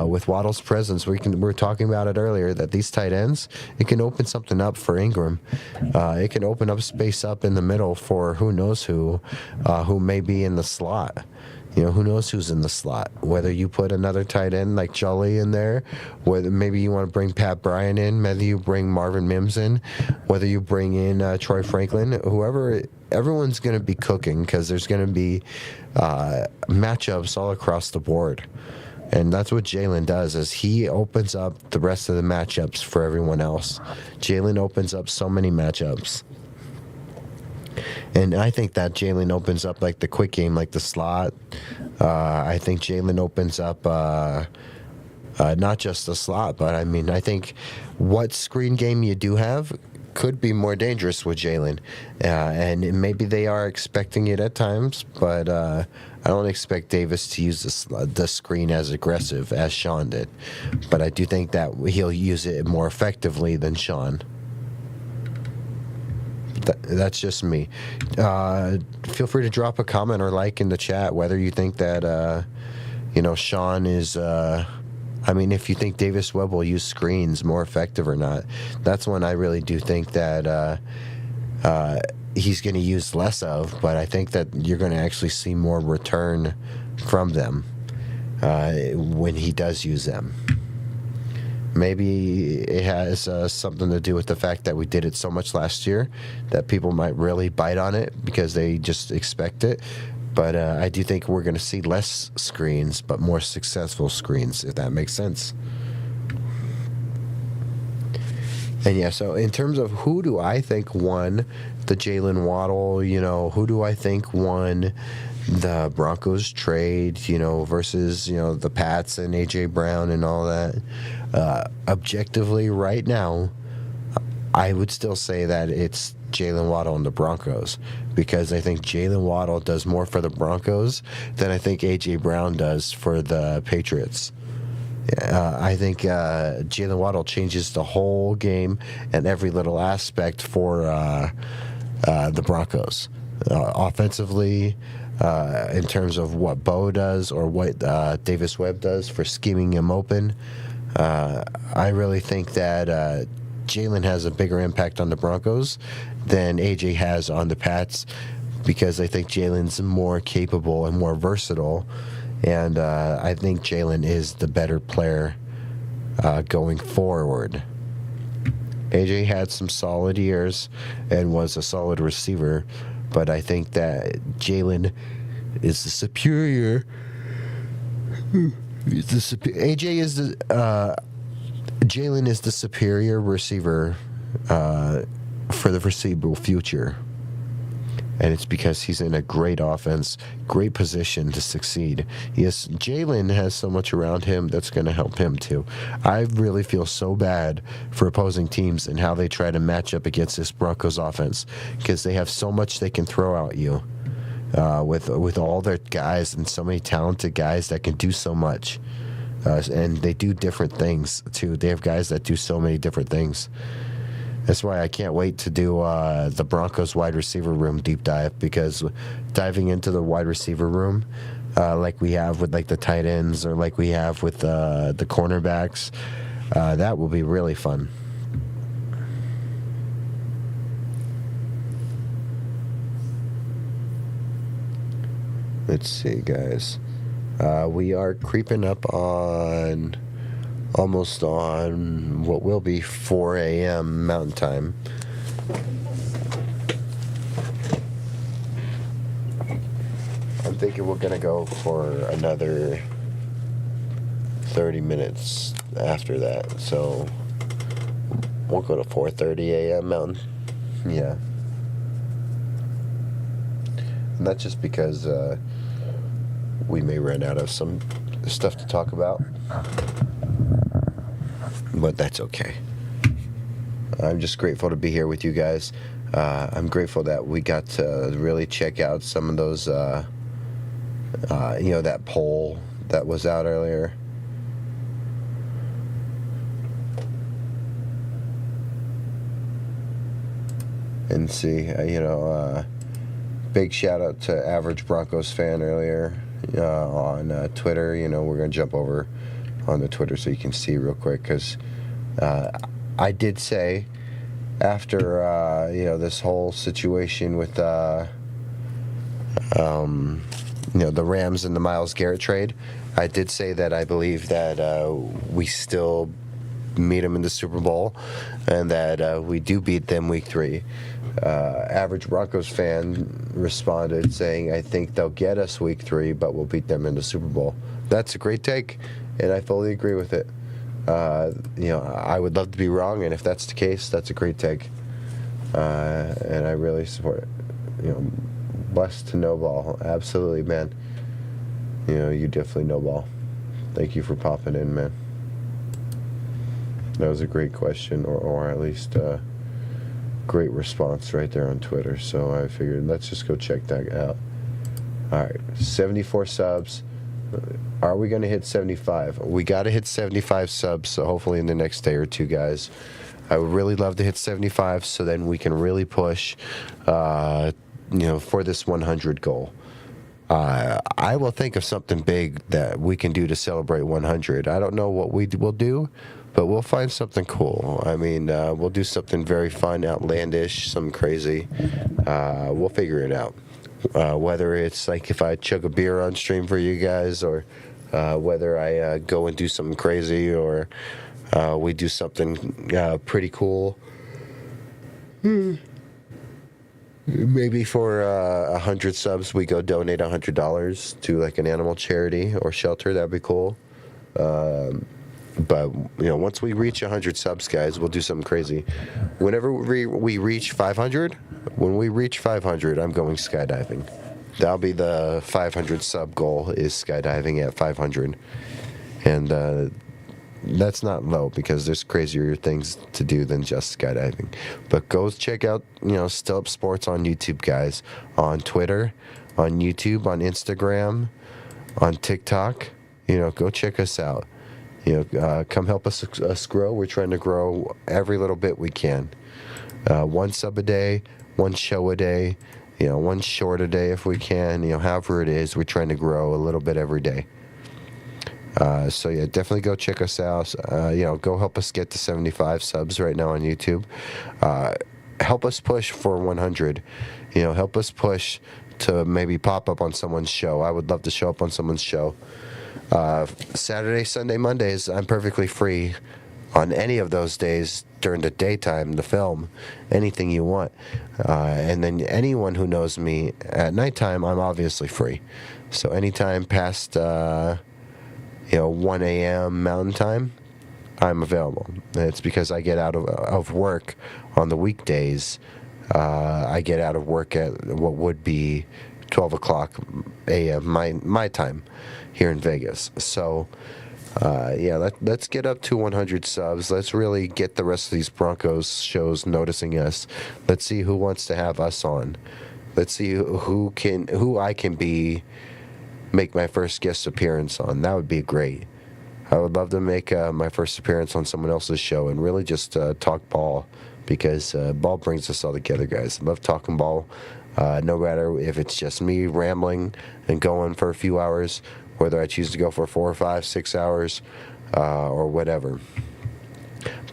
With Waddle's presence, we were talking about it earlier, that these tight ends, it can open something up for Ingram. It can open up space up in the middle for who knows who may be in the slot. Who knows who's in the slot? Whether you put another tight end like Jolly in there, whether maybe you want to bring Pat Bryant in, whether you bring Marvin Mims in, whether you bring in Troy Franklin, everyone's going to be cooking because there's going to be matchups all across the board. And that's what Jalen does, is he opens up the rest of the matchups for everyone else. Jalen opens up so many matchups. And I think that Jalen opens up like the quick game, like the slot. I think Jalen opens up not just the slot, but I think what screen game you do have could be more dangerous with Jalen. And maybe they are expecting it at times, but I don't expect Davis to use the screen as aggressive as Sean did. But I do think that he'll use it more effectively than Sean. That's just me. Feel free to drop a comment or like in the chat whether you think that, Sean is... if you think Davis Webb will use screens more effective or not. That's one I really do think that he's going to use less of, but I think that you're going to actually see more return from them when he does use them. Maybe it has something to do with the fact that we did it so much last year that people might really bite on it because they just expect it. But I do think we're going to see less screens, but more successful screens, if that makes sense. And yeah, so in terms of who do I think won the Jalen Waddle, who do I think won the Broncos trade, versus, the Pats and A.J. Brown and all that. Objectively, right now, I would still say that it's Jalen Waddle and the Broncos, because I think Jalen Waddle does more for the Broncos than I think A.J. Brown does for the Patriots. I think Jalen Waddle changes the whole game and every little aspect for the Broncos. Offensively, in terms of what Bo does or what Davis Webb does for scheming him open, I really think that Jalen has a bigger impact on the Broncos than AJ has on the Pats, because I think Jalen's more capable and more versatile, and I think Jalen is the better player going forward. AJ had some solid years and was a solid receiver, but I think that Jalen is the superior. Jalen is the superior receiver for the foreseeable future. And it's because he's in a great offense, great position to succeed. Yes, Jalen has so much around him that's going to help him too. I really feel so bad for opposing teams and how they try to match up against this Broncos offense, because they have so much they can throw at you with all their guys and so many talented guys that can do so much. And they do different things too. They have guys that do so many different things. That's why I can't wait to do the Broncos wide receiver room deep dive, because diving into the wide receiver room, like we have with like the tight ends or like we have with the cornerbacks, that will be really fun. Let's see, guys. We are creeping up on... almost on what will be 4 a.m. Mountain Time. I'm thinking we're going to go for another 30 minutes after that. So we'll go to 4:30 a.m. Mountain. Yeah. And that's just because we may run out of some stuff to talk about. But that's okay. I'm just grateful to be here with you guys. I'm grateful that we got to really check out some of those, that poll that was out earlier. And see, big shout out to Average Broncos Fan earlier on Twitter. We're going to jump over on the Twitter so you can see real quick, because I did say after, this whole situation with, the Rams and the Myles Garrett trade, I did say that I believe that we still meet them in the Super Bowl, and that we do beat them week 3. Average Broncos Fan responded saying, I think they'll get us week 3, but we'll beat them in the Super Bowl. That's a great take, and I fully agree with it. I would love to be wrong, and if that's the case, that's a great take. And I really support it. Blessed to know ball. Absolutely, man. You definitely know ball. Thank you for popping in, man. That was a great question, or at least great response right there on Twitter. So I figured let's just go check that out. All right, 74 subs. Are we going to hit 75? We got to hit 75 subs, so hopefully in the next day or two, guys. I would really love to hit 75, so then we can really push, for this 100 goal. I will think of something big that we can do to celebrate 100. I don't know what we will do, but we'll find something cool. I mean, we'll do something very fun, outlandish, something crazy. We'll figure it out. Whether it's like if I chug a beer on stream for you guys, or whether I go and do something crazy, or we do something pretty cool. Maybe for 100 subs, we go donate $100 to like an animal charity or shelter. That'd be cool. But once we reach 100 subs, guys, we'll do something crazy. Whenever we reach 500, when we reach 500, I'm going skydiving. That'll be the 500 sub goal, is skydiving at 500. And that's not low, because there's crazier things to do than just skydiving. But go check out, Still Up Sports on YouTube, guys. On Twitter, on YouTube, on Instagram, on TikTok. Go check us out. Come help us grow. We're trying to grow every little bit we can. 1 sub a day, 1 show a day, 1 short a day if we can. However it is, we're trying to grow a little bit every day. So yeah, definitely go check us out. Go help us get to 75 subs right now on YouTube. Help us push for 100. Help us push to maybe pop up on someone's show. I would love to show up on someone's show. Saturday, Sunday, Mondays, I'm perfectly free on any of those days during the daytime, the film, anything you want. And then anyone who knows me at nighttime, I'm obviously free. So anytime past 1 a.m. Mountain Time, I'm available. And it's because I get out of work on the weekdays. I get out of work at what would be 12 o'clock a.m. my time here in Vegas. So, let's get up to 100 subs. Let's really get the rest of these Broncos shows noticing us. Let's see who wants to have us on. Let's see who I can make my first guest appearance on. That would be great. I would love to make my first appearance on someone else's show and really just talk ball, because ball brings us all together, guys. I love talking ball. No matter if it's just me rambling and going for a few hours, whether I choose to go for 4 or 5, 6 hours, or whatever.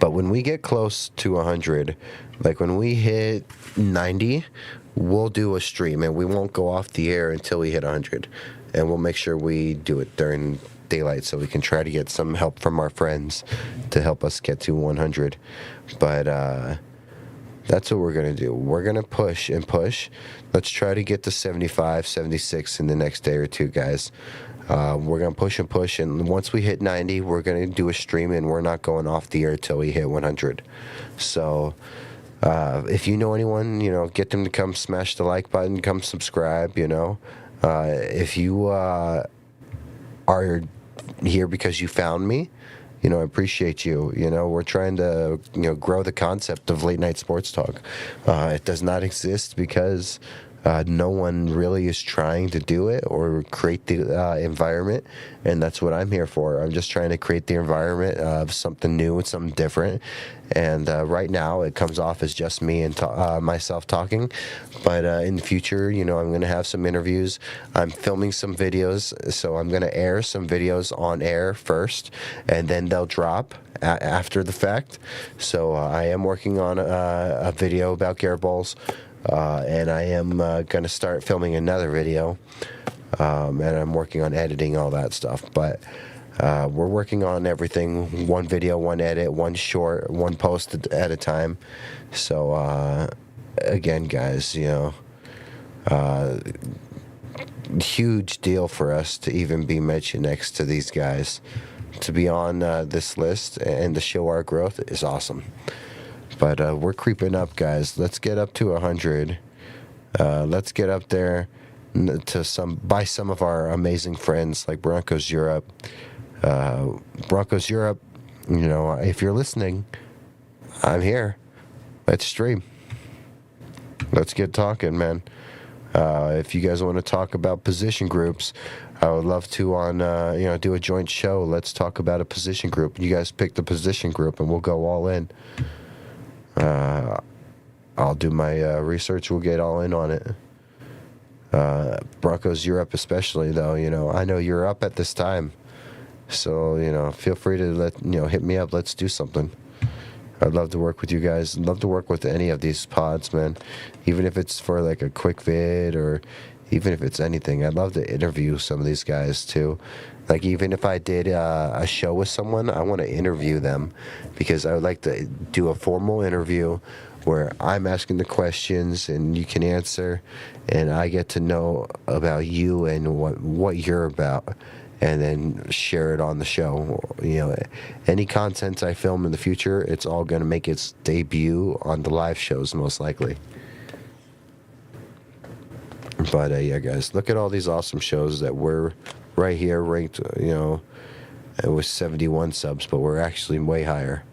But when we get close to 100, like when we hit 90, we'll do a stream, and we won't go off the air until we hit 100. And we'll make sure we do it during daylight, so we can try to get some help from our friends to help us get to 100. But that's what we're going to do. We're going to push and push. Let's try to get to 75, 76 in the next day or two, guys. We're going to push and push, and once we hit 90, we're going to do a stream, and we're not going off the air till we hit 100. So If you know anyone, get them to come smash the like button, come subscribe. If you are here because you found me, I appreciate you. We're trying to, grow the concept of late night sports talk. It does not exist because no one really is trying to do it or create the environment, and that's what I'm here for. I'm just trying to create the environment of something new and something different. And right now, it comes off as just me and myself talking. But in the future, I'm going to have some interviews. I'm filming some videos, so I'm going to air some videos on air first, and then they'll drop after the fact. So I am working on a video about Garrett Bowles. And I am going to start filming another video, and I'm working on editing all that stuff. But we're working on everything, one video, one edit, one short, one post at a time. So again, guys, huge deal for us to even be mentioned next to these guys. To be on this list and to show our growth is awesome. But we're creeping up, guys. Let's get up to 100. Let's get up there to by some of our amazing friends like Broncos Europe. Broncos Europe, if you're listening, I'm here. Let's stream. Let's get talking, man. If you guys want to talk about position groups, I would love to do a joint show. Let's talk about a position group. You guys pick the position group, and we'll go all in. I'll do my research. We'll get all in on it. Broncos Europe especially, though. I know you're up at this time. So, feel free to hit me up. Let's do something. I'd love to work with you guys. I'd love to work with any of these pods, man. Even if it's for like a quick vid or even if it's anything. I'd love to interview some of these guys too. Like even if I did a show with someone, I want to interview them because I would like to do a formal interview where I'm asking the questions and you can answer and I get to know about you and what you're about and then share it on the show. Any content I film in the future, it's all going to make its debut on the live shows most likely. But yeah, guys, look at all these awesome shows that we're right here ranked. It was 71 subs, but we're actually way higher.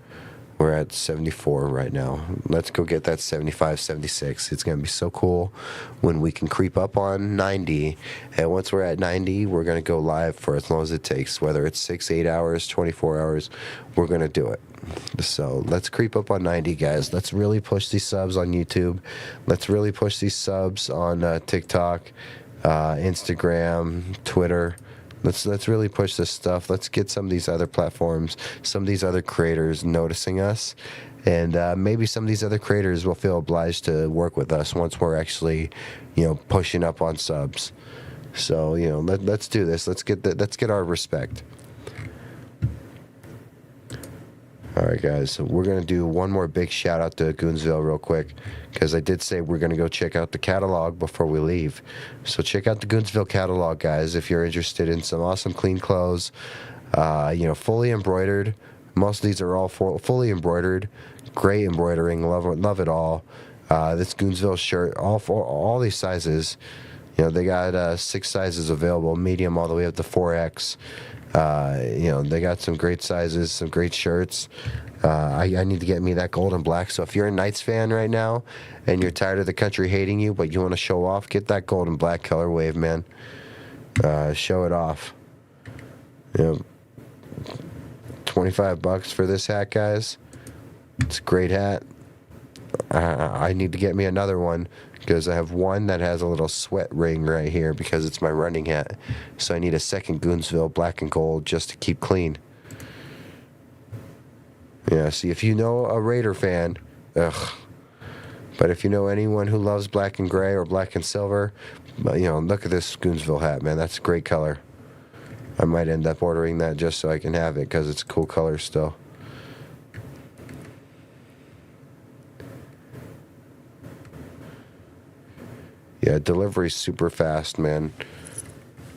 We're at 74 right now. Let's go get that 75, 76. It's going to be so cool when we can creep up on 90. And once we're at 90, we're going to go live for as long as it takes, whether it's 6, 8 hours, 24 hours, we're going to do it. So let's creep up on 90, guys. Let's really push these subs on YouTube. Let's really push these subs on TikTok, Instagram, Twitter. Let's really push this stuff. Let's get some of these other platforms, some of these other creators noticing us, and maybe some of these other creators will feel obliged to work with us once we're actually, pushing up on subs. So let's do this. Let's get our respect. All right, guys, we're going to do one more big shout out to Goonsville real quick because I did say we're going to go check out the catalog before we leave. So check out the Goonsville catalog, guys, if you're interested in some awesome clean clothes, fully embroidered. Most of these are all fully embroidered, great embroidering, love it all. This Goonsville shirt, all these sizes, they got 6 sizes available, medium all the way up to 4X. They got some great sizes, some great shirts. I need to get me that gold and black. So if you're a Knights fan right now and you're tired of the country hating you, but you want to show off, get that gold and black color wave, man. Show it off. $25 for this hat, guys. It's a great hat. I need to get me another one because I have one that has a little sweat ring right here because it's my running hat. So I need a second Goonsville black and gold just to keep clean. Yeah, see, if you know a Raider fan, ugh. But if you know anyone who loves black and gray or black and silver, look at this Goonsville hat, man. That's a great color. I might end up ordering that just so I can have it because it's a cool color still. Yeah, delivery's super fast, man.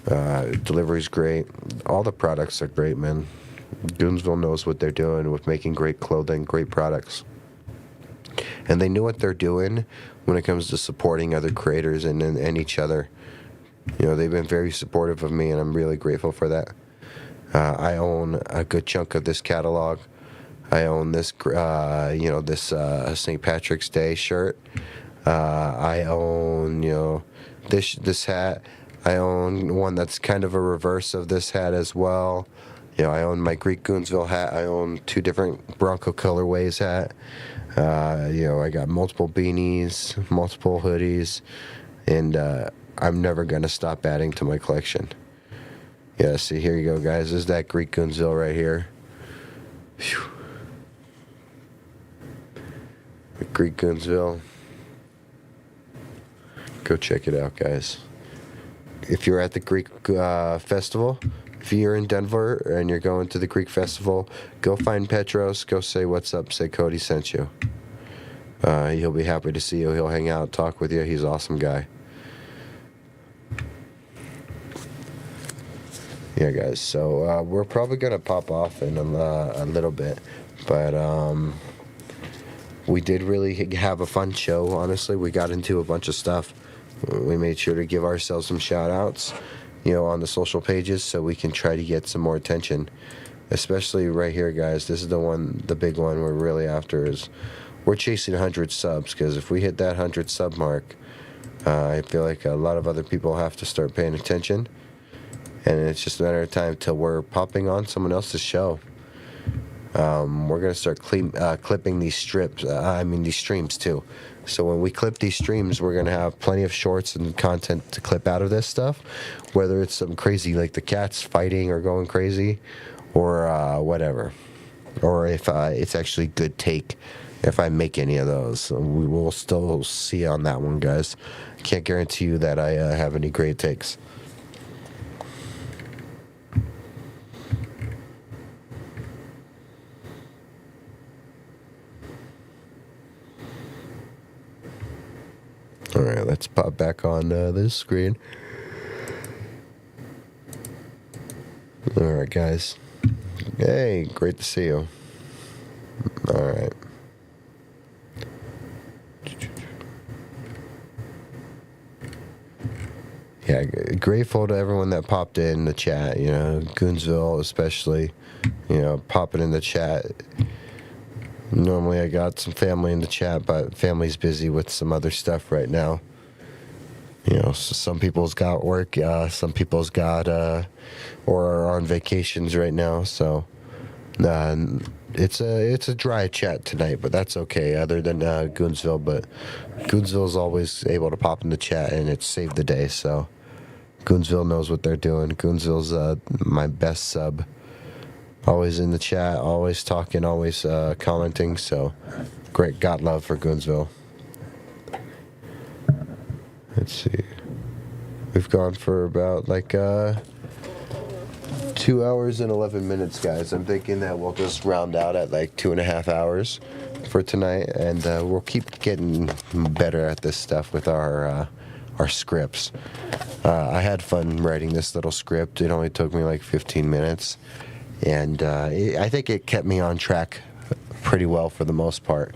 Delivery's great. All the products are great, man. Goonsville knows what they're doing with making great clothing, great products. and they know what they're doing when it comes to supporting other creators and each other. You know, they've been very supportive of me, and I'm really grateful for that. I own a good chunk of this catalog. I own this, this St. Patrick's Day shirt. I own, this hat. I own one that's kind of a reverse of this hat as well. You know, I own my Greek Goonsville hat. I own 2 different Bronco colorways hat. I got multiple beanies, multiple hoodies, and I'm never going to stop adding to my collection. Yeah, see, here you go, guys. This is that Greek Goonsville right here. Whew. Greek Goonsville. Go check it out, guys. If you're at the Greek festival, if you're in Denver and you're going to the Greek festival, go find Petros, go say what's up, say Cody sent you. He'll be happy to see you. He'll hang out, talk with you. He's an awesome guy. Yeah, guys, so we're probably going to pop off in a little bit, but we did really have a fun show, honestly. We got into a bunch of stuff. We made sure to give ourselves some shout-outs, on the social pages so we can try to get some more attention, especially right here, guys. This is the big one we're really after is we're chasing 100 subs, because if we hit that 100 sub mark, I feel like a lot of other people have to start paying attention. And it's just a matter of time till we're popping on someone else's show. We're going to start clipping these these streams too. So when we clip these streams, we're going to have plenty of shorts and content to clip out of this stuff. Whether it's some crazy, like the cats fighting or going crazy, or whatever. Or if it's actually good take, if I make any of those. We will still see on that one, guys. Can't guarantee you that I have any great takes. All right, let's pop back on this screen. All right, guys. Hey, great to see you. All right. Yeah, grateful to everyone that popped in the chat, Goonsville especially, popping in the chat. Normally I got some family in the chat, but family's busy with some other stuff right now. So some people's got work, some people's got, or are on vacations right now. So it's a dry chat tonight, but that's okay. Other than Goonsville, but Goonsville's always able to pop in the chat, and it's saved the day. So Goonsville knows what they're doing. Goonsville's my best sub. Always in the chat, always talking, always commenting. So great, got love for Goonsville. Let's see. We've gone for about 2 hours and 11 minutes, guys. I'm thinking that we'll just round out at 2.5 hours for tonight, and we'll keep getting better at this stuff with our scripts. I had fun writing this little script. It only took me 15 minutes. And I think it kept me on track pretty well for the most part.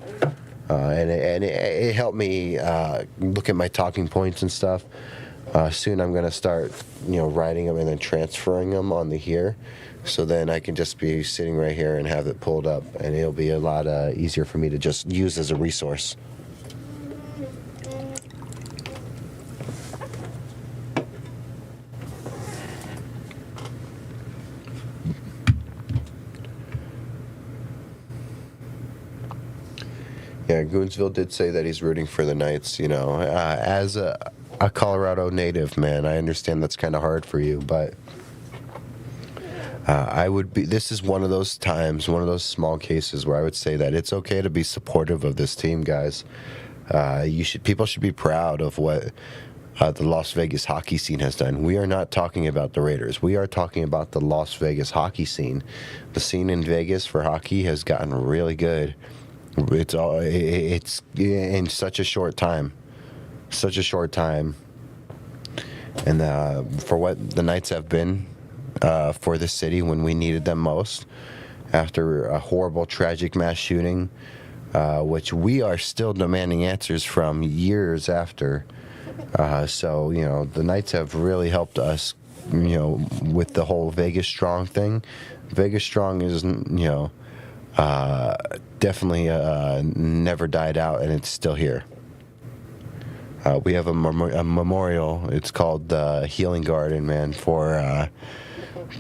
And it helped me look at my talking points and stuff. Soon I'm going to start, writing them and then transferring them onto here. So then I can just be sitting right here and have it pulled up. And it'll be a lot easier for me to just use as a resource. Yeah, Goonsville did say that he's rooting for the Knights. As a Colorado native, man, I understand that's kind of hard for you, but I would be. This is one of those times, one of those small cases where I would say that it's okay to be supportive of this team, guys. People should be proud of what the Las Vegas hockey scene has done. We are not talking about the Raiders. We are talking about the Las Vegas hockey scene. The scene in Vegas for hockey has gotten really good. It's in such a short time, and for what the Knights have been for the city when we needed them most, after a horrible, tragic mass shooting which we are still demanding answers from years after. So, the Knights have really helped us, with the whole Vegas Strong thing. Vegas Strong is, definitely never died out, and it's still here. We have a memorial. It's called the Healing Garden, man, for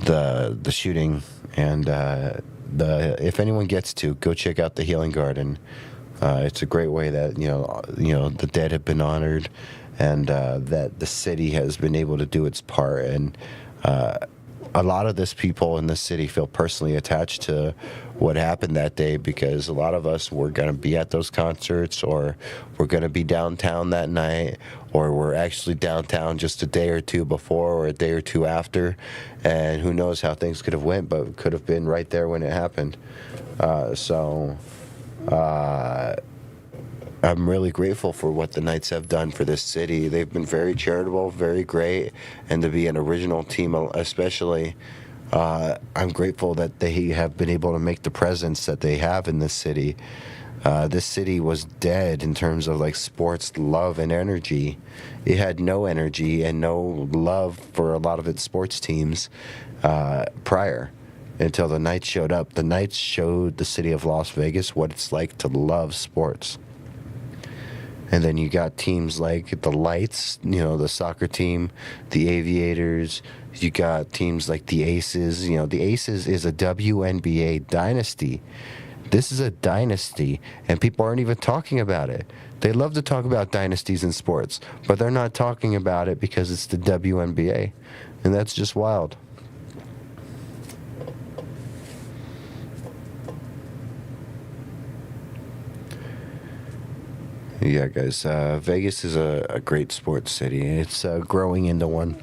the shooting. And if anyone gets to, go check out the Healing Garden. It's a great way that the dead have been honored, and that the city has been able to do its part. And a lot of this people in the city feel personally attached to what happened that day, because a lot of us were going to be at those concerts, or we're going to be downtown that night, or we're actually downtown just a day or two before or a day or two after, and who knows how things could have went, but could have been right there when it happened. I'm really grateful for what the Knights have done for this city. They've been very charitable, very great, and to be an original team especially, I'm grateful that they have been able to make the presence that they have in this city. This city was dead in terms of like sports love and energy. It had no energy and no love for a lot of its sports teams prior, until the Knights showed up. The Knights showed the city of Las Vegas what it's like to love sports. And then you got teams like the Lights, the soccer team, the Aviators. You got teams like the Aces. The Aces is a WNBA dynasty. This is a dynasty, and people aren't even talking about it. They love to talk about dynasties in sports, but they're not talking about it because it's the WNBA, and that's just wild. Yeah, guys, Vegas is a great sports city. It's growing into one.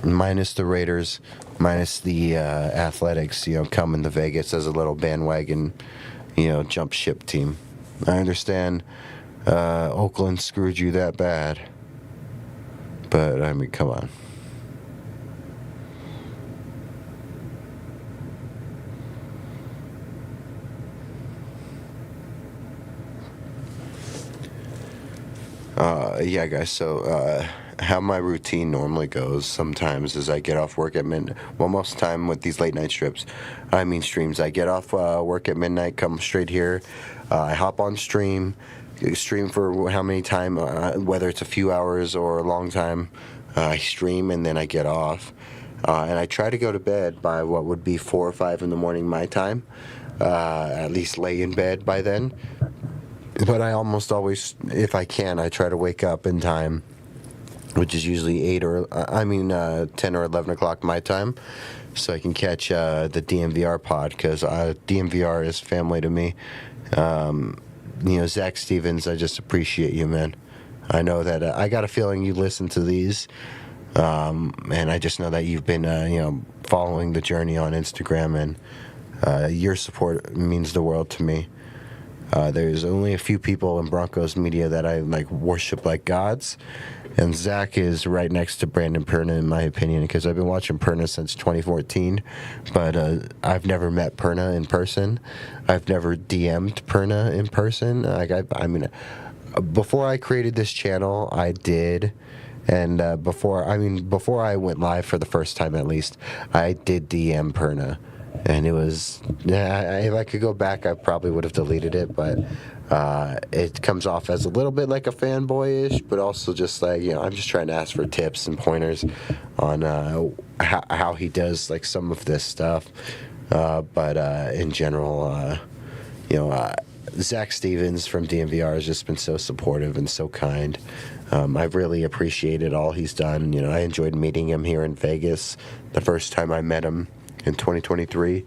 Minus the Raiders, minus the Athletics, coming to Vegas as a little bandwagon, jump ship team. I understand Oakland screwed you that bad, but, I mean, come on. Yeah, guys, so how my routine normally goes sometimes is I get off work at midnight. Well, most of the time with these late night streams, I get off work at midnight, come straight here. I hop on stream for how many time, whether it's a few hours or a long time. I stream, and then I get off. And I try to go to bed by what would be 4 or 5 in the morning my time. At least lay in bed by then. But I almost always, if I can, I try to wake up in time, which is usually 10 or 11 o'clock my time, so I can catch the DMVR pod, because DMVR is family to me. Zach Stevens, I just appreciate you, man. I know that I got a feeling you listen to these, and I just know that you've been, following the journey on Instagram, and your support means the world to me. There's only a few people in Broncos media that I worship like gods, and Zach is right next to Brandon Perna in my opinion, because I've been watching Perna since 2014, but I've never met Perna in person. I've never DM'd Perna in person. Before I created this channel, I did. And before I went live for the first time, at least, I did DM Perna. And it was, if I could go back, I probably would have deleted it, but it comes off as a little bit like a fanboyish, but also just I'm just trying to ask for tips and pointers on how he does some of this stuff. But in general, Zach Stevens from DMVR has just been so supportive and so kind. I've really appreciated all he's done. I enjoyed meeting him here in Vegas the first time I met him in 2023,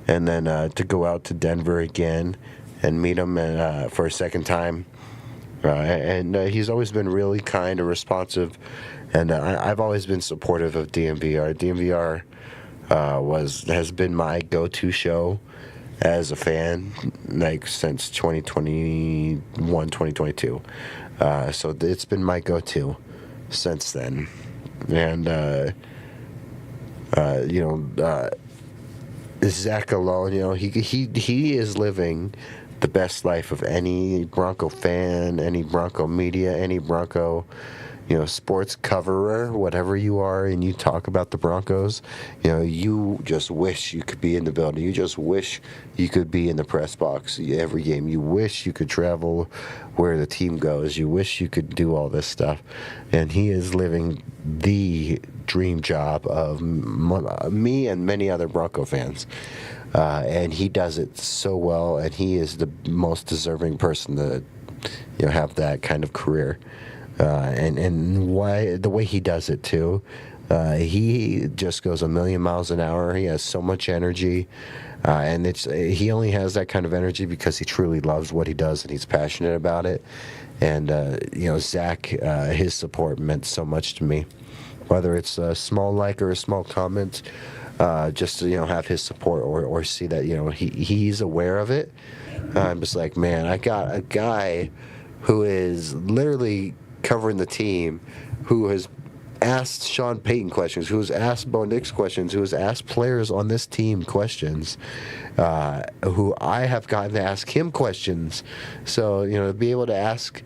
and then to go out to Denver again and meet him for a second time. And he's always been really kind and responsive, and I've always been supportive of DMVR. DMVR has been my go-to show as a fan since 2021, 2022. So it's been my go-to since then, and Zach alone, he is living the the best life of any Bronco fan, any Bronco media, any Bronco, sports coverer, whatever you are, and you talk about the Broncos, you just wish you could be in the building. You just wish you could be in the press box every game. You wish you could travel where the team goes. You wish you could do all this stuff. And he is living the dream job of me and many other Bronco fans. And he does it so well, and he is the most deserving person to have that kind of career. And why the way he does it too, he just goes a million miles an hour. He has so much energy, and he only has that kind of energy because he truly loves what he does and he's passionate about it. And Zach, his support meant so much to me, whether it's a small like or a small comment. Just to have his support or see that he's aware of it. I'm just like, man, I got a guy who is literally covering the team, who has asked Sean Payton questions, who has asked Bo Nix questions, who has asked players on this team questions, who I have gotten to ask him questions. So to be able to ask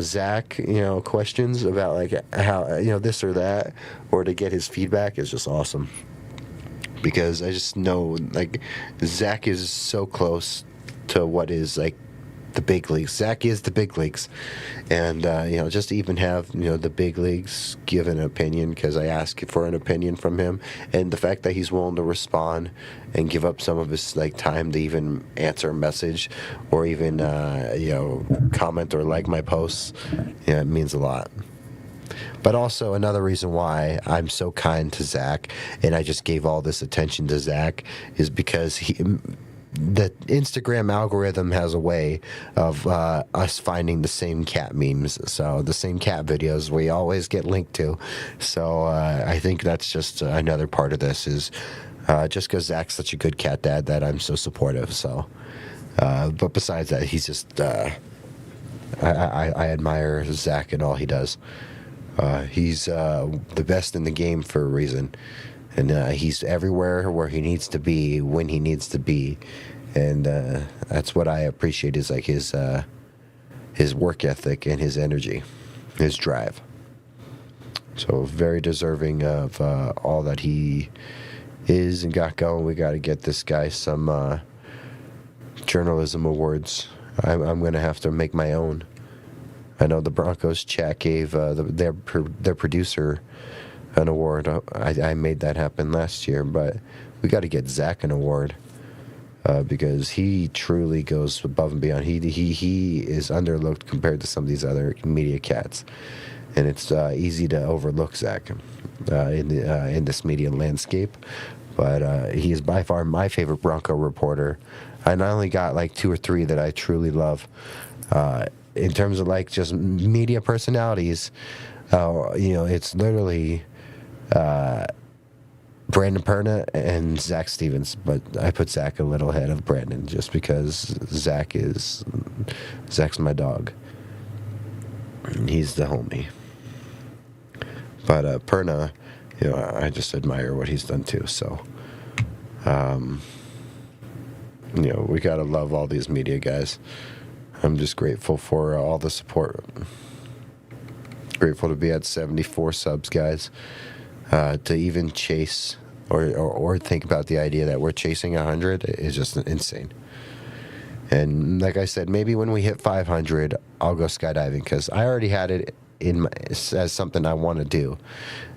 Zach questions about like how this or that, or to get his feedback is just awesome. Because I just know, like, Zach is so close to what is, like, the big leagues. Zach is the big leagues. And, just to even have, the big leagues give an opinion, because I ask for an opinion from him. And the fact that he's willing to respond and give up some of his, like, time to even answer a message or even, comment or like my posts, it means a lot. But also another reason why I'm so kind to Zach and I just gave all this attention to Zach is because the Instagram algorithm has a way of us finding the same cat memes. So the same cat videos we always get linked to. So I think that's just another part of this is just because Zach's such a good cat dad that I'm so supportive. So, but besides that, he's just, I admire Zach and all he does. He's the best in the game for a reason, and he's everywhere where he needs to be when he needs to be, and that's what I appreciate is like his work ethic and his energy, his drive. So very deserving of all that he is and got going. We got to get this guy some journalism awards. I'm going to have to make my own. I know the Broncos chat gave their producer an award. I made that happen last year, but we got to get Zach an award because he truly goes above and beyond. He is underlooked compared to some of these other media cats, and it's easy to overlook Zach in this media landscape. But he is by far my favorite Bronco reporter. I not only got like 2 or 3 that I truly love. In terms of like just media personalities, it's literally Brandon Perna and Zach Stevens, but I put Zach a little ahead of Brandon just because Zach's my dog. He's the homie. But Perna, I just admire what he's done too. So, we gotta love all these media guys. I'm just grateful for all the support. Grateful to be at 74 subs, guys. To even chase or think about the idea that we're chasing 100 is just insane. And like I said, maybe when we hit 500, I'll go skydiving because I already had it as something I want to do.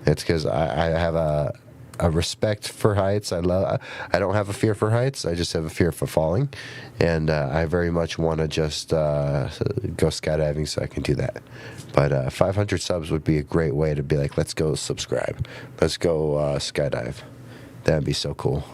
It's because I have a respect for heights. I don't have a fear for heights. I just have a fear for falling, and I very much want to just go skydiving so I can do that. But 500 subs would be a great way to be like, let's go subscribe, let's go skydive. That'd be so cool.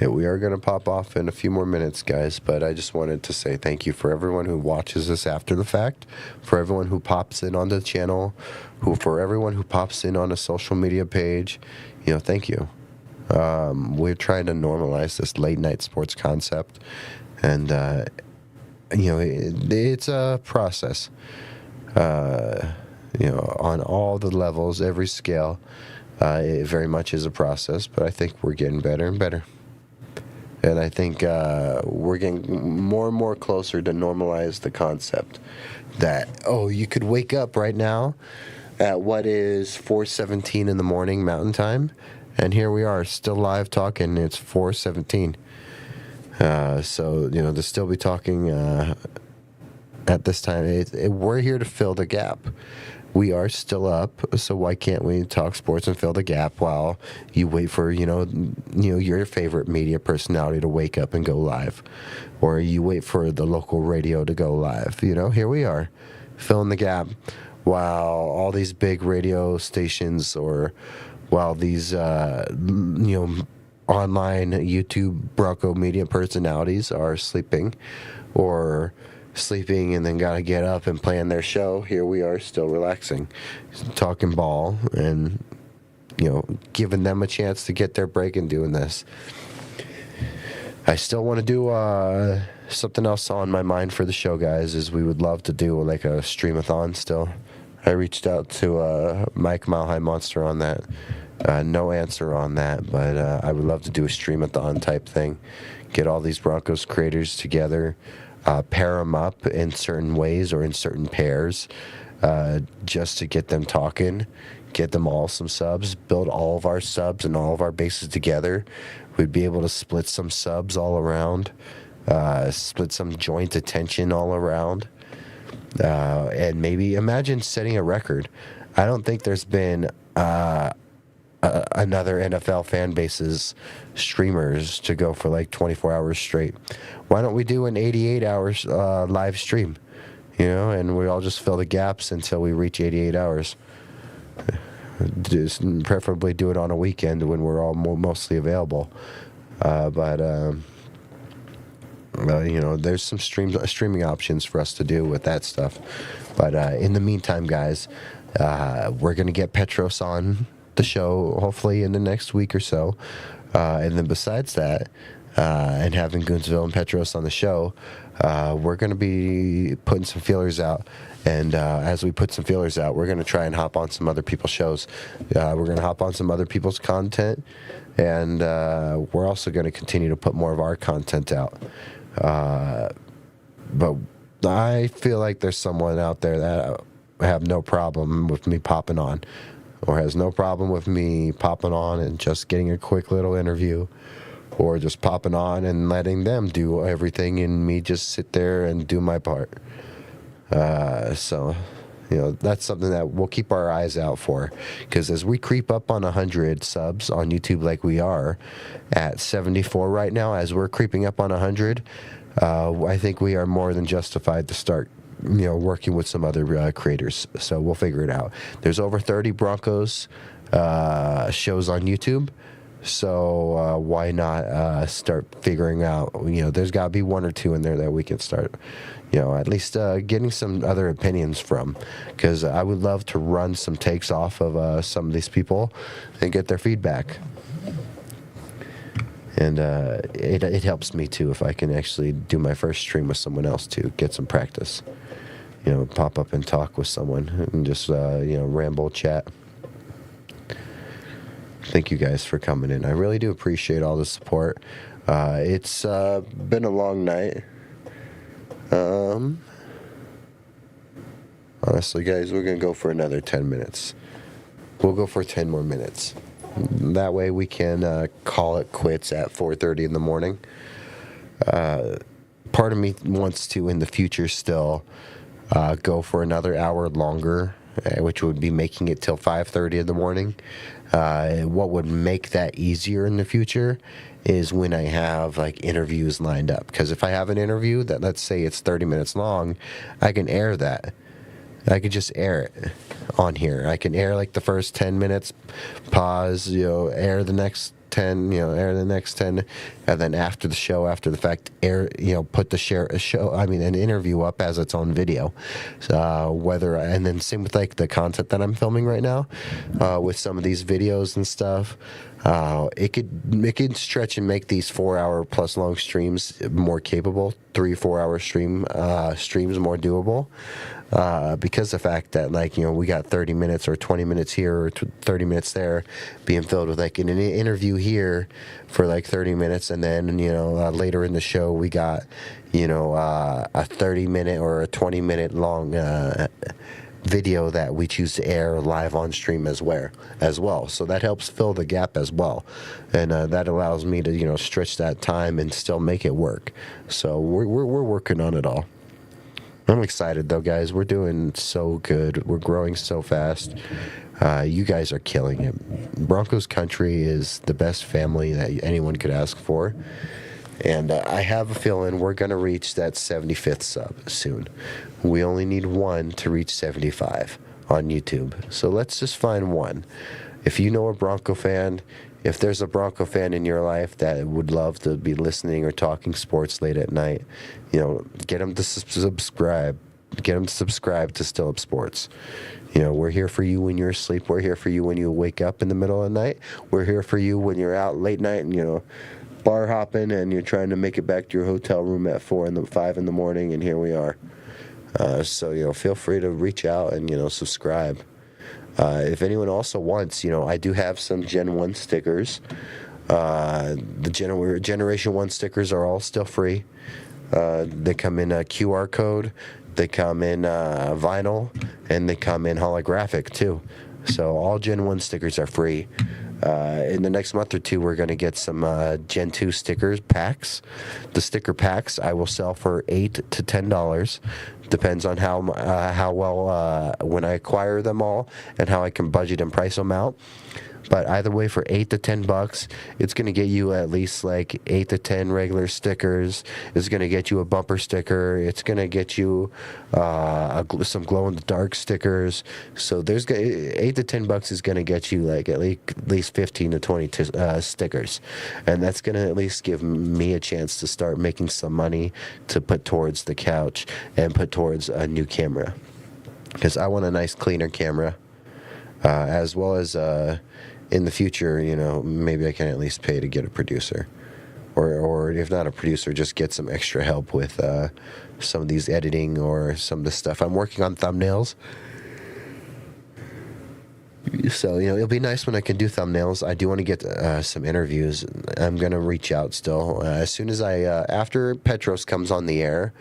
Yeah, we are going to pop off in a few more minutes, guys, but I just wanted to say thank you for everyone who watches this after the fact, for everyone who pops in on the channel, for everyone who pops in on a social media page. Thank you. We're trying to normalize this late night sports concept, and it's a process. On all the levels, every scale, it very much is a process. But I think we're getting better and better. And I think we're getting more and more closer to normalize the concept that, you could wake up right now at what is 4:17 in the morning Mountain Time, and here we are still live talking. It's 4:17. So, to still be talking at this time, we're here to fill the gap. We are still up, so why can't we talk sports and fill the gap while you wait for your favorite media personality to wake up and go live, or you wait for the local radio to go live? Here we are, filling the gap while all these big radio stations, or while these online YouTube Bronco media personalities are sleeping, and then got to get up and plan their show. Here we are still relaxing, talking ball, and giving them a chance to get their break and doing this. I still want to do something else on my mind for the show, guys, is we would love to do like a streamathon still. I reached out to Mike Mile High Monster on that. No answer on that, but I would love to do a streamathon type thing. Get all these Broncos creators together, pair them up in certain ways or in certain pairs, just to get them talking, get them all some subs, build all of our subs and all of our bases together. We'd be able to split some subs all around, split some joint attention all around, and maybe imagine setting a record. I don't think there's been another NFL fan base's streamers to go for like 24 hours straight. Why don't we do an 88 hours live stream, and we all just fill the gaps until we reach 88 hours. Just preferably do it on a weekend when we're all mostly available. There's some streaming options for us to do with that stuff. But in the meantime, guys, we're going to get Petros on the show hopefully in the next week or so. And then besides that, and having Goonsville and Petros on the show, we're going to be putting some feelers out. And as we put some feelers out, we're going to try and hop on some other people's shows. We're going to hop on some other people's content. And we're also going to continue to put more of our content out. But I feel like there's someone out there that have no problem with me popping on, or has no problem with me popping on and just getting a quick little interview, or just popping on and letting them do everything and me just sit there and do my part. So that's something that we'll keep our eyes out for, because as we creep up on 100 subs on YouTube, like we are at 74 right now, as we're creeping up on 100, I think we are more than justified to start working with some other creators. So we'll figure it out. There's over 30 Broncos shows on YouTube. So why not start figuring out, there's got to be one or two in there that we can start, at least getting some other opinions from, because I would love to run some takes off of some of these people and get their feedback. And it helps me too if I can actually do my first stream with someone else to get some practice. Pop up and talk with someone and just ramble, chat. Thank you guys for coming in. I really do appreciate all the support. It's been a long night. Honestly, guys, we're going to go for another 10 minutes. We'll go for 10 more minutes. That way we can call it quits at 4:30 in the morning. Part of me wants to, in the future still, go for another hour longer, which would be making it till 5:30 in the morning. What would make that easier in the future is when I have like interviews lined up. Because if I have an interview that, let's say it's 30 minutes long, I can air that. I could just air it on here. I can air like the first 10 minutes, pause, air the next 10, air the next 10, and then after the show, after the fact, air, put an interview up as its own video. And then same with like the content that I'm filming right now, with some of these videos and stuff. it could stretch and make these 4 hour plus long streams more capable, 3 4 hour streams more doable, because the fact that, like, we got 30 minutes or 20 minutes here or 30 minutes there being filled with like an interview here for like 30 minutes, and then later in the show we got a 30-minute or a 20-minute long video that we choose to air live on stream as well. So that helps fill the gap as well, and that allows me to stretch that time and still make it work. So we're working on it all. I'm excited though, guys. We're doing so good. We're growing so fast. You guys are killing it. Broncos Country is the best family that anyone could ask for. And I have a feeling we're going to reach that 75th sub soon. We only need one to reach 75 on YouTube. So let's just find one. If you know a Bronco fan, if there's a Bronco fan in your life that would love to be listening or talking sports late at night, get them to subscribe. Get them to subscribe to Still Up Sports. We're here for you when you're asleep. We're here for you when you wake up in the middle of the night. We're here for you when you're out late night and, bar hopping and you're trying to make it back to your hotel room at 5 in the morning, and here we are. So feel free to reach out and subscribe. If anyone also wants, I do have some Gen 1 stickers. The Generation 1 stickers are all still free. They come in a QR code, they come in vinyl, and they come in holographic too. So all Gen 1 stickers are free. In the next month or two, we're going to get some Gen 2 stickers packs. The sticker packs I will sell for $8 to $10. Depends on how well when I acquire them all and how I can budget and price them out. But either way, for $8 to $10, it's going to get you at least like 8 to 10 regular stickers. It's going to get you a bumper sticker. It's going to get you some glow-in-the-dark stickers. So there's $8 to $10 is going to get you like at least 15 to 20 stickers, and that's going to at least give me a chance to start making some money to put towards the couch and put towards a new camera, because I want a nice cleaner camera, as well as in the future, maybe I can at least pay to get a producer, or if not a producer, just get some extra help with some of these editing or some of the stuff. I'm working on thumbnails, so it'll be nice when I can do thumbnails. I do want to get some interviews. I'm gonna reach out still as soon as after Petros comes on the air.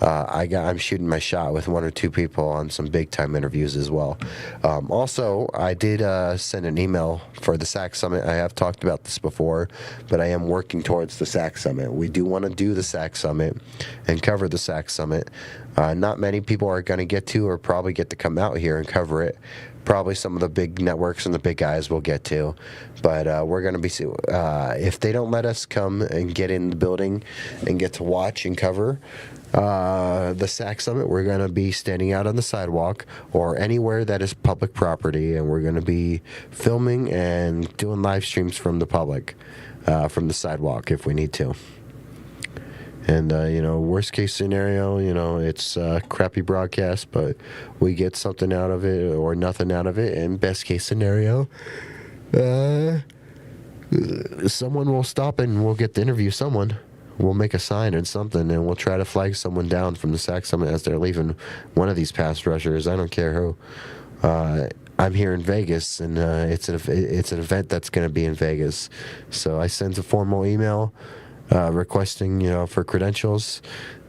I'm shooting my shot with 1 or 2 people on some big time interviews as well. Also, I did send an email for the SAC Summit. I have talked about this before, but I am working towards the SAC Summit. We do want to do the SAC Summit and cover the SAC Summit. Not many people are going to get to or probably get to come out here and cover it. Probably some of the big networks and the big guys will get to, but we're going to be, if they don't let us come and get in the building and get to watch and cover the SAC Summit, we're going to be standing out on the sidewalk or anywhere that is public property, and we're going to be filming and doing live streams from the public, from the sidewalk if we need to. And, worst case scenario, it's a crappy broadcast, but we get something out of it or nothing out of it. And best case scenario, someone will stop and we'll get to interview someone. We'll make a sign and something, and we'll try to flag someone down from the SAC Summit as they're leaving. One of these pass rushers, I don't care who. I'm here in Vegas, and it's an event that's going to be in Vegas. So I sent a formal email requesting, for credentials.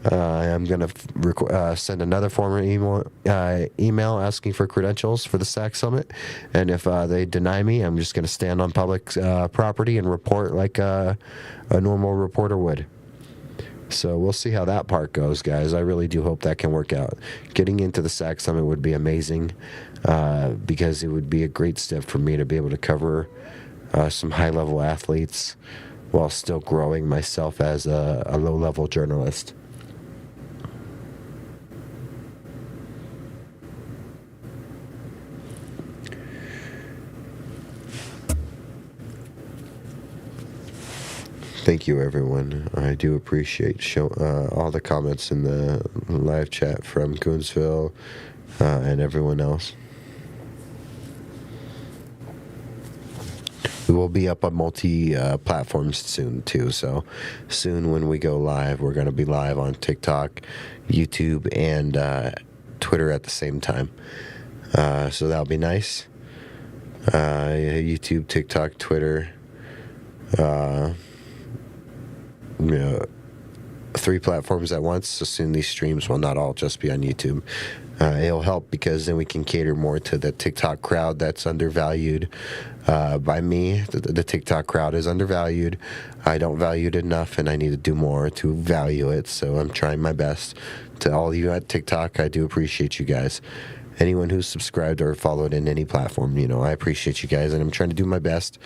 I'm going to send another formal email asking for credentials for the SAC Summit. And if they deny me, I'm just going to stand on public property and report like a normal reporter would. So we'll see how that part goes, guys. I really do hope that can work out. Getting into the SAC Summit would be amazing, because it would be a great step for me to be able to cover some high-level athletes while still growing myself as a low-level journalist. Thank you, everyone. I do appreciate all the comments in the live chat from Coonsville and everyone else. we will be up on multi platforms soon too. So soon when we go live, we're going to be live on TikTok, YouTube, and Twitter at the same time. So that'll be nice. YouTube, TikTok, Twitter. You know, 3 platforms at once. So soon these streams will not all just be on YouTube. It'll help because then we can cater more to the TikTok crowd that's undervalued by me. The TikTok crowd is undervalued. I don't value it enough, and I need to do more to value it. So I'm trying my best. To all of you at TikTok, I do appreciate you guys. Anyone who's subscribed or followed in any platform, I appreciate you guys, and I'm trying to do my best.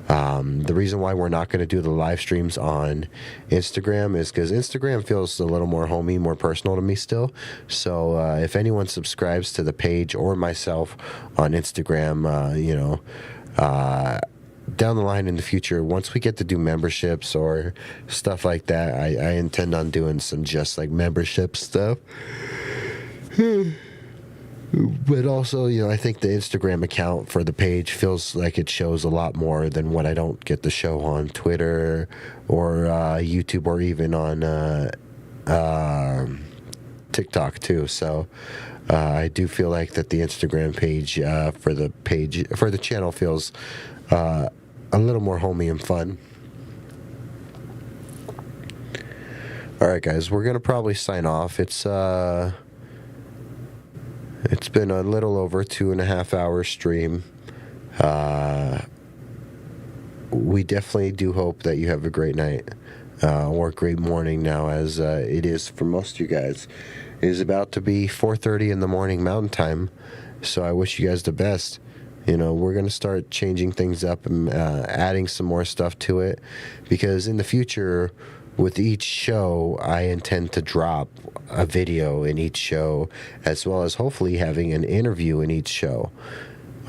The reason why we're not going to do the live streams on Instagram is because Instagram feels a little more homey, more personal to me still. So if anyone subscribes to the page or myself on Instagram, down the line in the future, once we get to do memberships or stuff like that, I intend on doing some just like membership stuff. But also, I think the Instagram account for the page feels like it shows a lot more than what I don't get to show on Twitter or YouTube or even on TikTok too. So I do feel like that the Instagram page for the channel feels a little more homey and fun. All right, guys, we're gonna probably sign off. It's been a little over 2.5 hour stream. We definitely do hope that you have a great night or great morning now, as it is for most of you guys. It is about to be 4:30 in the morning Mountain Time, so I wish you guys the best. We're going to start changing things up and adding some more stuff to it, because in the future, with each show, I intend to drop a video in each show, as well as hopefully having an interview in each show.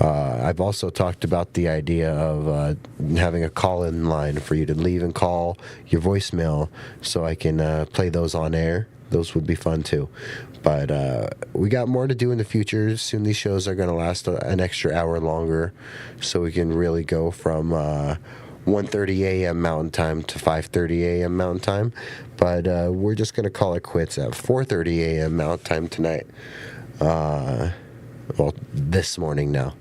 I've also talked about the idea of having a call-in line for you to leave and call your voicemail so I can play those on air. Those would be fun too. But we got more to do in the future. Soon these shows are going to last an extra hour longer, so we can really go from 1:30 a.m. Mountain Time to 5:30 a.m. Mountain Time. But we're just going to call it quits at 4:30 a.m. Mountain Time tonight. Well, this morning now.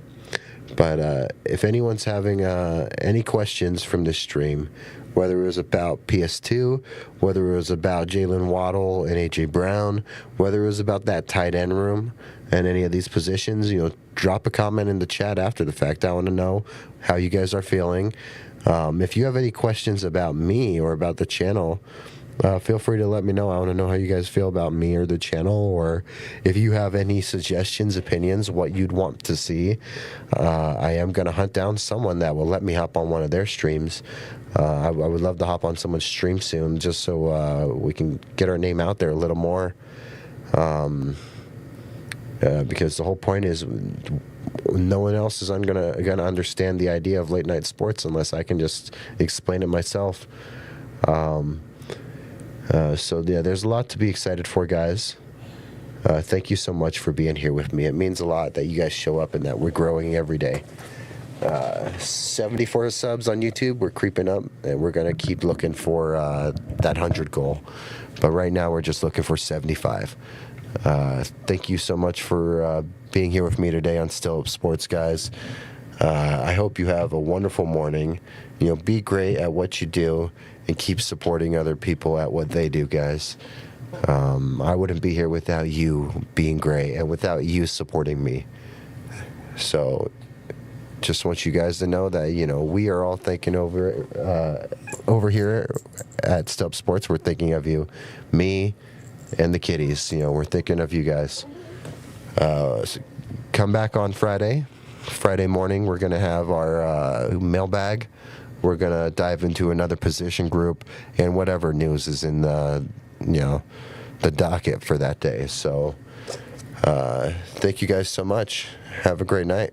But if anyone's having any questions from this stream, whether it was about PS2, whether it was about Jalen Waddle and A.J. Brown, whether it was about that tight end room and any of these positions, drop a comment in the chat after the fact. I want to know how you guys are feeling. If you have any questions about me or about the channel, feel free to let me know. I want to know how you guys feel about me or the channel, or if you have any suggestions, opinions, what you'd want to see. I am going to hunt down someone that will let me hop on one of their streams. I would love to hop on someone's stream soon, just so we can get our name out there a little more. Because the whole point is no one else is gonna understand the idea of late night sports unless I can just explain it myself. So yeah, there's a lot to be excited for, guys. Thank you so much for being here with me. It means a lot that you guys show up and that we're growing every day. 74 subs on YouTube. We're creeping up, and we're gonna keep looking for that 100 goal. But right now, we're just looking for 75. Thank you so much for being here with me today on Still Up Sports, guys. I hope you have a wonderful morning. Be great at what you do and keep supporting other people at what they do, guys. I wouldn't be here without you being great and without you supporting me. So just want you guys to know that, we are all thinking over here at Still Up Sports. We're thinking of you, me, and the kiddies. We're thinking of you guys. So come back on Friday morning. We're going to have our mailbag. We're going to dive into another position group and whatever news is in the docket for that day. So thank you guys so much. Have a great night.